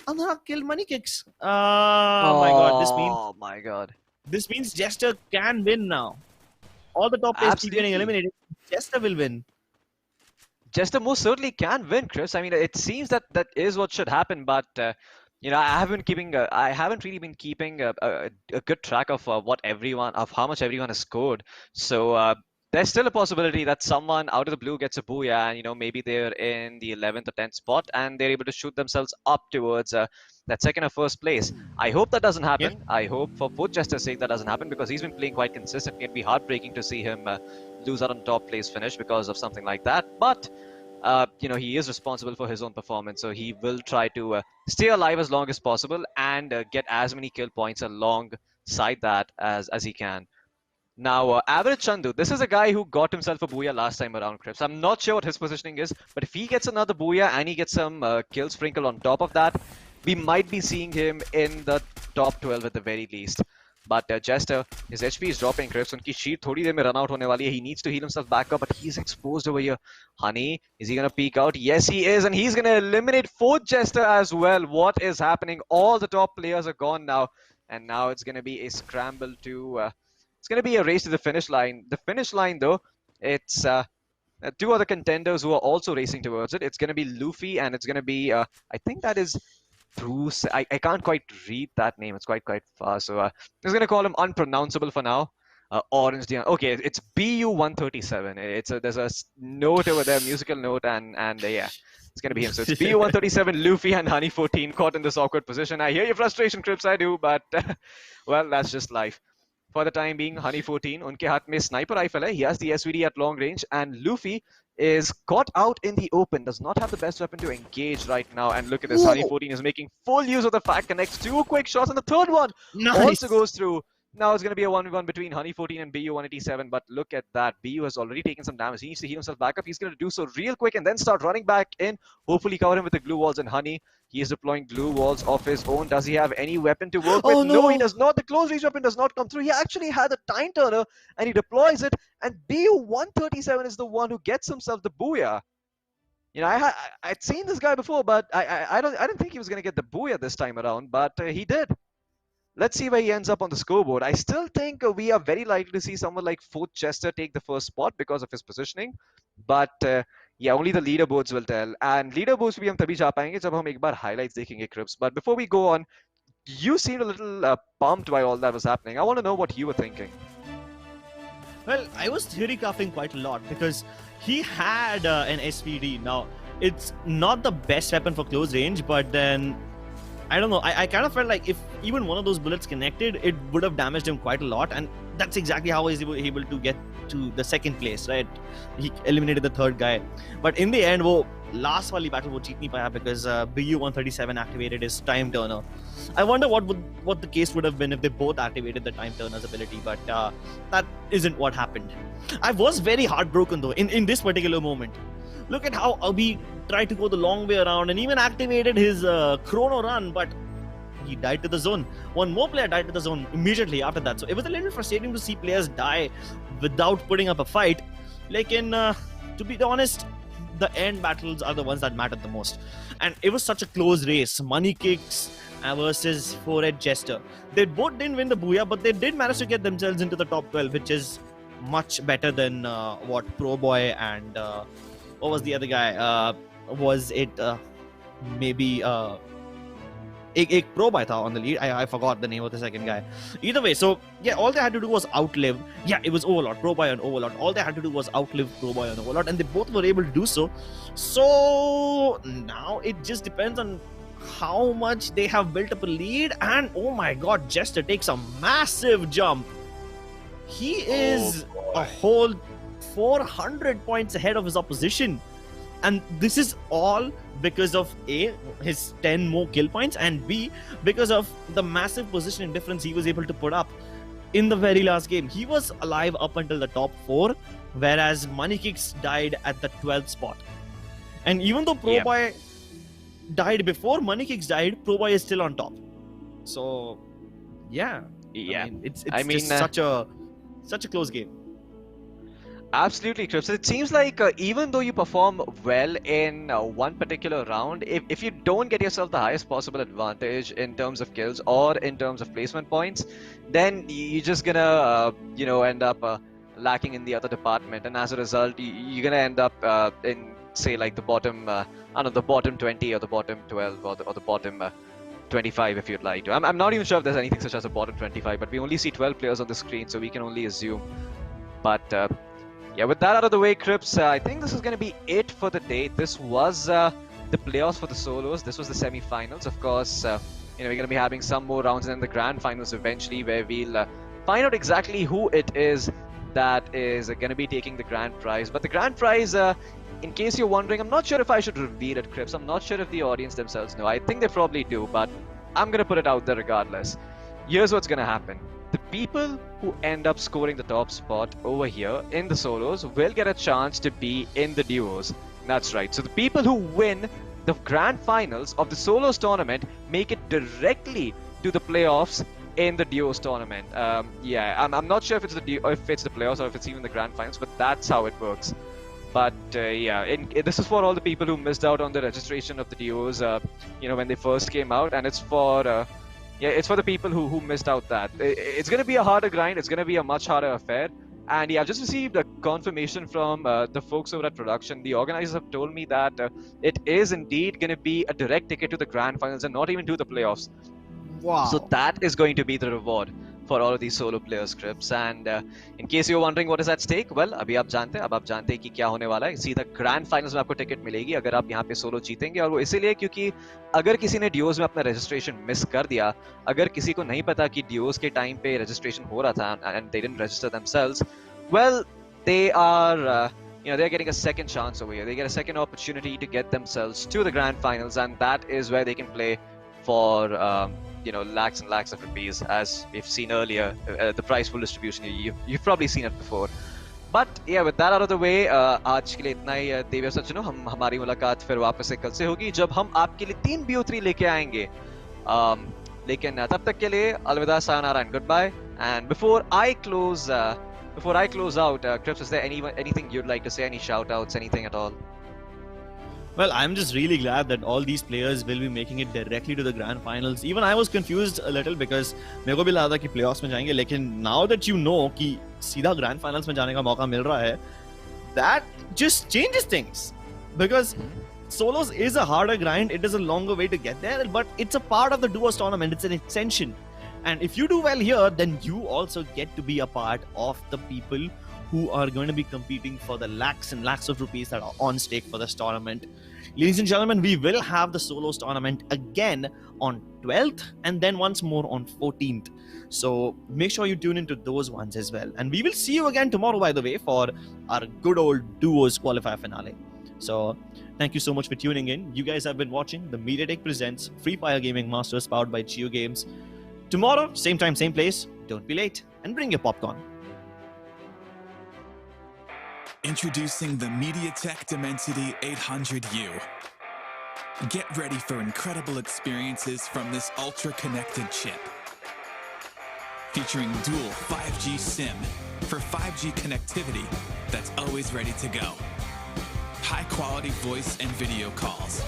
Anurag killed Money Kicks. Oh my god, this means Jester can win now. All the top players keep getting eliminated. Jester will win. Jester most certainly can win, Chris. I mean, it seems that is what should happen, but I haven't really been keeping a good track of how much everyone has scored. So there's still a possibility that someone out of the blue gets a booyah, and maybe they're in the 11th or 10th spot and they're able to shoot themselves up towards that second or first place. I hope that doesn't happen. Yeah. I hope for Jester's sake that doesn't happen, because he's been playing quite consistently. It'd be heartbreaking to see him lose out on top place finish because of something like that. But he is responsible for his own performance, so he will try to stay alive as long as possible and get as many kill points alongside that as he can. Now, Average Chandu, this is a guy who got himself a booyah last time around, Crips. I'm not sure what his positioning is, but if he gets another booyah and he gets some kill sprinkle on top of that, we might be seeing him in the top 12 at the very least. But Jester, his HP is dropping, Crips. Unki sheet thodi der mein run out hone wali hai. He needs to heal himself back up, but he's exposed over here. Honey, is he going to peek out? Yes, he is, and he's going to eliminate 4th Jester as well. What is happening? All the top players are gone now, and now it's going to be a scramble to... it's going to be a race to the finish line. The finish line, though, it's two other contenders who are also racing towards it. It's going to be Luffy, and it's going to be, I think that is Bruce. I can't quite read that name. It's quite far. So I'm just going to call him unpronounceable for now. Orange Dion. Okay, it's BU137. There's a note over there, musical note, and yeah. It's going to be him. So it's BU137, Luffy, and Honey14 caught in this awkward position. I hear your frustration, Crips, I do, but well, that's just life. For the time being, Honey14, unke haath mein sniper rifle hai. He has the SVD at long range, and Luffy is caught out in the open, does not have the best weapon to engage right now. And look at this, Honey14 is making full use of the fact, connects 2 quick shots, and the third one also goes through. Now it's going to be a 1v1 between Honey14 and BU187, but look at that. BU has already taken some damage. He needs to heal himself back up. He's going to do so real quick and then start running back in. Hopefully cover him with the glue walls, and Honey, he is deploying glue walls of his own. Does he have any weapon to work with? No, he does not. The close range weapon does not come through. He actually had a time turner, and he deploys it, and BU137 is the one who gets himself the booyah. I'd seen this guy before, but I didn't think he was going to get the booyah this time around, but he did. Let's see where he ends up on the scoreboard. I still think we are very likely to see someone like 4th Chester take the first spot because of his positioning. But yeah, only the leaderboards will tell. And leaderboards we हम तभी जा पाएंगे जब हम एक बार highlights देखेंगे, Crips. But before we go on, you seemed a little pumped by all that was happening. I want to know what you were thinking. Well, I was theory crafting quite a lot because he had an SVD. Now, it's not the best weapon for close range, but then I don't know. I kind of felt like if even one of those bullets connected, it would have damaged him quite a lot, and that's exactly how he was able to get to the second place, right? He eliminated the third guy, but in the end, वो last wali battle वो जीत नहीं पाया because BU137 activated his time turner. I wonder what the case would have been if they both activated the time turner's ability, but that isn't what happened. I was very heartbroken though in this particular moment. Look at how Abhi tried to go the long way around and even activated his chrono run, but he died to the zone. One more player died to the zone immediately after that. So it was a little frustrating to see players die without putting up a fight. To be honest, the end battles are the ones that mattered the most. And it was such a close race. Money Kicks versus 4-Edge Jester. They both didn't win the booyah, but they did manage to get themselves into the top 12, which is much better than what Pro Boy and what was the other guy? Was it maybe एक Pro Boy tha on the lead. I forgot the name of the second guy. Either way, so yeah, all they had to do was outlive. Yeah, it was Overlord, Pro Boy and Overlord. All they had to do was outlive Pro Boy and Overlord, and they both were able to do so. So now it just depends on how much they have built up a lead. And oh my God, Jester takes a massive jump. He is a whole 400 points ahead of his opposition, and this is all because of A, his 10 more kill points, and B, because of the massive positioning difference he was able to put up in the very last game. He was alive up until the top 4, whereas Money Kicks died at the 12th spot. And even though Pro Boy died before Money Kicks died, Pro Boy is still on top. So yeah, I mean, it's just such a close game. Absolutely, Crips. It seems like even though you perform well in one particular round, if you don't get yourself the highest possible advantage in terms of kills or in terms of placement points, then you're just gonna end up lacking in the other department, and as a result, you're gonna end up in, say, like the bottom, the bottom 20 or the bottom 12 or the bottom 25, if you'd like to. I'm not even sure if there's anything such as a bottom 25, but we only see 12 players on the screen, so we can only assume. But Yeah, with that out of the way, Crips, I think this is going to be it for the day. This was the playoffs for the solos. This was the semi-finals. Of course, we're going to be having some more rounds and then the grand finals eventually, where we'll find out exactly who it is that is going to be taking the grand prize. But the grand prize, in case you're wondering, I'm not sure if I should reveal it, Crips. I'm not sure if the audience themselves know. I think they probably do, but I'm going to put it out there regardless. Here's what's going to happen. The people who end up scoring the top spot over here in the solos will get a chance to be in the duos. That's right. So the people who win the grand finals of the solos tournament make it directly to the playoffs in the duos tournament. I'm not sure if it's the playoffs or if it's even the grand finals, but that's how it works. But this is for all the people who missed out on the registration of the duos, when they first came out, and it's for the people who missed out that. It's going to be a harder grind. It's going to be a much harder affair. And I've just received a confirmation from the folks over at production. The organizers have told me that it is indeed going to be a direct ticket to the grand finals and not even to the playoffs. Wow. So that is going to be the reward for all of these solo player scripts. And in case you're wondering what is at stake, well, अभी आप जानते हैं कि क्या होने वाला है. सीधा ग्रैंड फाइनल्स में आपको टिकट मिलेगी अगर आप यहाँ पे सोलो जीतेंगे, और वो इसीलिए क्योंकि अगर किसी ने डियोज में अपना रजिस्ट्रेशन मिस कर दिया, अगर किसी को नहीं पता कि डियोज के टाइम पे रजिस्ट्रेशन हो रहा था and they didn't register themselves, well, they are they're getting a second chance over here. They get a second opportunity to get themselves to the grand finals, and that is where they can play for lakhs and lakhs of rupees, as we've seen earlier. The prize pool distribution, you've probably seen it before. But yeah, with that out of the way, आज के लिए इतना ही. देवी और सज्जनों, हमारी मुलाकात फिर वापस से कल से होगी जब हम आपके लिए 3 BO3 लेके आएंगे. लेकिन तब तक के लिए अलविदा, sayonara and goodbye. And before I close out, Crips, is there anything you'd like to say? Any shout outs, anything at all? Well, I'm just really glad that all these players will be making it directly to the grand finals. Even I was confused a little because मेरे को भी लगा था कि playoffs में जाएंगे, लेकिन now that you know कि सीधा grand finals में जाने का मौका मिल रहा है, that just changes things. Because solos is a harder grind, it is a longer way to get there, but it's a part of the duos tournament, it's an extension. And if you do well here, then you also get to be a part of the people who are going to be competing for the lakhs and lakhs of rupees that are on stake for this tournament. Ladies and gentlemen, we will have the solos tournament again on 12th and then once more on 14th. So make sure you tune into those ones as well. And we will see you again tomorrow, by the way, for our good old duos qualifier finale. So thank you so much for tuning in. You guys have been watching the MediaTek Presents Free Fire Gaming Masters powered by JioGames. Tomorrow, same time, same place. Don't be late and bring your popcorn. Introducing the MediaTek Dimensity 800U. Get ready for incredible experiences from this ultra-connected chip. Featuring dual 5G SIM for 5G connectivity that's always ready to go. High-quality voice and video calls.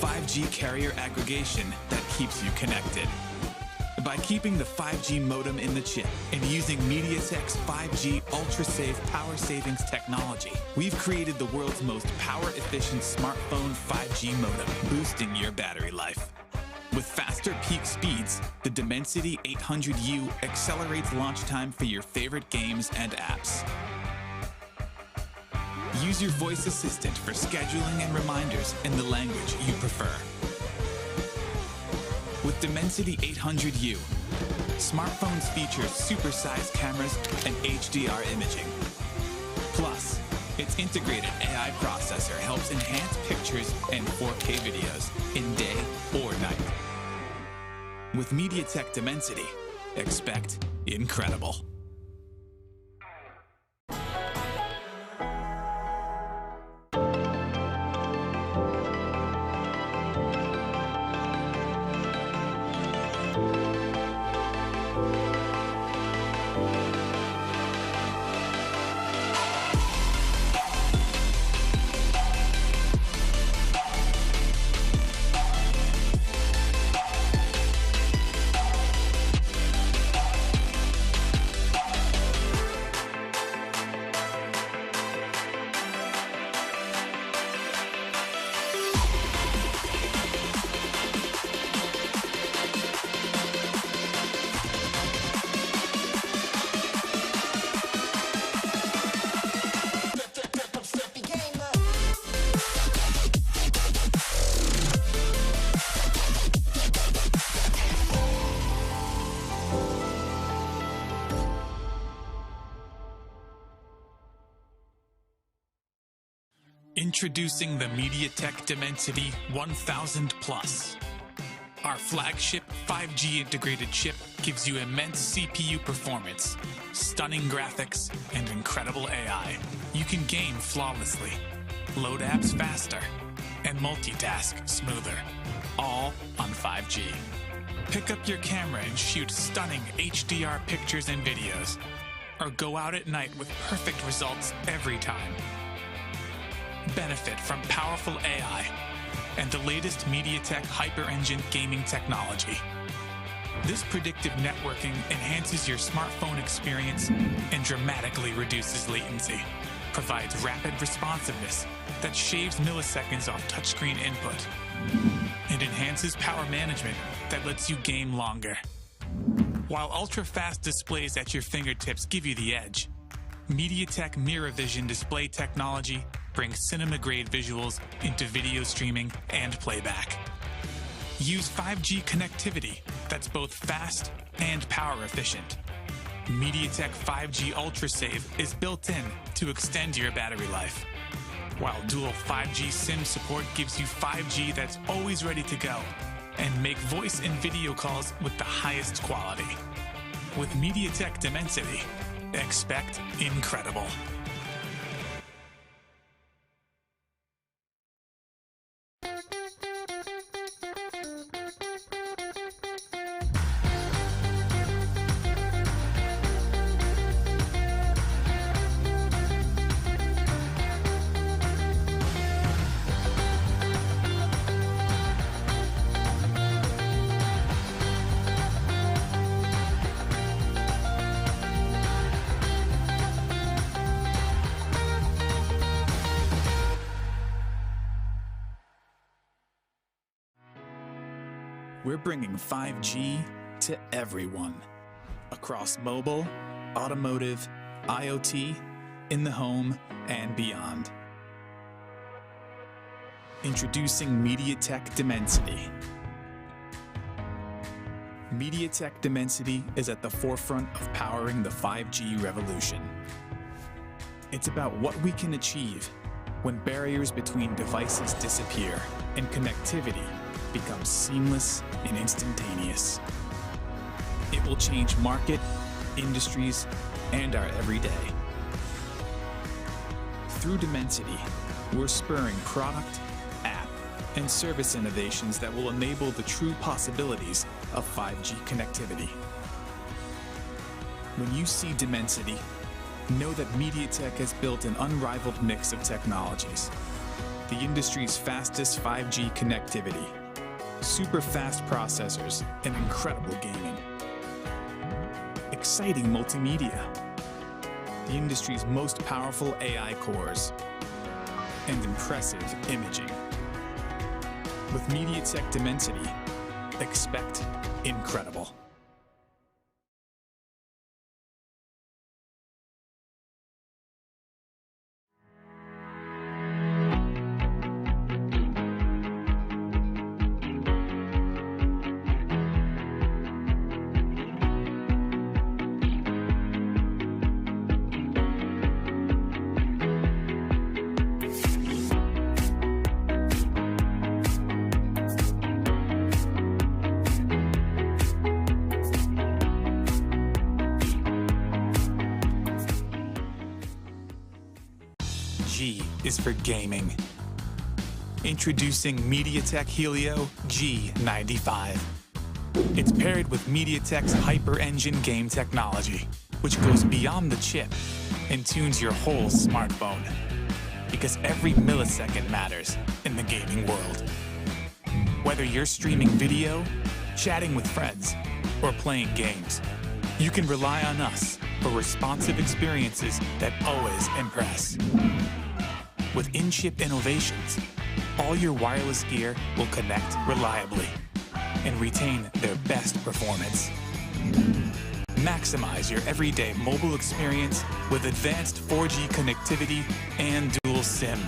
5G carrier aggregation that keeps you connected. By keeping the 5G modem in the chip and using MediaTek's 5G ultra-safe power savings technology, we've created the world's most power-efficient smartphone 5G modem, boosting your battery life. With faster peak speeds, the Dimensity 800U accelerates launch time for your favorite games and apps. Use your voice assistant for scheduling and reminders in the language you prefer. With Dimensity 800U, smartphones feature supersized cameras and HDR imaging. Plus, its integrated AI processor helps enhance pictures and 4K videos in day or night. With MediaTek Dimensity, expect incredible. Introducing the MediaTek Dimensity 1000 Plus. Our flagship 5G integrated chip gives you immense CPU performance, stunning graphics, and incredible AI. You can game flawlessly, load apps faster, and multitask smoother, all on 5G. Pick up your camera and shoot stunning HDR pictures and videos, or go out at night with perfect results every time. Benefit from powerful AI and the latest MediaTek hyper-engine gaming technology. This predictive networking enhances your smartphone experience and dramatically reduces latency, provides rapid responsiveness that shaves milliseconds off touchscreen input, and enhances power management that lets you game longer. While ultra-fast displays at your fingertips give you the edge, MediaTek Mirror Vision display technology brings cinema-grade visuals into video streaming and playback. Use 5G connectivity that's both fast and power efficient. MediaTek 5G UltraSave is built in to extend your battery life, while dual 5G SIM support gives you 5G that's always ready to go and make voice and video calls with the highest quality. With MediaTek Dimensity, expect incredible. We're bringing 5G to everyone. Across mobile, automotive, IoT, in the home, and beyond. Introducing MediaTek Dimensity. MediaTek Dimensity is at the forefront of powering the 5G revolution. It's about what we can achieve when barriers between devices disappear and connectivity becomes seamless and instantaneous. It will change market, industries, and our everyday. Through Dimensity, we're spurring product, app, and service innovations that will enable the true possibilities of 5G connectivity. When you see Dimensity, know that MediaTek has built an unrivaled mix of technologies. The industry's fastest 5G connectivity, super fast processors, and incredible gaming. Exciting multimedia, the industry's most powerful AI cores, and impressive imaging. With MediaTek Dimensity, expect incredible. G is for gaming. Introducing MediaTek Helio G95. It's paired with MediaTek's hyper-engine game technology, which goes beyond the chip and tunes your whole smartphone. Because every millisecond matters in the gaming world. Whether you're streaming video, chatting with friends, or playing games, you can rely on us for responsive experiences that always impress. With in-chip innovations, all your wireless gear will connect reliably and retain their best performance. Maximize your everyday mobile experience with advanced 4G connectivity and dual SIM.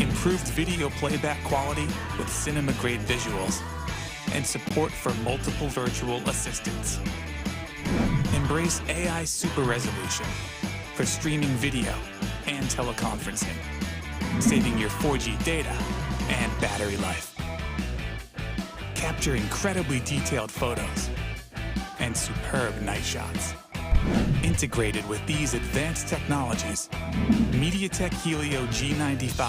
Improved video playback quality with cinema-grade visuals and support for multiple virtual assistants. Embrace AI super resolution for streaming video and teleconferencing. saving your 4G data and battery life. Capture incredibly detailed photos and superb night shots. Integrated with these advanced technologies, MediaTek Helio G95